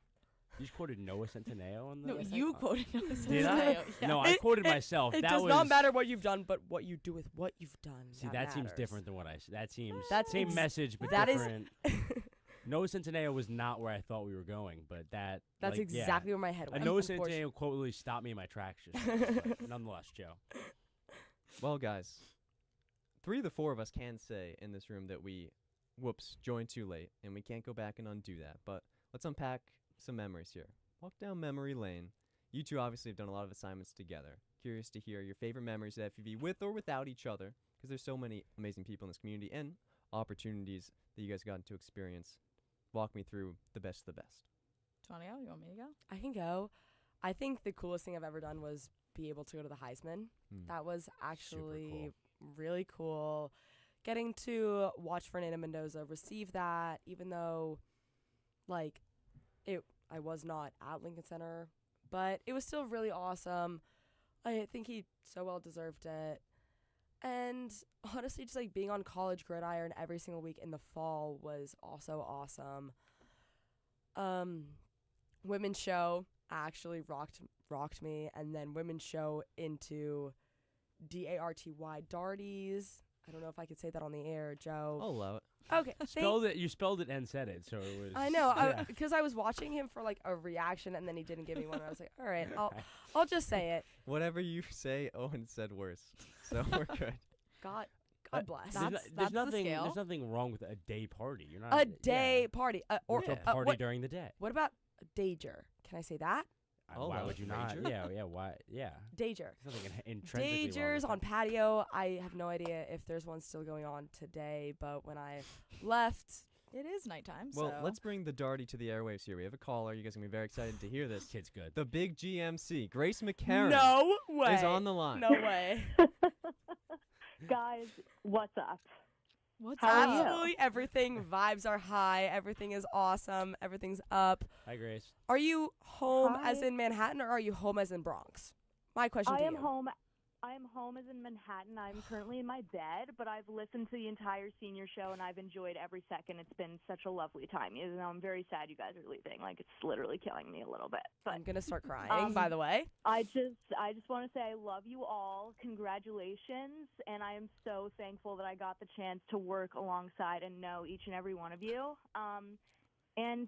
You just quoted Noah Centineo on the.
No, you quoted Noah
Did I?
Centineo, yeah.
No, I quoted myself.
It
that
does
was,
not matter what you've done, but what you do with what you've done.
See, that seems
matters.
different than what I said. That seems
That's
same
ex-
message, but
that is-
different. Noah Centineo was not where I thought we were going, but
That's
like,
exactly where my head
A
went.
Noah
unfortunately.
Centineo quote really stopped me in my tracks. Just now, but nonetheless, Joe.
Well, guys, 3 of the 4 of us can say in this room that we, joined too late, and we can't go back and undo that. But let's unpack some memories here. Walk down memory lane. You two obviously have done a lot of assignments together. Curious to hear your favorite memories at FUV with or without each other, because there's so many amazing people in this community and opportunities that you guys got to experience. Walk me through the best of the best.
Do you want to go? You want me to go?
I can go. I think the coolest thing I've ever done was be able to go to the Heisman. That was actually really cool. Getting to watch Fernanda Mendoza receive that, even though, like, I was not at Lincoln Center, but it was still really awesome. I think he so well deserved it. And honestly, just like being on College Gridiron every single week in the fall was also awesome. Women's show actually rocked me, and then women's show into DARTY Darties. I don't know if I could say that on the air, Joe.
I'll allow it.
Okay,
You spelled it and said it, so it was.
I know,
yeah.
because I was watching him for like a reaction, and then he didn't give me one. I was like, all right, I'll just say it.
Whatever you say, Owen said worse. So we're good.
God bless.
There's nothing wrong with a day party. You're not
A day party, or
a party during the day.
What about a dager? Can I say that?
Why would you not? Yeah. Why? Yeah.
Dager.
There's nothing intrinsically wrong
Dagers
with
on patio. I have no idea if there's one still going on today, but when I left,
it is nighttime.
Well,
so.
let's bring the Darty to the airwaves here. We have a caller. You guys are going to be very excited to hear this.
Kid's good.
The big GMC, Grace McCarron,
No way.
is on the line.
No way.
Guys, what's up?
What's
Absolutely everything. Vibes are high. Everything is awesome. Everything's up.
Hi, Grace.
Are you home
Hi.
as in Manhattan, or are you home as in Bronx? My question
I
to
am
you.
home. I am home as in Manhattan. I'm currently in my bed, but I've listened to the entire senior show and I've enjoyed every second. It's been such a lovely time. You know, I'm very sad you guys are leaving. Like, it's literally killing me a little bit. But
I'm gonna start crying. By the way,
I just want to say I love you all. Congratulations, and I am so thankful that I got the chance to work alongside and know each and every one of you. And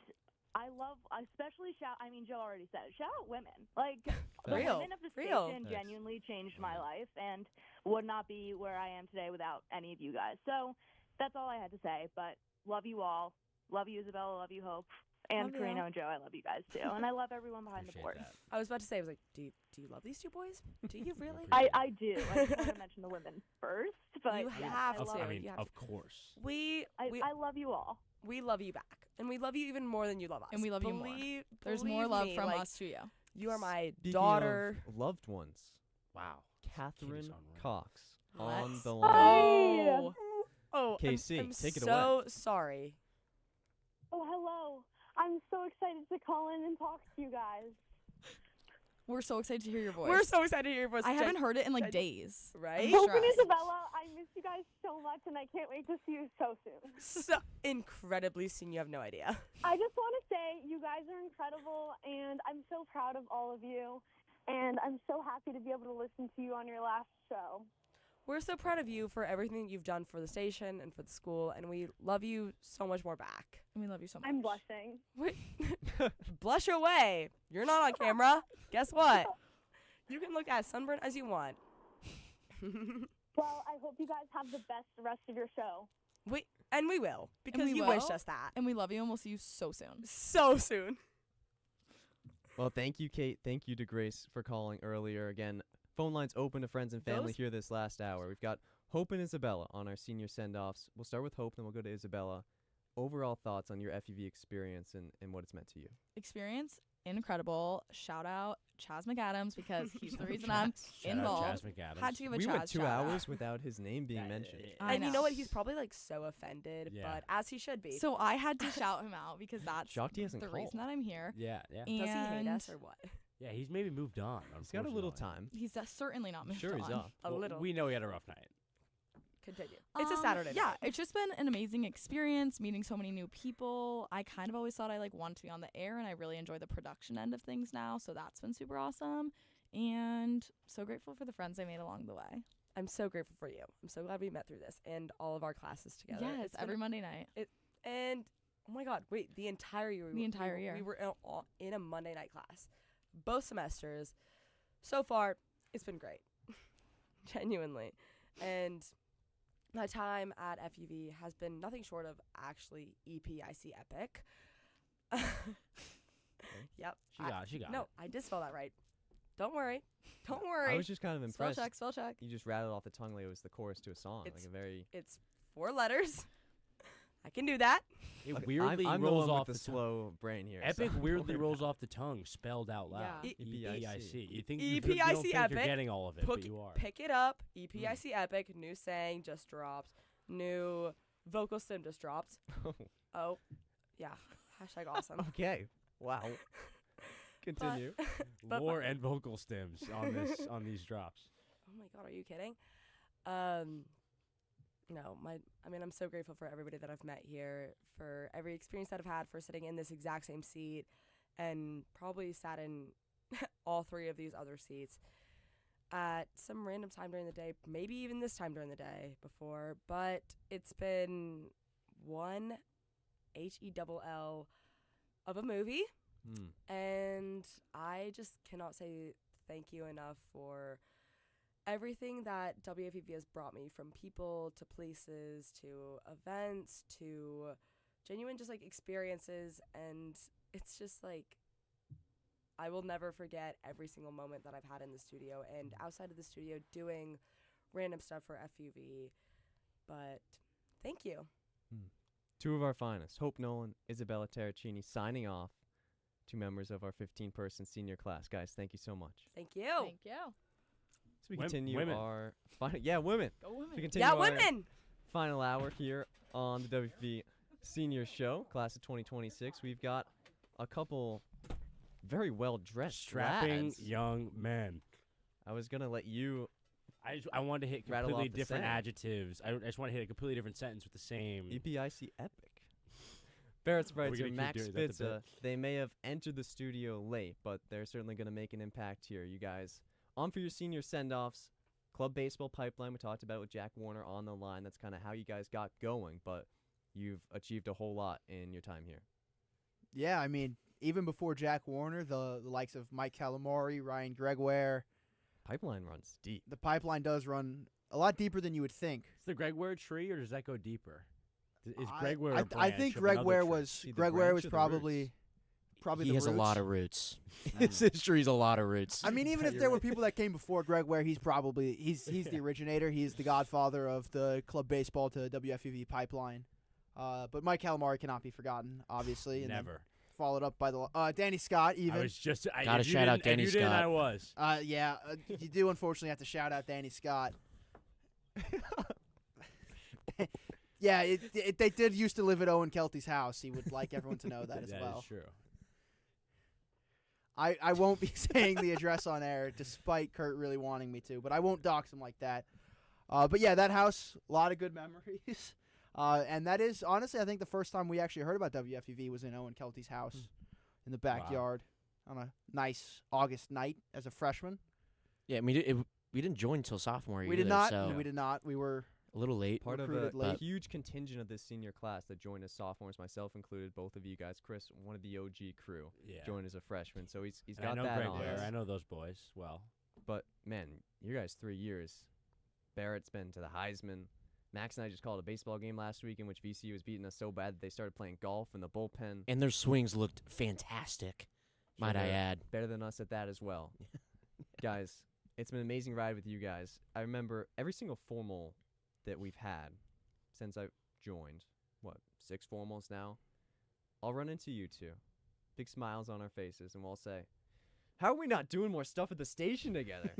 I love, especially Joe already said it. Shout out women. Like, the
Real.
women of the
Real.
station genuinely changed my life and would not be where I am today without any of you guys. So that's all I had to say. But love you all. Love you, Isabella. Love you, Hope. And
Love you.
Carrino and Joe, I love you guys too. And I love everyone behind the board.
I was about to say, I was like, do you love these two boys? Do you really?
I do. I just want to mention the women first. But
You
yes,
have
I
to.
love
I mean,
You have
of
to.
course.
I love you all.
We love you back, and we love you even more than you love us.
And we love you more.
Believe
There's more
believe
love
me,
from
like,
us to you.
You are my
Speaking
daughter.
of loved ones.
Wow.
Catherine
on
Cox
What?
on the line.
Oh,
KC,
I'm
take it
so
away.
sorry.
Oh, hello.
I'm so excited to call in and talk to you guys.
We're so excited to hear your voice.
We're so excited to hear your voice.
I haven't heard it in like days.
Right?
Hope and Isabella, I miss you guys so much, and I can't wait to see you so soon.
So incredibly soon, you have no idea.
I just want to say you guys are incredible, and I'm so proud of all of you, and I'm so happy to be able to listen to you on your last show.
We're so proud of you for everything you've done for the station and for the school, and we love you so much more back.
And we love you so much.
I'm blushing.
Wait. Blush away. You're not on camera. Guess what? You can look as sunburned as you want.
Well, I hope you guys have the best rest of your show.
And we will, because you wished us that.
And we love you, and we'll see you so soon.
So soon.
Well, thank you, Kate. Thank you to Grace for calling earlier. Again, phone lines open to friends and family here this last hour. We've got Hope and Isabella on our senior send-offs. We'll start with Hope, then we'll go to Isabella. Overall thoughts on your FUV experience and what it's meant to you.
Experience, incredible. Shout out Chaz McAdams because he's the reason I'm involved.
Chaz McAdams.
Had to give a
we
Chaz
went 2
shout
hours
out.
without his name being mentioned.
And you know what? He's probably like so offended, but as he should be.
So I had to shout him out because that's
Shocked he hasn't
the
called.
reason that I'm here.
Yeah.
Does he hate us or what?
Yeah, he's maybe moved on.
He's got a little time.
He's certainly not moved
Sure, he's
on.
off.
A little.
We know he had a rough night.
Continue. It's a Saturday
Yeah,
night.
it's just been an amazing experience meeting so many new people. I kind of always thought I wanted to be on the air, and I really enjoy the production end of things now, so that's been super awesome. And so grateful for the friends I made along the way.
I'm so grateful for you. I'm so glad we met through this and all of our classes together.
Yes,
It's
every
been-
Monday night.
And oh my God, wait, the entire year.
The entire year.
We were in a Monday night class, both semesters. So far, it's been great, genuinely. And my time at FUV has been nothing short of actually EPIC epic. Yep.
She got
No,
it.
I did spell that right. Don't worry. Don't worry.
I was just kind of impressed.
Spell check.
You just rattled off the tongue like it was the chorus to a song.
It's 4 letters. I can do that.
It
Okay,
weirdly
I'm
rolls
the one
off
with the
tongue.
slow brain here.
Epic
so
weirdly rolls off the tongue, spelled out loud.
Yeah.
EPIC. You think
EPIC
you don't think
epic.
you're getting all of it, but you are.
Pick it up. EPIC epic. New saying just dropped. New vocal stem just dropped. Oh, yeah. Hashtag awesome.
Okay. Wow. Continue.
But
War and vocal stems on these drops.
Oh my God, are you kidding? No, I'm so grateful for everybody that I've met here, for every experience that I've had, for sitting in this exact same seat, and probably sat in all 3 of these other seats at some random time during the day, maybe even this time during the day before, but it's been one HELL of a movie, and I just cannot say thank you enough for everything that WFUV has brought me, from people to places to events to genuine just experiences, and it's just I will never forget every single moment that I've had in the studio and outside of the studio doing random stuff for FUV. But thank you.
2 of our finest, Hope Nolan, Isabella Terracini, signing off. 2 members of our 15-person senior class. Guys, thank you so much.
Thank you.
Thank you.
So we continue
women.
our final. Yeah, women.
Go women.
So we continue
Yeah,
our
women.
final hour here on the WFV Senior Show, class of 2026. We've got a couple very well dressed
Strapping
lads.
young men.
I was gonna let you.
I wanted to hit
rattle
completely
off the
different
saying.
adjectives. I just want to hit a completely different sentence with the same.
EPIC epic. Barrett
Are we
Spritzer,
gonna keep
Max
doing that to
Spitza. They may have entered the studio late, but they're certainly going to make an impact here. You guys, on for your senior send-offs. Club baseball pipeline we talked about with Jack Warner on the line. That's kind of how you guys got going, but you've achieved a whole lot in your time here.
Yeah, I mean, even before Jack Warner, the likes of Mike Calamari, Ryan Gregoire.
Pipeline runs deep.
The pipeline does run a lot deeper than you would think.
Is the Gregoire tree, or does that go deeper? Is
I-
Gregoire a
I
branch
think
of another
Gregoire
tree?
was
the
Gregoire
branch
was
or the
probably
roots?
probably
He
the
has
roots.
a lot of roots. His history's a lot of roots.
I mean, even if there were people that came before Gregoire, he's the originator. He's the godfather of the club baseball to WFUV pipeline. But Mike Calamari cannot be forgotten, obviously. And then
Never.
Followed up by the Danny Scott. Even
I was just
Gotta shout out Danny
if you didn't,
Scott.
I was.
yeah, you do unfortunately have to shout out Danny Scott. Yeah, they did used to live at Owen Kelty's house. He would like everyone to know that as well.
That is true.
I won't be saying the address on air, despite Kurt really wanting me to, but I won't dox him like that. But yeah, that house, a lot of good memories. And that is, honestly, I think the first time we actually heard about WFUV was in Owen Kelty's house in the backyard on a nice August night as a freshman.
Yeah, I mean, we didn't join until sophomore year.
We did not. So we did not. We were
a little late.
Part of a huge contingent of this senior class that joined as sophomores, myself included, both of you guys. Chris, one of the OG crew, joined as a freshman. So he's got that on.
I know those boys well.
But, man, you guys 3 years. Barrett's been to the Heisman. Max and I just called a baseball game last week in which VCU was beating us so bad that they started playing golf in the bullpen.
And their swings looked fantastic, might I add.
Better than us at that as well. Guys, it's been an amazing ride with you guys. I remember every single formal that we've had since I've joined, 6 formals now? I'll run into you two. Big smiles on our faces, and we'll say, how are we not doing more stuff at the station together?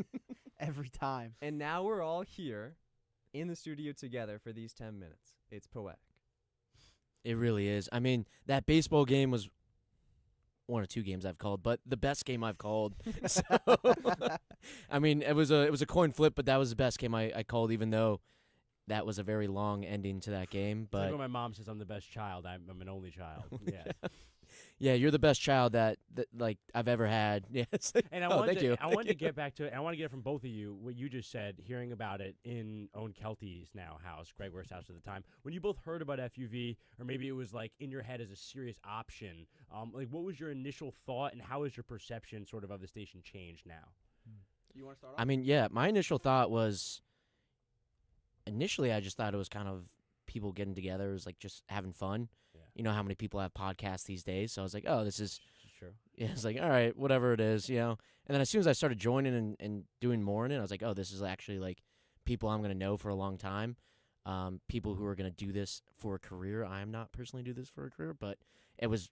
Every time.
And now we're all here in the studio together for these 10 minutes. It's poetic.
It really is. I mean, that baseball game was one of 2 games I've called, but the best game I've called. So, I mean, it was a coin flip, but that was the best game I called, even though that was a very long ending to that game. But
it's like when my mom says I'm the best child. I'm an only child. Yeah.
Yeah, you're the best child that like I've ever had. Yes.
And I wanted to get back to it. I want to get it from both of you what you just said, hearing about it in Owen Kelty's house, Greg Werth's house at the time. When you both heard about FUV, or maybe it was like in your head as a serious option, like what was your initial thought, and how has your perception sort of the station changed now?
You want to start off?
I mean, yeah, my initial thought was, initially I just thought it was kind of people getting together, it was like just having fun. Yeah. You know how many people have podcasts these days, so I was like, oh, this is
true.
Yeah, it's like, all right, whatever it is, you know. And then as soon as I started joining and doing more in it, I was like, oh, this is actually like people I'm going to know for a long time, people who are going to do this for a career. I am not personally do this for a career, but it was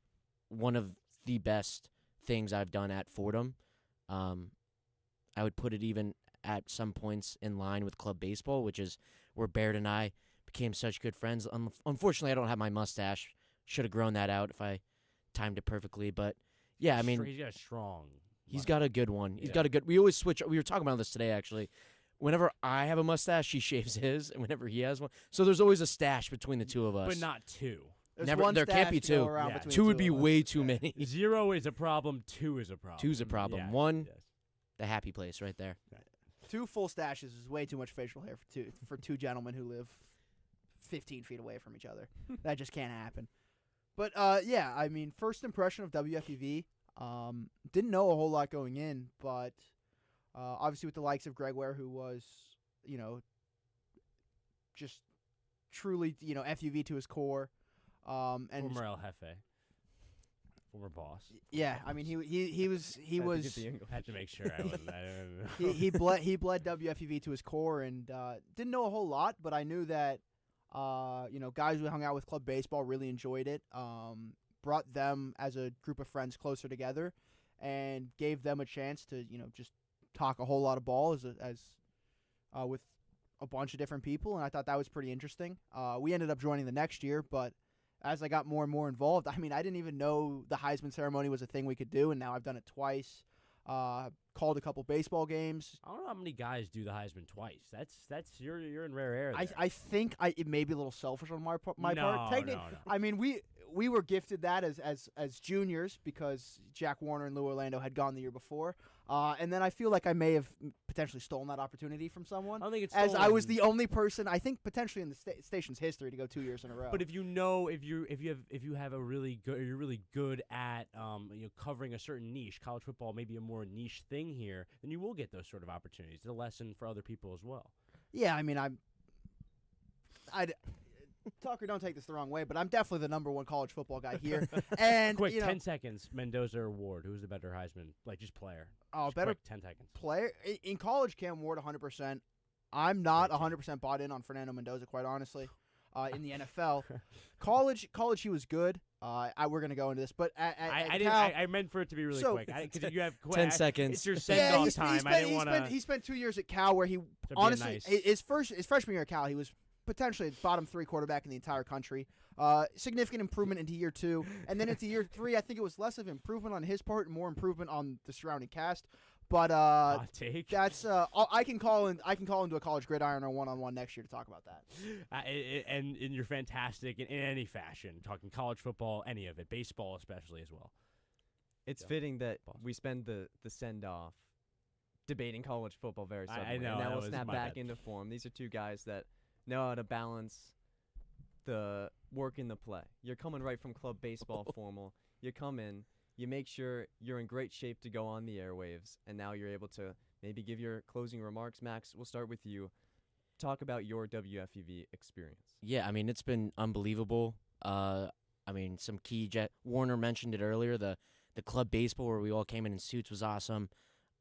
one of the best things I've done at Fordham. I would put it even at some points in line with club baseball, which is where Barrett and I became such good friends. Unfortunately, I don't have my mustache. Should have grown that out if I timed it perfectly. But, yeah, I mean.
He's got a strong.
He's got a good one. He's got a good. We always switch. We were talking about this today, actually. Whenever I have a mustache, he shaves his, and whenever he has one. So there's always a stash between the two of us.
But not 2.
There can't be 2.
Yeah.
2 would be way too many.
0 is a problem. 2 is a problem.
2's a problem.
Yeah.
1, the happy place right there.
2 full stashes is way too much facial hair for two gentlemen who live 15 feet away from each other. That just can't happen. But, yeah, I mean, first impression of WFUV, didn't know a whole lot going in, but obviously with the likes of Greg Ware, who was, you know, just truly, you know, FUV to his core. And
former El Jefe. Former boss.
Yeah, I mean he was
had to make sure I wasn't.
he bled WFUV to his core, and didn't know a whole lot, but I knew that you know, guys who hung out with club baseball really enjoyed it. Brought them as a group of friends closer together, and gave them a chance to, you know, just talk a whole lot of ball as with a bunch of different people, and I thought that was pretty interesting. We ended up joining the next year, but as I got more and more involved, I mean, I didn't even know the Heisman ceremony was a thing we could do, and now I've done it twice. Called a couple baseball games.
I don't know how many guys do the Heisman twice. That's you're in rare air.
I think it may be a little selfish on my part.
No.
I mean, we were gifted that as juniors because Jack Warner and Lou Orlando had gone the year before. And then I feel like I may have potentially stolen that opportunity from someone.
I don't think it's
as
stolen.
I was the only person, I think, potentially in the station's history to go 2 years in a row.
But if you have a really good, you're really good at you know, covering a certain niche, college football may be a more niche thing here, then you will get those sort of opportunities. It's a lesson for other people as well.
Yeah, I mean, Tucker, don't take this the wrong way, but I'm definitely the #1 college football guy here. And
quick,
you know,
10 seconds. Mendoza or Ward? Who's the better Heisman? Like just player.
Oh,
just
better
quick, 10 seconds.
Player in college. Cam Ward, 100%. I'm not 100% bought in on Fernando Mendoza, quite honestly. In the NFL, college, he was good. We're gonna go into this, but
I meant for it to be really quick. Because you have
10 seconds.
It's your send-off time. I didn't want to.
He spent 2 years at Cal, where he honestly
nice.
his freshman year at Cal, he was potentially bottom 3 quarterback in the entire country. Significant improvement into year 2, and then into year 3, I think it was less of improvement on his part and more improvement on the surrounding cast. But that's I can call into a college gridiron or one-on-one next year to talk about that.
And you're fantastic in any fashion. Talking college football, any of it, baseball especially as well.
It's fitting that we spend the send-off debating college football very suddenly.
I know.
And now
that
we'll
was
snap
my
back
bad.
into form. These are two guys that know how to balance the work and the play. You're coming right from club baseball formal. You come in, you make sure you're in great shape to go on the airwaves, and now you're able to maybe give your closing remarks. Max, we'll start with you. Talk about your WFUV experience.
Yeah, I mean, it's been unbelievable. I mean, some key Warner mentioned it earlier. The club baseball where we all came in suits was awesome.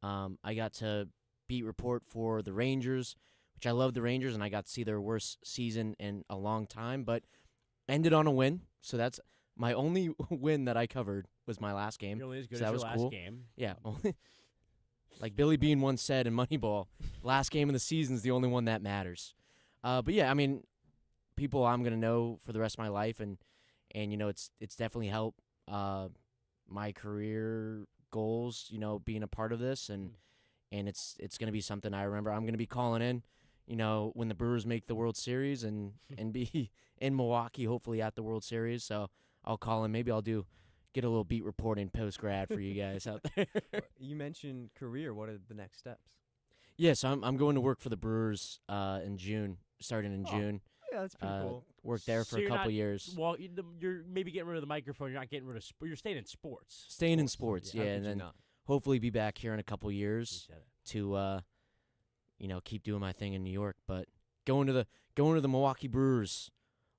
I got to beat report for the Rangers, which I love the Rangers, and I got to see their worst season in a long time, but ended on a win. So that's my only win that I covered was my last game.
You're only as good
so
as
that
your
was
last
cool.
game.
Yeah, like Billy Bean once said in Moneyball, last game of the season is the only one that matters. But yeah, I mean, people I'm gonna know for the rest of my life, and you know, it's definitely helped my career goals. You know, being a part of this, and it's gonna be something I remember. I'm gonna be calling in, you know, when the Brewers make the World Series and be in Milwaukee, hopefully at the World Series. So I'll call in. Maybe I'll get a little beat reporting post grad for you guys out there.
You mentioned career. What are the next steps?
Yeah, so I'm going to work for the Brewers in June, starting in June.
Yeah, that's pretty cool.
Worked there for
So
a couple years.
Well, you're maybe getting rid of the microphone. You're not getting rid of. You're staying in sports.
Staying in sports,
Yeah,
yeah,
how
and
could you
then
not?
hopefully be back here in a couple years to, you know, keep doing my thing in New York. But going to the Milwaukee Brewers,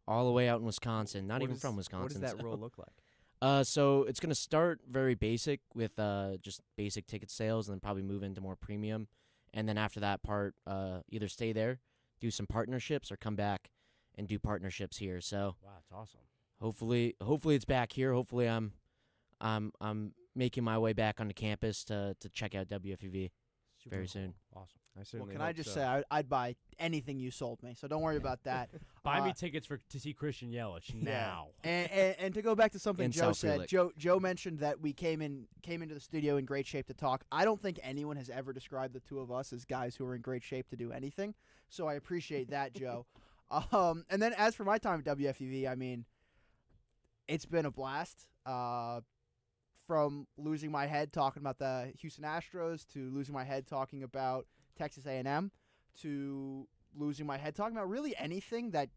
all the way out in Wisconsin. Not even from Wisconsin.
What does that
so.
role look like?
So it's gonna start very basic with just basic ticket sales, and then probably move into more premium, and then after that part, either stay there, do some partnerships, or come back and do partnerships here. So
Wow, that's awesome.
hopefully it's back here. Hopefully I'm making my way back onto campus to check out WFUV very soon.
Awesome.
I
Well,
certainly
can I
hope
just
so.
say I'd buy anything you sold me, so don't worry about that.
Buy me tickets to see Christian Yelich now.
And to go back to something
And
Joe
South
said,
Frelick.
Joe mentioned that we came into the studio in great shape to talk. I don't think anyone has ever described the two of us as guys who are in great shape to do anything, so I appreciate that, Joe. And then as for my time at WFUV, I mean, it's been a blast. From losing my head talking about the Houston Astros to losing my head talking about Texas A&M to losing my head talking about really anything that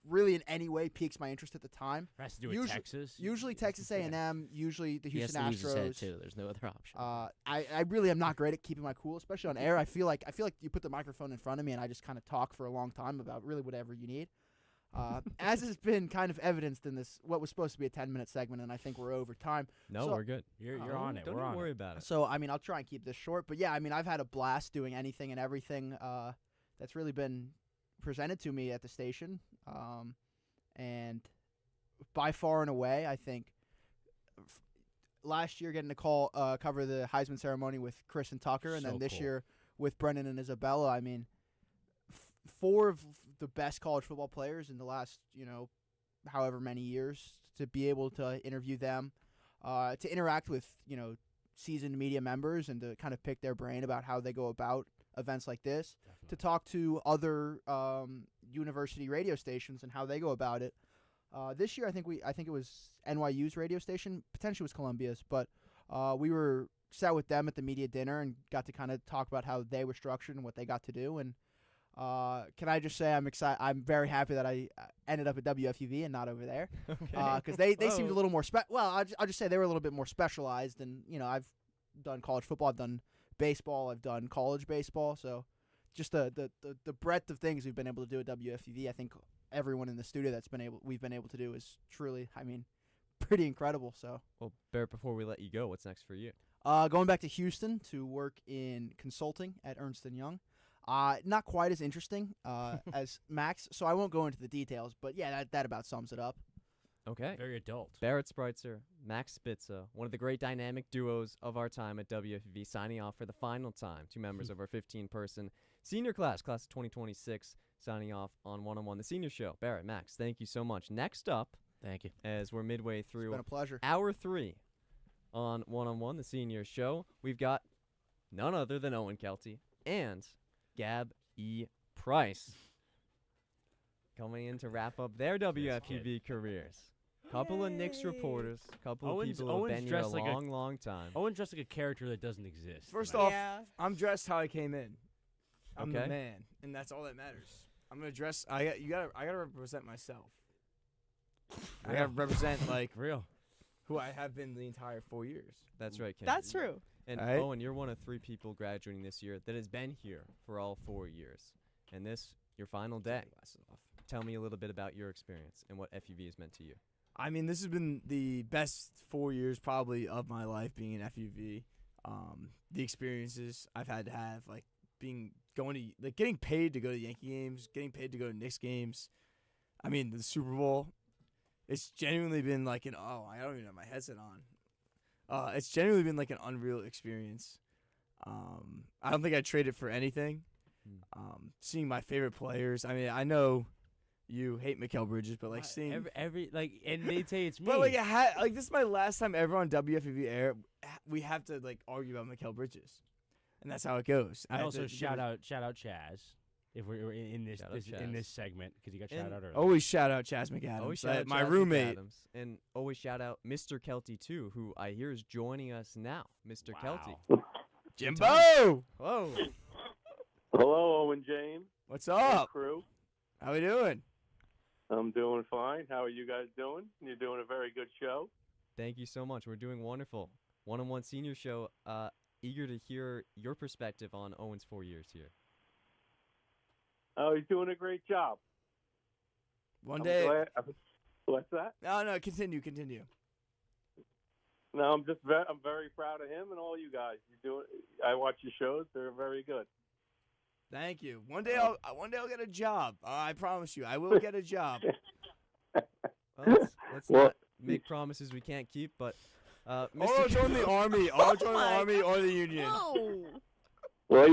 really in any way piques my interest at the time.
Has to do with Texas.
Usually Texas A&M, usually the
He has
Houston
to lose his head
Astros.
too. There's no other option.
I really am not great at keeping my cool, especially on air. I feel like you put the microphone in front of me and I just kind of talk for a long time about really whatever you need. As has been kind of evidenced in this, what was supposed to be a 10-minute segment, and I think we're over time.
No,
So-
we're good.
You're on it.
Don't
We're
even
on
worry
it.
about it.
So, I mean, I'll try and keep this short. But, yeah, I mean, I've had a blast doing anything and everything that's really been presented to me at the station. And by far and away, I think last year getting to cover the Heisman ceremony with Chris and Tucker, and
So
then this
cool.
year with Brendan and Isabella, I mean, four of the best college football players in the last, however many years, to be able to interview them, to interact with, seasoned media members and to kind of pick their brain about how they go about events like this, to talk to other university radio stations and how they go about it. This year, I think it was NYU's radio station, potentially it was Columbia's, but we were sat with them at the media dinner and got to kind of talk about how they were structured and what they got to do. And can I just say I'm excited? I'm very happy that I ended up at WFUV and not over there, because they seemed a little more I'll just say they were a little bit more specialized. And I've done college football, I've done baseball, I've done college baseball. So just the breadth of things we've been able to do at WFUV, I think everyone in the studio we've been able to do is truly, pretty incredible. So
Well, Barrett, before we let you go, what's next for you?
going back to Houston to work in consulting at Ernst & Young. Not quite as interesting as Max, so I won't go into the details, but yeah, that about sums it up.
Okay.
Very adult.
Barrett Spritzer, Max Spitza, one of the great dynamic duos of our time at WFUV, signing off for the final time. Two members of our 15-person senior class of 2026. signing off on One-on-One, the senior show. Barrett, Max, thank you so much. Next up,
thank you.
As we're midway through
It's been a pleasure.
hour 3 on One-on-One, the senior show, we've got none other than Owen Kelty and Gab E. Price coming in to wrap up their WFUV careers. Couple of Knicks reporters, couple of people who have been here a long time.
Owen's dressed like a character that doesn't exist.
First off, I'm dressed how I came in. I'm the
Okay.
man, and that's all that matters. I'm gonna dress. I gotta represent myself. I gotta represent like
real
who I have been the entire 4 years.
That's right, Ken.
That's true.
And
All right.
Owen, you're one of 3 people graduating this year that has been here for all 4 years. And this, your final day. Tell me a little bit about your experience and what FUV has meant to you.
I mean, this has been the best 4 years probably of my life being in FUV. The experiences I've had to have, like getting paid to go to Yankee games, getting paid to go to Knicks games. I mean, the Super Bowl. It's genuinely been like I don't even have my headset on. It's genuinely been like an unreal experience. I don't think I'd trade it for anything. Seeing my favorite players. I mean, I know you hate Mikal Bridges, but like seeing
and they say it's me.
But this is my last time ever on WFUV air. We have to like argue about Mikal Bridges, and that's how it goes.
And also shout out Chaz if we're in this segment because he got shout out earlier.
Always shout out Chaz McAdams,
Always shout out
my
Chaz
roommate.
McAdams. And always shout out Mr. Kelty, too, who I hear is joining us now. Mr. Kelty.
Jimbo!
Whoa.
Hello, Owen James.
What's up?
Crew.
How we doing?
I'm doing fine. How are you guys doing? You're doing a very good show.
Thank you so much. We're doing wonderful. One-on-One senior show. Eager to hear your perspective on Owen's 4 years here.
Oh, he's doing a great job.
One day.
What's that?
No, continue.
No, I'm very proud of him and all you guys. I watch your shows. They're very good.
Thank you. One day I'll get a job. I promise you, I will get a job.
Well, let's not make promises we can't keep, but
Or I'll join the army. Or the army or the union.
Well,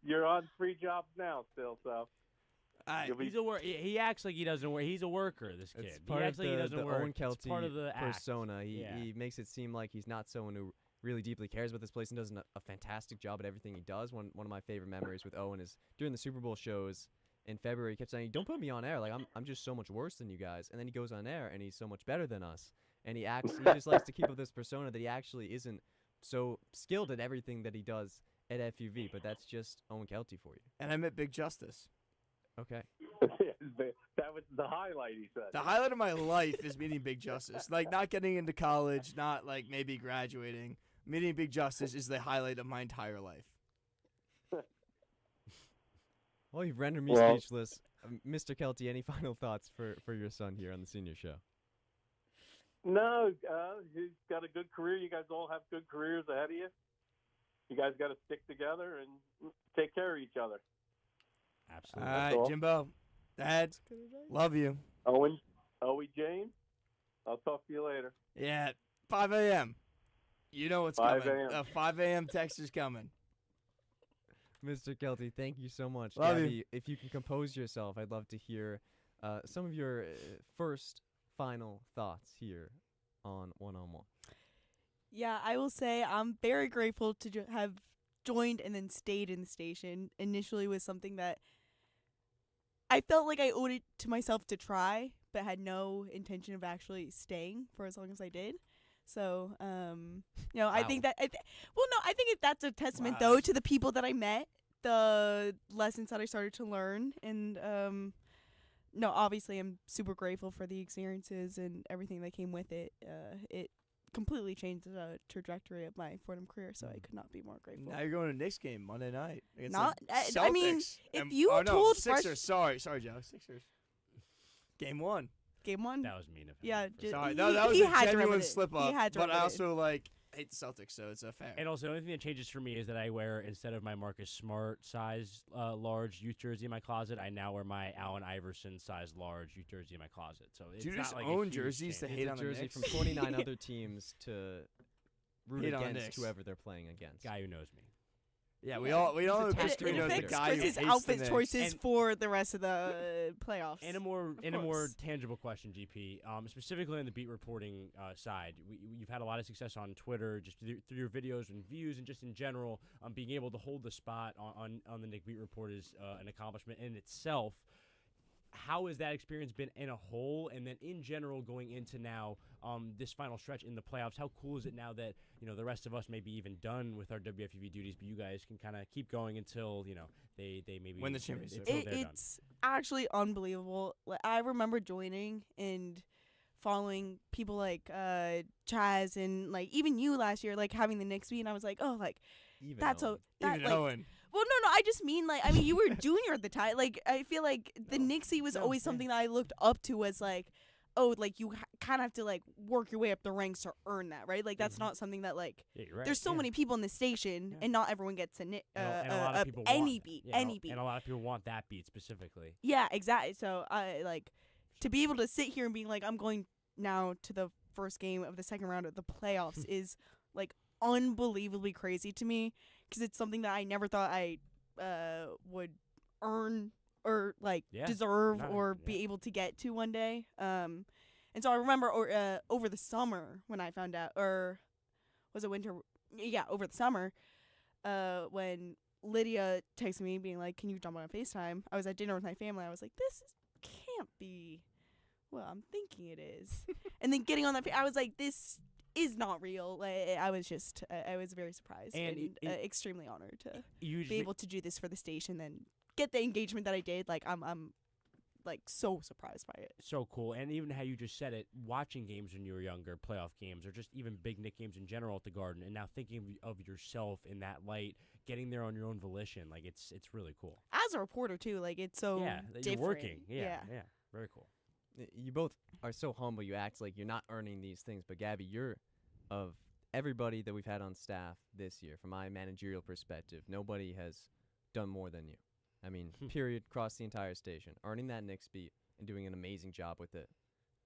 you're on 3 jobs now still, so.
He's a he acts like he doesn't work. He's a worker, this kid.
It's part
he acts
of
like he
the
doesn't work.
Owen Kelty
It's part of the act.
persona. He makes it seem like he's not someone who really deeply cares about this place and does a fantastic job at everything he does. One of my favorite memories with Owen is during the Super Bowl shows in February. He kept saying, "Don't put me on air. Like I'm just so much worse than you guys." And then he goes on air and he's so much better than us. And he just likes to keep up this persona that he actually isn't so skilled at everything that he does at FUV. But that's just Owen Kelty for you.
And I met Big Justice.
Okay.
That was the highlight, he said.
The highlight of my life is meeting Big Justice. Like, not getting into college, not, like, maybe graduating. Meeting Big Justice is the highlight of my entire life.
Well, you've rendered me speechless. Mr. Kelty, any final thoughts for your son here on the senior show?
No, he's got a good career. You guys all have good careers ahead of you. You guys got to stick together and take care of each other.
Absolutely.
All right, Jimbo. Dad, love you.
Owen James, I'll talk to you later.
Yeah, 5 a.m. You know what's
5
coming.
a.m.
A 5 a.m. text is coming.
Mr. Kelty, thank you so much.
Love
Gabby,
you.
if you can compose yourself, I'd love to hear some of your first final thoughts here on One-on-One.
Yeah, I will say I'm very grateful to have joined and then stayed in the station. Initially was something that I felt like I owed it to myself to try, but had no intention of actually staying for as long as I did. So, I think that, I think that's a testament, though, to the people that I met, the lessons that I started to learn. And, obviously I'm super grateful for the experiences and everything that came with it. It completely changed the trajectory of my Fordham career, so I could not be more grateful.
Now you're going to Knicks game Monday night. Against
Not,
the
I mean,
Celtics.
if you told
Sixers. Sorry, Joe. Sixers. Game 1.
Game 1.
That was mean of him.
Yeah,
sorry. That was a genuine slip up. But I
also
also hate the Celtics, so it's a fair.
And also, the only thing that changes for me is that I wear, instead of my Marcus Smart size large youth jersey in my closet, I now wear my Allen Iverson size large youth jersey in my closet. So it's
Do you
not
just
like
own
a huge
jerseys to
change.
hate
It's
on
a
the
jersey
Knicks?
from 29 other teams to root
Hate on the
against
Knicks.
whoever they're playing against.
Guy who knows me.
Yeah, we all know
It
Carrino is the
affects
guy who
Chris's
hates
outfit
the Knicks.
choices for the rest of the playoffs.
And a more
Of
and a more
course.
tangible question, GP. Specifically on the beat reporting side, you've had a lot of success on Twitter, just through your videos and views, and just in general, being able to hold the spot on the Nick Beat Report is an accomplishment in itself. How has that experience been in a whole, and then in general going into now this final stretch in the playoffs? How cool is it now that the rest of us may be even done with our WFUV duties, but you guys can kind of keep going until they maybe
Win the championship.
It's actually unbelievable. I remember joining and following people like Chaz and like even you last year, like having the Knicks beat, and I was like, oh, like
Even
that's
Owen.
that
Even
like.
Owen.
Well, no, I just mean like you were junior at the time. Like I feel like the Knicksy was always something that I looked up to as like, oh, like you kind of have to like work your way up the ranks to earn that, right? Like that's not something that like
you're right,
there's so many people in the station and not everyone gets
and a lot of people
any
want,
beat,
yeah,
any beat.
and a lot of people want that beat specifically.
Yeah, exactly. So I like to be able to sit here and be like, I'm going now to the first game of the second round of the playoffs is like unbelievably crazy to me because it's something that I never thought I would earn or like deserve or be able to get to one day. And so I remember over the summer when I found out, or was it winter? Yeah, over the summer when Lydia texted me being like, can you jump on FaceTime? I was at dinner with my family. I was like, can't be well, I'm thinking it is. And then getting on that, I was like, this is not real. Like, I was just, I was very surprised and extremely honored to be able to do this for the station and get the engagement that I did. Like, I'm like so surprised by it.
So cool. And even how you just said it, watching games when you were younger, playoff games, or just even big Nick games in general at the Garden, and now thinking of yourself in that light, getting there on your own volition, like it's really cool.
As a reporter too, like it's so
that
different.
you're working. Yeah, very cool.
You both are so humble. You act like you're not earning these things. But, Gabby, you're of everybody that we've had on staff this year, from my managerial perspective, nobody has done more than you. I mean, period, across the entire station. Earning that Knicks beat and doing an amazing job with it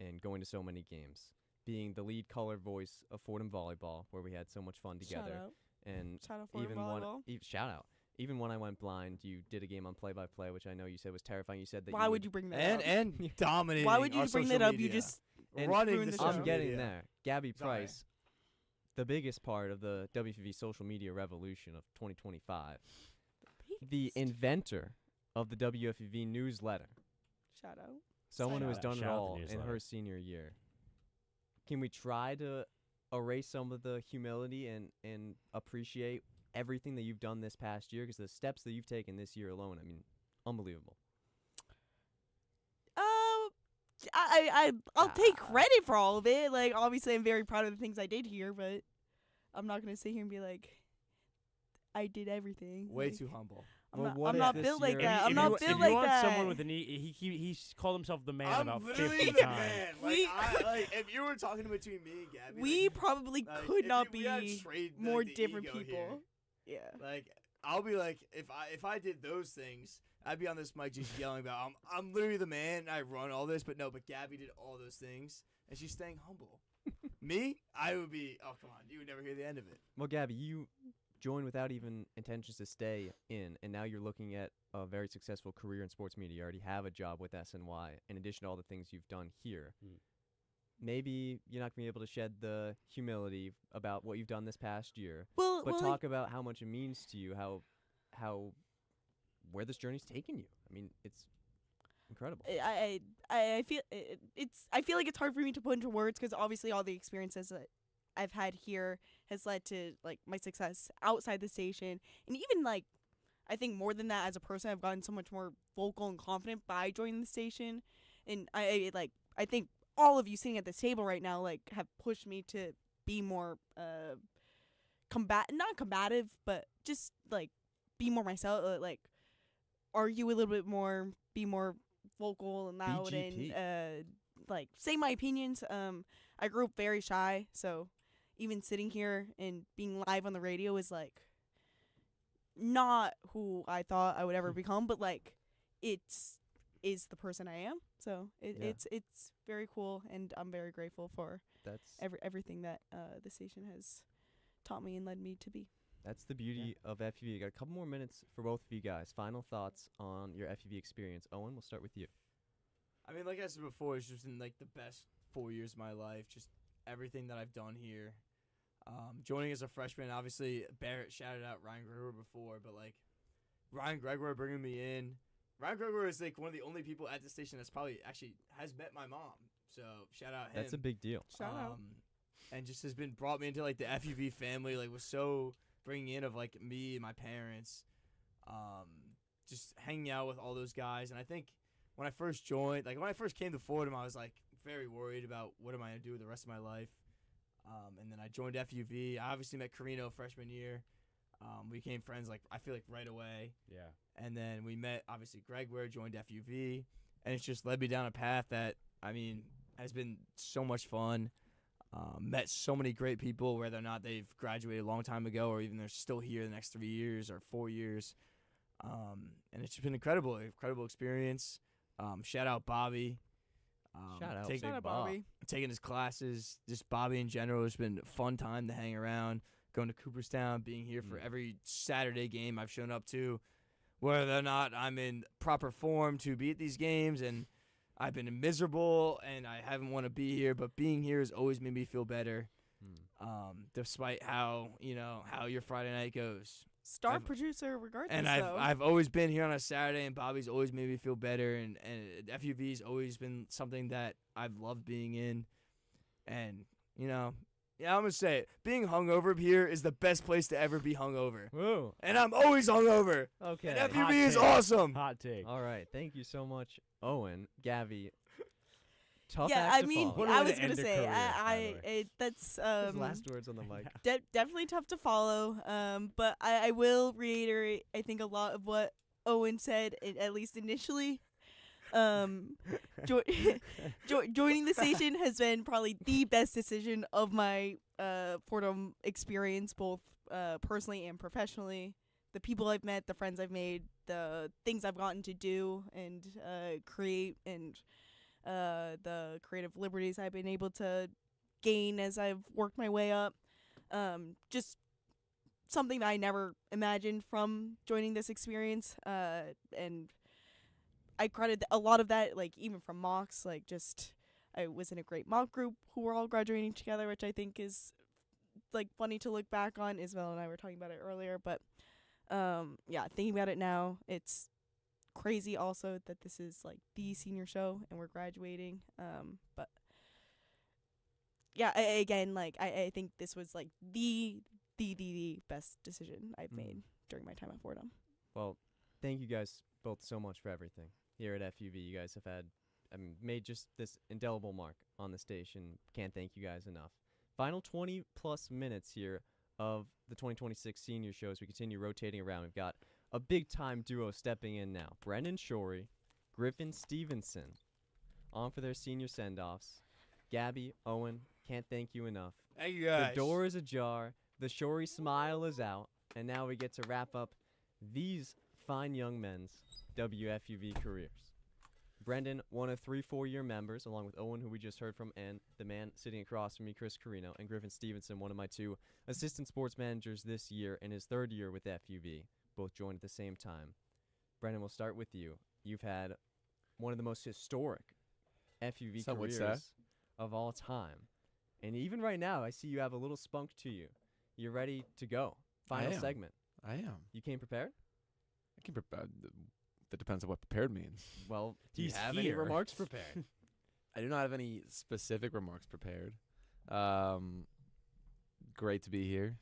and going to so many games. Being the lead color voice of Fordham Volleyball, where we had so much fun together.
Shout out.
And
Shout out Fordham Volleyball.
Shout out. Even when I went blind, you did a game on play-by-play, which I know you said was terrifying. You said that
Why would you bring that up?
And dominating.
Why would you
our
bring
social
that up?
media.
You just
running
ruined
the
the
social
show.
I'm getting
media.
there. Gabby
Sorry.
Price, the biggest part of the WFUV social media revolution of 2025. The inventor of the WFUV newsletter.
Shout out.
Someone who has done it
Shout out the
all in
newsletter.
her senior year. Can we try to erase some of the humility and appreciate everything that you've done this past year? Because the steps that you've taken this year alone, I mean, unbelievable.
I'll take credit for all of it. Like, obviously, I'm very proud of the things I did here, but I'm not gonna sit here and be like, I did everything.
Way
Like,
too humble.
I'm not built like that. I'm
If
not
you
built like
want
that.
someone with an he's called himself the man
I'm
about
literally
50
the
times.
man. If you were talking between me and Gabby,
We probably
like,
could
if
not
we had
be
trade, like,
more
the
different
ego
people.
here,
Yeah.
Like, I'll be like, if I did those things, I'd be on this mic just yelling about I'm literally the man. I run all this, but Gabby did all those things, and she's staying humble. Me, I would be. Oh, come on, you would never hear the end of it.
Well, Gabby, you joined without even intentions to stay in, and now you're looking at a very successful career in sports media. You already have a job with SNY, in addition to all the things you've done here. Maybe you're not going to be able to shed the humility about what you've done this past year, but talk about how much it means to you, how where this journey's taken you. I mean, it's incredible.
I feel I feel like it's hard for me to put into words because obviously all the experiences that I've had here has led to like my success outside the station, and even like I think more than that as a person, I've gotten so much more vocal and confident by joining the station, and I think all of you sitting at this table right now like have pushed me to be more not combative, but just like be more myself, like argue a little bit more, be more vocal and loud,
BGP.
and like say my opinions. I grew up very shy, so even sitting here and being live on the radio is like not who I thought I would ever become, but like is the person I am. So it's very cool, and I'm very grateful for
That's
everything that the station has taught me and led me to be.
That's the beauty of FUV. Got a couple more minutes for both of you guys. Final thoughts on your FUV experience. Owen, we'll start with you.
I mean, like I said before, it's just been like the best 4 years of my life. Just everything that I've done here. Joining as a freshman, obviously Barrett shouted out Ryan Gregory before, but like Ryan Gregory bringing me in. Ryan Gregory is like one of the only people at the station that's probably actually has met my mom. So shout out him.
That's a big deal.
Shout out.
And just has brought me into like the FUV family. Like was so bringing in of like me and my parents. Just hanging out with all those guys. And I think when I first joined, like when I first came to Fordham, I was like very worried about what am I gonna do with the rest of my life. And then I joined FUV. I obviously met Carrino freshman year. We became friends like I feel like right away.
Yeah.
And then we met obviously Greg where joined FUV, and it's just led me down a path that I mean has been so much fun. Met so many great people, whether or not they've graduated a long time ago or even they're still here the next 3 years or 4 years. And it's just been incredible experience. Shout out Bobby.
Shout out
Shout out Bobby.
Taking his classes, just Bobby in general. It's been a fun time to hang around, going to Cooperstown, being here for every Saturday game I've shown up to, whether or not I'm in proper form to be at these games. And I've been miserable and I haven't want to be here, but being here has always made me feel better. Despite how your Friday night goes.
Star producer, regardless.
And I've always been here on a Saturday, and Bobby's always made me feel better, and FUV's always been something that I've loved being in, and I'm gonna say it. Being hungover here is the best place to ever be hungover.
Woo.
And I'm always hungover.
Okay.
And FUV is awesome.
Hot take.
All right. Thank you so much, Owen, Gabby. Tough
Yeah,
act
I
to
mean,
follow.
I was gonna say, that's
His last words on the mic.
definitely tough to follow. But I will reiterate, I think a lot of what Owen said, at least initially. Joining the station has been probably the best decision of my Fordham experience, both personally and professionally. The people I've met, the friends I've made, the things I've gotten to do and create, and the creative liberties I've been able to gain as I've worked my way up. Just something that I never imagined from joining this experience. And I credit a lot of that, like, even from mocks, like, just I was in a great mock group who were all graduating together, which I think is, like, funny to look back on. Isabella and I were talking about it earlier, but, yeah, thinking about it now, it's crazy also that this is, like, the senior show and we're graduating. But, yeah, again, like, I think this was, like, the best decision I've made during my time at Fordham.
Well, thank you guys both so much for everything. Here at FUV, you guys have made just this indelible mark on the station. Can't thank you guys enough. Final 20-plus minutes here of the 2026 senior show as we continue rotating around. We've got a big-time duo stepping in now. Brendan Shorey, Griffin Stevenson, on for their senior send-offs. Gabby, Owen, can't thank you enough.
Thank you guys.
The door is ajar. The Shorey smile is out. And now we get to wrap up these fine young men's WFUV careers. Brendan, one of 3 4-year members, along with Owen, who we just heard from, and the man sitting across from me, Chris Carrino, and Griffin Stevenson, one of my 2 assistant sports managers this year in his 3rd year with FUV, both joined at the same time. Brendan, we'll start with you. You've had one of the most historic FUV careers of all time. And even right now, I see you have a little spunk to you. You're ready to go. Final segment.
I am.
You came prepared?
I came prepared. That depends on what prepared means.
Well, do you have any remarks prepared?
I do not have any specific remarks prepared. Great to be here.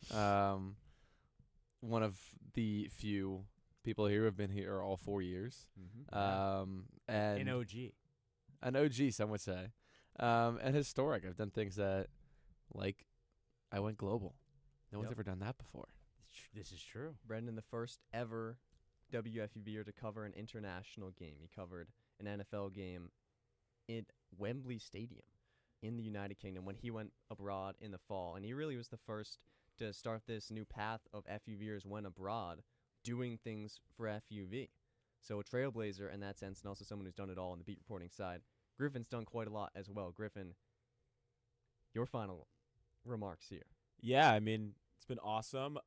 One of the few people here who have been here all 4 years. And
an OG.
An OG, some would say. And historic. I've done things that, like, I went global. No one's ever done that before.
This is true.
Brendan, the first ever WFUVer to cover an international game. He covered an NFL game in Wembley Stadium in the United Kingdom when he went abroad in the fall. And he really was the first to start this new path of FUVers went abroad doing things for FUV. So a trailblazer in that sense, and also someone who's done it all on the beat reporting side. Griffin's done quite a lot as well. Griffin, your final remarks here.
Yeah, I mean, it's been awesome.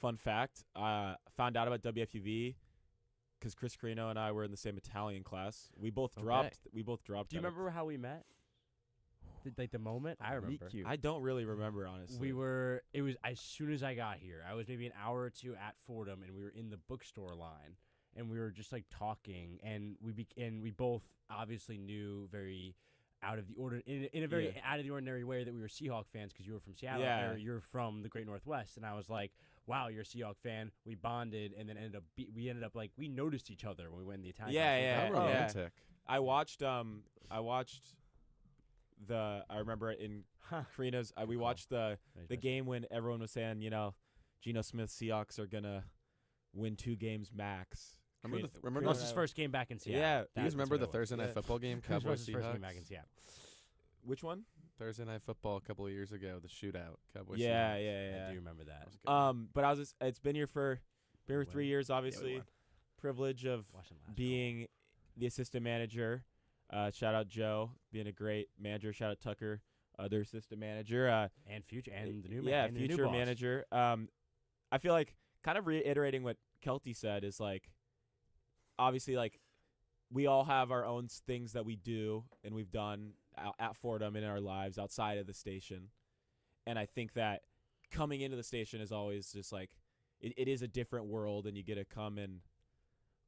fun fact, found out about WFUV because Chris Carrino and I were in the same Italian class. We both dropped. We both dropped.
Do you remember how we met? Like the moment? I remember.
I don't really remember, honestly.
It was as soon as I got here. I was maybe an hour or two at Fordham, and we were in the bookstore line, and we were just like talking, and we both obviously knew very out of the order in a very out of the ordinary way that we were Seahawk fans because you were from Seattle, or you're from the Great Northwest, and I was like, wow, you're a Seahawk fan. We bonded, and then we noticed each other when we went in the Italian.
Yeah.
Romantic.
I watched. I remember it in Carrino's. We watched the game when everyone was saying, Geno Smith Seahawks are gonna win 2 games max.
Remember his first game back in Seattle.
Yeah,
you guys remember the Thursday night football game? Cowboys
Seahawks. First game back in Seattle.
Which one?
Thursday night football a couple of years ago, the shootout. Cowboys.
Yeah.
I do remember that.
But it's been here for 3 years. Obviously, privilege of being the assistant manager. Shout out Joe, being a great manager. Shout out Tucker, other assistant manager.
And the new
future manager. I feel like kind of reiterating what Kelty said is like, obviously, like we all have our own things that we do and we've done at Fordham in our lives outside of the station. And I think that coming into the station is always just like, it is a different world, and you get to come and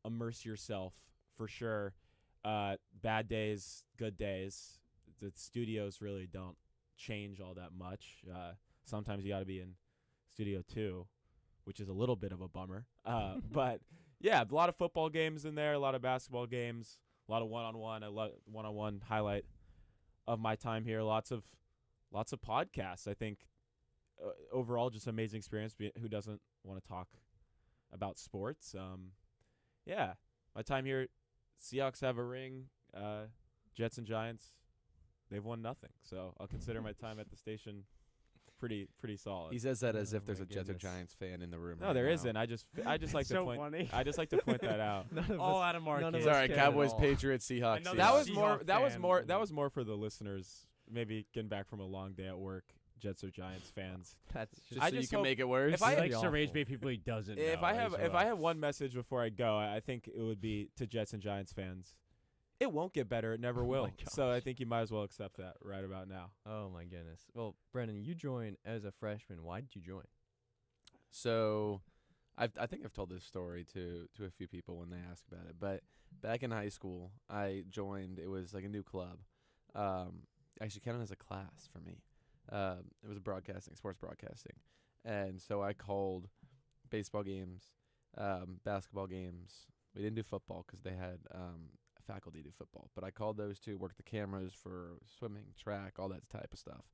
immerse yourself for sure. Bad days, good days. The studios really don't change all that much. Sometimes you got to be in Studio 2, which is a little bit of a bummer. But yeah, a lot of football games in there, a lot of basketball games, a lot of one-on-one. I love one-on-one highlight of my time here. Lots of podcasts. I think overall just amazing experience. Who doesn't want to talk about sports? Yeah, my time here. Seahawks have a ring. Jets and Giants, they've won nothing. So I'll consider my time at the station pretty solid.
He says that as if there's a Jets or Giants fan in the room.
No, there isn't. I just like to point.
Funny.
I just like to point that out.
All out of market.
It's all right. Cowboys, Patriots, Seahawks.
That was more for the listeners. Maybe getting back from a long day at work. Jets or Giants fans.
That's just so you can make it worse.
If I
likes to rage bait people he doesn't.
If I have one message before I go, I think it would be to Jets and Giants fans. It won't get better. It never will. So I think you might as well accept that right about now.
Oh my goodness. Well, Brennan, you joined as a freshman. Why did you join?
So, I think I've told this story to a few people when they ask about it. But back in high school, I joined. It was like a new club. Actually, counted as a class for me. It was sports broadcasting, and so I called baseball games, basketball games. We didn't do football because they had faculty do football, but I called those two, worked the cameras for swimming, track, all that type of stuff.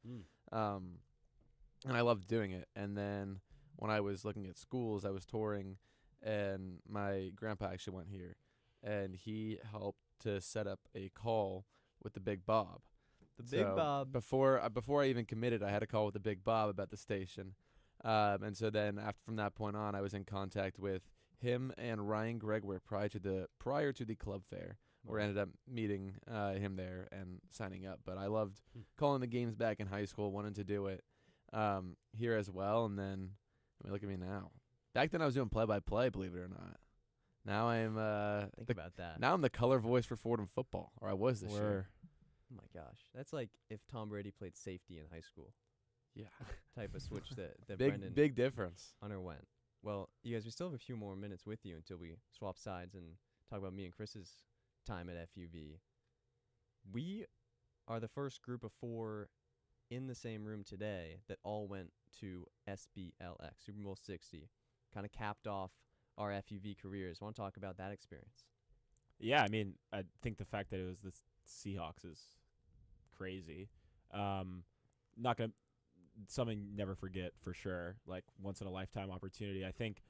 And I loved doing it. And then when I was looking at schools, I was touring, and my grandpa actually went here, and he helped to set up a call with the Big Bob.
Big Bob.
Before I even committed, I had a call with the Big Bob about the station. And so then from that point on, I was in contact with him and Ryan Gregware prior to the club fair, where I ended up meeting him there and signing up. But I loved calling the games back in high school, wanted to do it here as well. And then, look at me now. Back then I was doing play-by-play, believe it or not. Now I'm
think about that.
Now I'm the color voice for Fordham football, or I was this year.
Oh my gosh, that's like if Tom Brady played safety in high school.
Yeah,
type of switch that Brendan
big difference
underwent. Well, you guys, we still have a few more minutes with you until we swap sides and talk about me and Chris's time at FUV. We are the first group of 4 in the same room today that all went to SBLX, Super Bowl 60. Kind of capped off our FUV careers. Want to talk about that experience?
Yeah, I mean, I think the fact that it was the Seahawks is crazy. Not gonna something never forget for sure. Like once in a lifetime opportunity. I think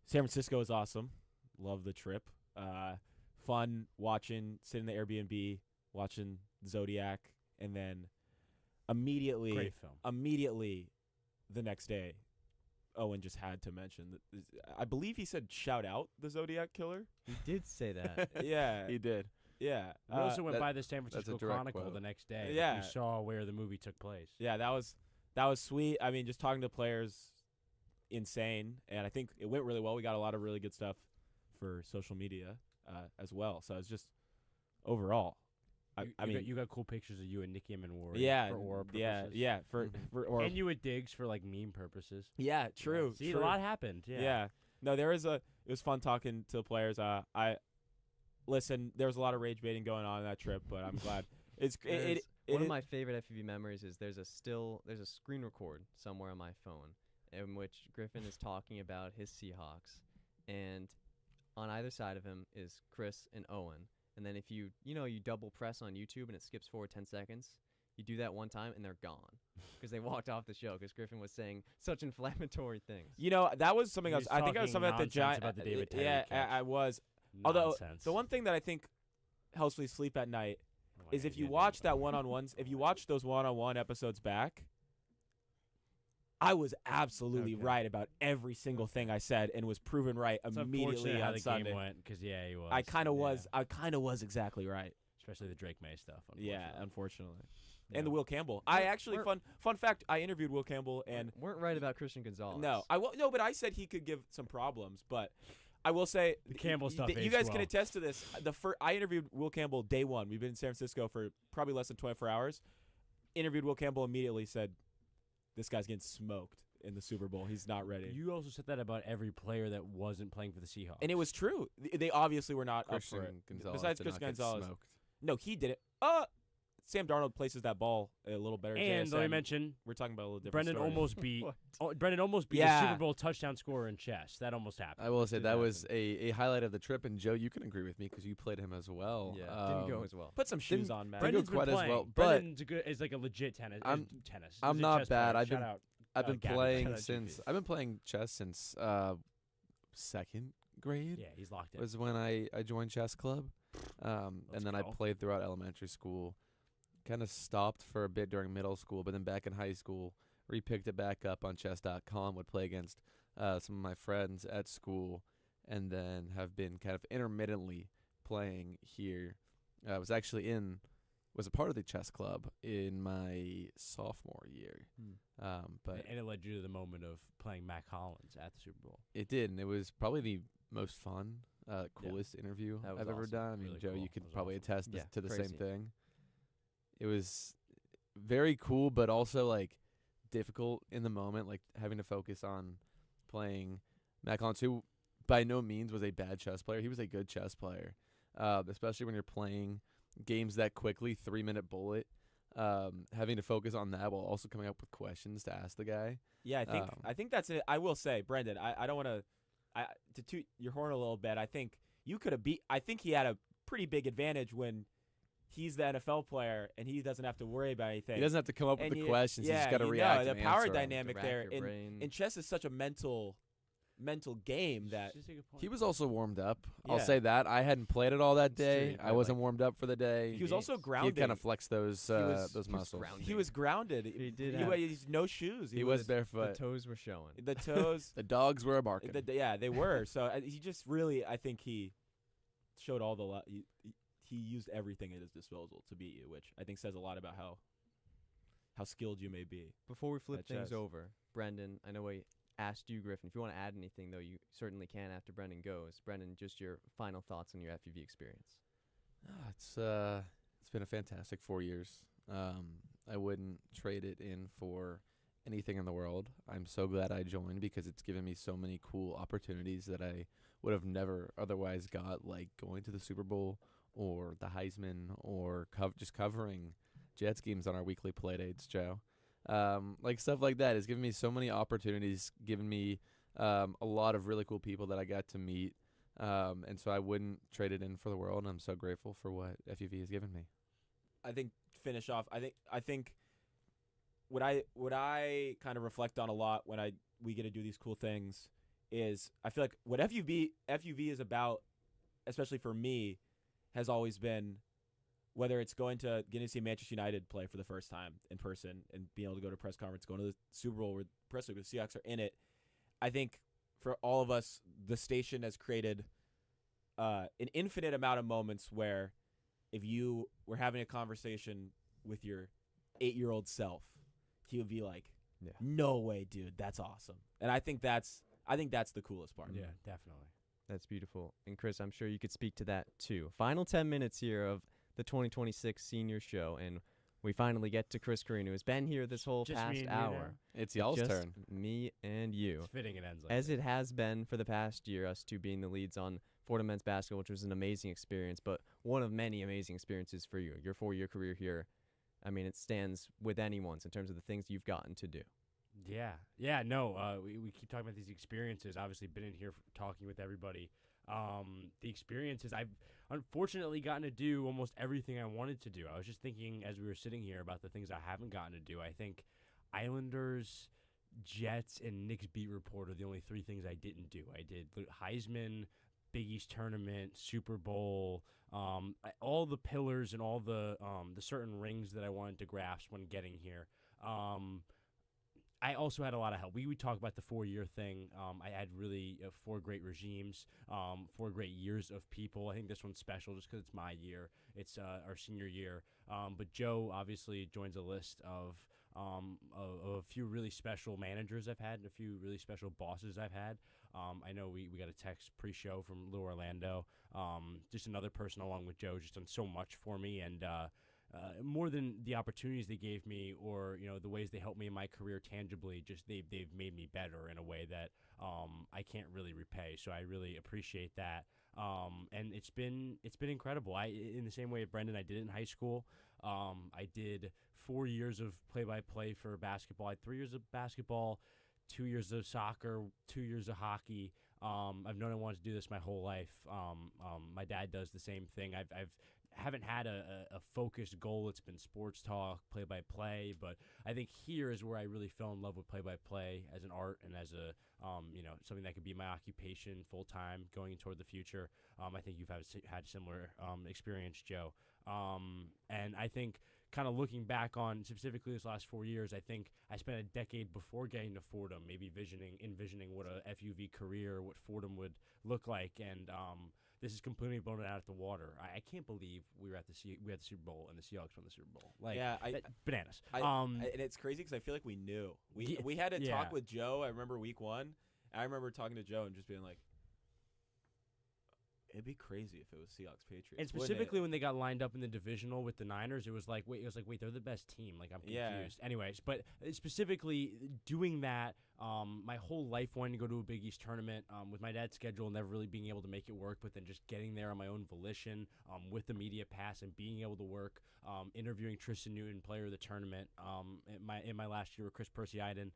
San Francisco is awesome. Love the trip. Fun watching, sitting in the Airbnb, watching Zodiac, and then immediately the next day, Owen just had to mention that. I believe he said shout out the Zodiac Killer.
He did say that.
Yeah,
he did.
Yeah.
We also went by the San Francisco Chronicle
quote.
The next day.
Yeah.
We saw where the movie took place.
Yeah, that was sweet. I mean, just talking to players insane, and I think it went really well. We got a lot of really good stuff for social media as well. So it's just overall.
You got cool pictures of you and Nikki and Ward.
Yeah,
for aura purposes.
yeah, for aura.
And you at Diggs for like meme purposes.
Yeah, true.
See,
true.
a lot happened. Yeah.
No, it was fun talking to the players. Listen, there was a lot of rage baiting going on that trip, but I'm glad.
One of my favorite FUV memories is there's a screen record somewhere on my phone in which Griffin is talking about his Seahawks, and on either side of him is Chris and Owen. And then if you double press on YouTube and it skips forward 10 seconds, you do that one time and they're gone because they walked off the show because Griffin was saying such inflammatory things.
That was something else. I think I was something at the
Giants about the David Tyree
Yeah,
catch.
I was.
Nonsense.
Although the one thing that I think helps me sleep at night is if you watch that one-on-ones, if you watch those one-on-one episodes back, I was absolutely right about every single thing I said and was proven right
It's
immediately
unfortunate how
on
the
Sunday.
game went because he was.
I kind of was exactly right.
Especially the Drake May stuff.
Yeah, unfortunately.
Yeah.
And the Will Campbell. I actually fun fact. I interviewed Will Campbell and
weren't right about Christian Gonzalez.
No, but I said he could give some problems. But I will say
the Campbell stuff.
You guys can attest to this. I interviewed Will Campbell day one. We've been in San Francisco for probably less than 24 hours. Interviewed Will Campbell, immediately said, "This guy's getting smoked in the Super Bowl. He's not ready."
You also said that about every player that wasn't playing for the Seahawks.
And it was true. They obviously were not
Christian
up for it.
Gonzalez
Besides
did
Chris
not get
Gonzalez.
smoked.
No, he did it. Sam Darnold places that ball a little better.
And let me mention,
we're talking about a little different
Brendan
story.
almost beat the Super Bowl touchdown scorer in chess. That almost happened.
I will say that was a highlight of the trip, and Joe, you can agree with me because you played him as well.
Yeah, didn't go as well.
Put some shoes on, man.
Didn't go quite as well, but
Brendan's is like a legit tennis. tennis.
I'm
He's a
not
chess
bad.
player.
I've been
Gabby.
playing
Shout out
since
GP.
I've been playing chess since second grade.
Yeah, he's locked in.
Was when I joined chess club, and then I
go.
played throughout elementary school. Kind of stopped for a bit during middle school, but then back in high school, re-picked it back up on chess.com. Would play against some of my friends at school, and then have been kind of intermittently playing here. I was actually was a part of the chess club in my sophomore year. But
and it led you to the moment of playing Mac Hollins at the Super Bowl.
It did, and it was probably the most fun, coolest interview
That was
I've ever
awesome.
done. I mean,
Really
Joe,
cool.
you could
That was
probably
awesome.
attest
Yeah,
to the
crazy.
same thing. It was very cool, but also like difficult in the moment, like having to focus on playing Mac Hollins, who by no means was a bad chess player. He was a good chess player, especially when you're playing games that quickly, 3-minute bullet. Having to focus on that while also coming up with questions to ask the guy.
Yeah, I think that's it. I will say, Brendan, I don't want to toot your horn a little bit. I think you could have I think he had a pretty big advantage when he's the NFL player and he doesn't have to worry about anything.
He doesn't have to come up with the questions. He's just got to
you
react.
know,
and
the power
answer 'em.
dynamic there in chess is such a mental game that
He was also warmed up. I'll
Yeah.
say that. I hadn't played it all that day.
true.
I wasn't warmed up for the day.
He was also
He
grounded.
kind of flexed those muscles.
He was grounded.
He did
He
have-
had no shoes.
He was barefoot.
The toes were showing.
The toes.
The dogs were barking.
Yeah, they were. So he just really, I think he showed all the. He used everything at his disposal to beat you, which I think says a lot about how skilled you may be.
Before we flip
at
things
chess.
over, Brendan, I know I asked you, Griffin. If you want to add anything, though, you certainly can after Brendan goes. Brendan, just your final thoughts on your FUV experience.
It's been a fantastic 4 years. I wouldn't trade it in for anything in the world. I'm so glad I joined because it's given me so many cool opportunities that I would have never otherwise got, like going to the Super Bowl or the Heisman or just covering Jets games on our weekly play dates, Joe. Like stuff like that has given me so many opportunities, given me a lot of really cool people that I got to meet. And so I wouldn't trade it in for the world, and I'm so grateful for what FUV has given me.
I think finish off. I think what I kind of reflect on a lot when we get to do these cool things is I feel like what FUV is about, especially for me, has always been whether it's getting to see Manchester United play for the first time in person and being able to go to a press conference, going to the Super Bowl where the Seahawks are in it. I think for all of us, the station has created an infinite amount of moments where if you were having a conversation with your 8-year-old self, he would be like,
Yeah.
No way, dude. That's awesome. And I think that's the coolest part.
Yeah, definitely.
That's beautiful. And Chris, I'm sure you could speak to that too. Final 10 minutes here of the 2026 senior show, and we finally get to Chris Carrino, who's been here this whole
Just me
past
and you
hour.
now?
It's y'all's
Just
turn.
Me and you.
It's fitting it ends like
As
this.
it has been for the past year, us two being the leads on Fordham men's basketball, which was an amazing experience, but one of many amazing experiences for you. Your 4-year career here, I mean, it stands with anyone's in terms of the things you've gotten to do.
Yeah, no, we keep talking about these experiences. Obviously, been in here talking with everybody. The experiences, I've unfortunately gotten to do almost everything I wanted to do. I was just thinking as we were sitting here about the things I haven't gotten to do. I think Islanders, Jets, and Knicks beat report are the only 3 things I didn't do. I did Heisman, Big East tournament, Super Bowl, all the pillars and all the certain rings that I wanted to grasp when getting here. I also had a lot of help. We would talk about the 4-year thing. I had really 4 great regimes, 4 great years of people. I think this one's special just because it's my year. It's our senior year. But Joe obviously joins a list of a few really special managers I've had and a few really special bosses I've had. I know we got a text pre-show from Lou Orlando. Just another person along with Joe just done so much for me, and more than the opportunities they gave me or the ways they helped me in my career tangibly, just they've made me better in a way that I can't really repay. So I really appreciate that. And it's been incredible. In the same way Brendan, I did it in high school. I did 4 years of play-by-play for basketball. I had 3 years of basketball, 2 years of soccer, 2 years of hockey. I've known I wanted to do this my whole life. My dad does the same thing. I haven't had a focused goal. It's been sports talk, play-by-play, but I think here is where I really fell in love with play-by-play as an art and as a something that could be my occupation full-time going toward the future. I think you've had a similar experience, Joe. And I think kind of looking back on specifically this last 4 years, I think I spent a decade before getting to Fordham, maybe envisioning what a FUV career, what Fordham would look like, and this is completely blown it out of the water. I can't believe we were at the Super Bowl and the Seahawks won the Super Bowl. Like,
yeah,
bananas.
And it's crazy because I feel like we knew. We had a talk with Joe. I remember week 1. I remember talking to Joe and just being like, it'd be crazy if it was Seahawks Patriots.
And specifically when they got lined up in the divisional with the Niners, it was like, wait, they're the best team. Like, I'm confused. Anyways, but specifically doing that, my whole life wanting to go to a Big East tournament, with my dad's schedule never really being able to make it work, but then just getting there on my own volition, with the media pass and being able to work, interviewing Tristan Newton, player of the tournament, in my last year with Chris Percy-Iden.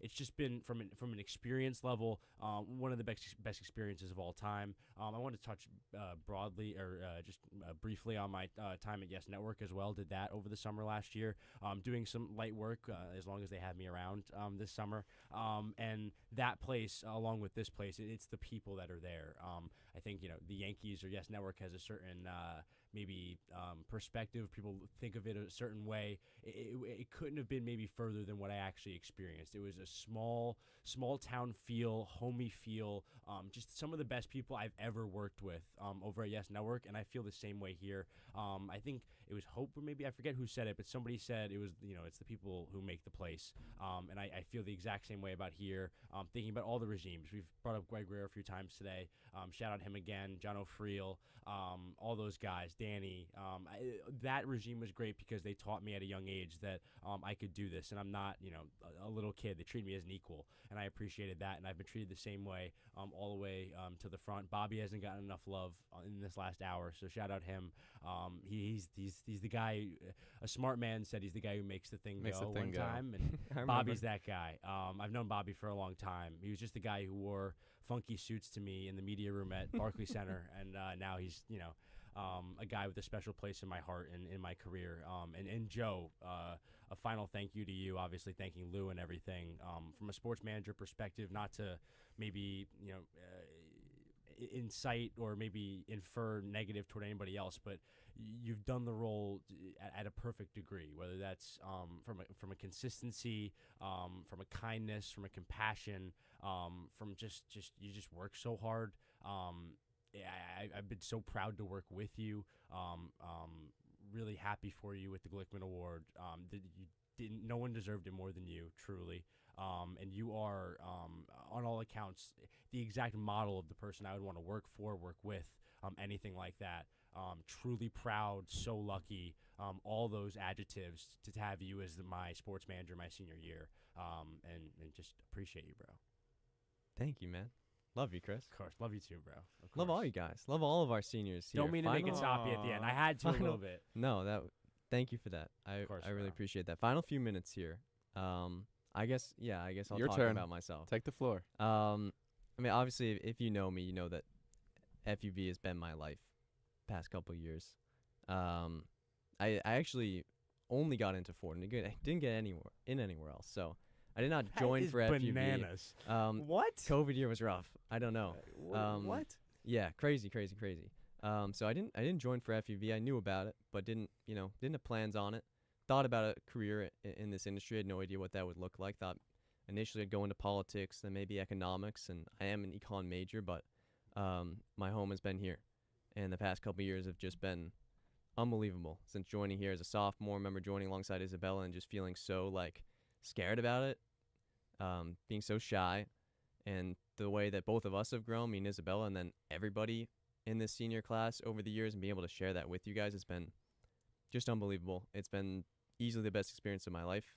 It's just been from an experience level, one of the best experiences of all time. I want to touch broadly or just briefly on my time at Yes Network as well. Did that over the summer last year, doing some light work as long as they have me around this summer. And that place, along with this place, it's the people that are there. I think the Yankees or Yes Network has a certain maybe perspective. People think of it a certain way. It couldn't have been maybe further than what I actually experienced. It was a small town feel, homey feel, just some of the best people I've ever worked with over at Yes Network, and I feel the same way here. I think it was Hope, or maybe I forget who said it, but somebody said it was it's the people who make the place, and I feel the exact same way about here. Thinking about all the regimes, we've brought up Greg Greer a few times today. Shout out him again, John O'Friel, all those guys, Danny. That regime was great because they taught me at a young age that I could do this, and I'm not a little kid. They treated me as an equal, and I appreciated that, and I've been treated the same way all the way to the front. Bobby hasn't gotten enough love in this last hour, so shout out him. He's the guy. A smart man said he's the guy who makes the thing go one time, and Bobby's that guy. I've known Bobby for a long time. He was just the guy who wore funky suits to me in the media room at Barclays Center, and now he's a guy with a special place in my heart and in my career. And Joe, a final thank you to you, obviously thanking Lou and everything. From a sports manager perspective, not to maybe incite or maybe infer negative toward anybody else, but you've done the role at a perfect degree, whether that's from a consistency, from a kindness, from a compassion, from just you just work so hard. I've been so proud to work with you. Really happy for you with the Glickman Award. You no one deserved it more than you, truly. And you are, on all accounts, the exact model of the person I would want to work for, work with, anything like that. Truly proud, so lucky, all those adjectives to have you as my sports manager my senior year, and just appreciate you, bro.
Thank you, man. Love you, Chris.
Of course, love you too, bro.
Love all you guys. Love all of our seniors here.
Don't mean to make it soppy at the end. I had to a little bit.
No, thank you for that. I really appreciate that. Final few minutes here. I guess I'll
Your
talk
turn.
about myself.
Take the floor.
I mean, obviously, if you know me, you know that FUV has been my life past couple years. I actually only got into Ford. I didn't get anywhere else. So I did not join for FUV.
Bananas.
What?
COVID year was rough. I don't know.
What?
Yeah, crazy. So I didn't join for FUV. I knew about it, but didn't have plans on it. Thought about a career in this industry. I had no idea what that would look like. Thought initially I'd go into politics, then maybe economics, and I am an econ major, but my home has been here. And the past couple of years have just been unbelievable. Since joining here as a sophomore, I remember joining alongside Isabella and just feeling so scared about it, being so shy, and the way that both of us have grown, me and Isabella, and then everybody in this senior class over the years, and being able to share that with you guys has been just unbelievable. It's been easily the best experience of my life.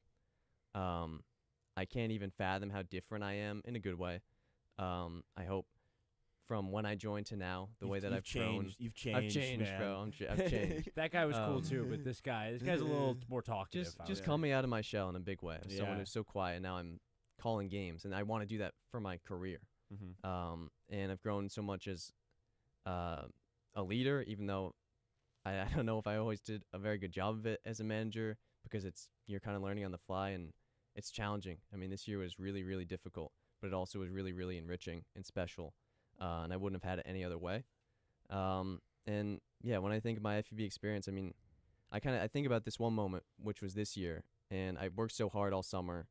I can't even fathom how different I am in a good way. I hope from when I joined to now, the way that I've grown.
You've changed.
I've changed,
man.
bro. I've changed.
That guy was cool too, but this guy's a little more talkative.
Just coming out of my shell in a big way. As someone
Yeah.
who's so quiet, now I'm calling games, and I want to do that for my career. And I've grown so much as a leader, even though I don't know if I always did a very good job of it as a manager, because you're kind of learning on the fly, and it's challenging. I mean, this year was really, really difficult, but it also was really, really enriching and special, and I wouldn't have had it any other way. And yeah, when I think of my FUV experience, I mean, I think about this one moment, which was this year, and I worked so hard all summer,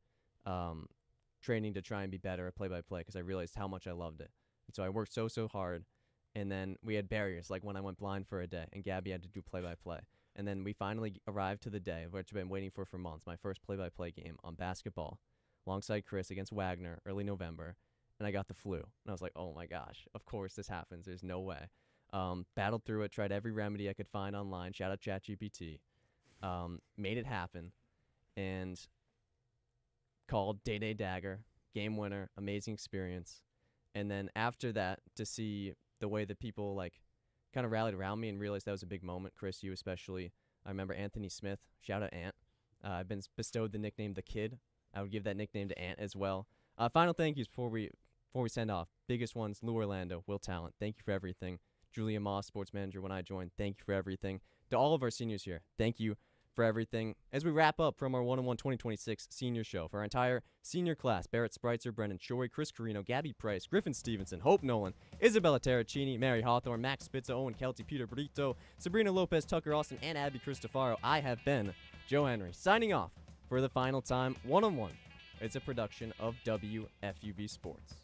training to try and be better at play-by-play, because I realized how much I loved it. And so I worked so hard. And then we had barriers, like when I went blind for a day, and Gabby had to do play-by-play. And then we finally arrived to the day, which I've been waiting for months, my first play-by-play game on basketball, alongside Chris against Wagner, early November, and I got the flu. And I was like, oh my gosh, of course this happens. There's no way. Battled through it, tried every remedy I could find online, shout out ChatGPT, made it happen, and called Day Dagger, game winner, amazing experience. And then after that, to see the way that people kind of rallied around me and realized that was a big moment. Chris, you especially. I remember Anthony Smith. Shout out Ant. I've been bestowed the nickname The Kid. I would give that nickname to Ant as well. Final thank yous before we send off. Biggest ones, Lou Orlando, Will Talent. Thank you for everything. Julia Moss, sports manager when I joined. Thank you for everything. To all of our seniors here, thank you for everything. As we wrap up from our 1-on-1 2026 senior show, for our entire senior class, Barrett, Spritzer, Brendan Shorey, Chris Carrino, Gabby Price, Griffin Stevenson, Hope Nolan, Isabella Terracini, Mary Hawthorn, Max Spitza, Owen Kelty, Peter Brito, Sabrina Lopez, Tucker Austin, and Abby Cristofaro. I have been Joe Henry, signing off for the final time. 1-on-1. It's a production of WFUV Sports.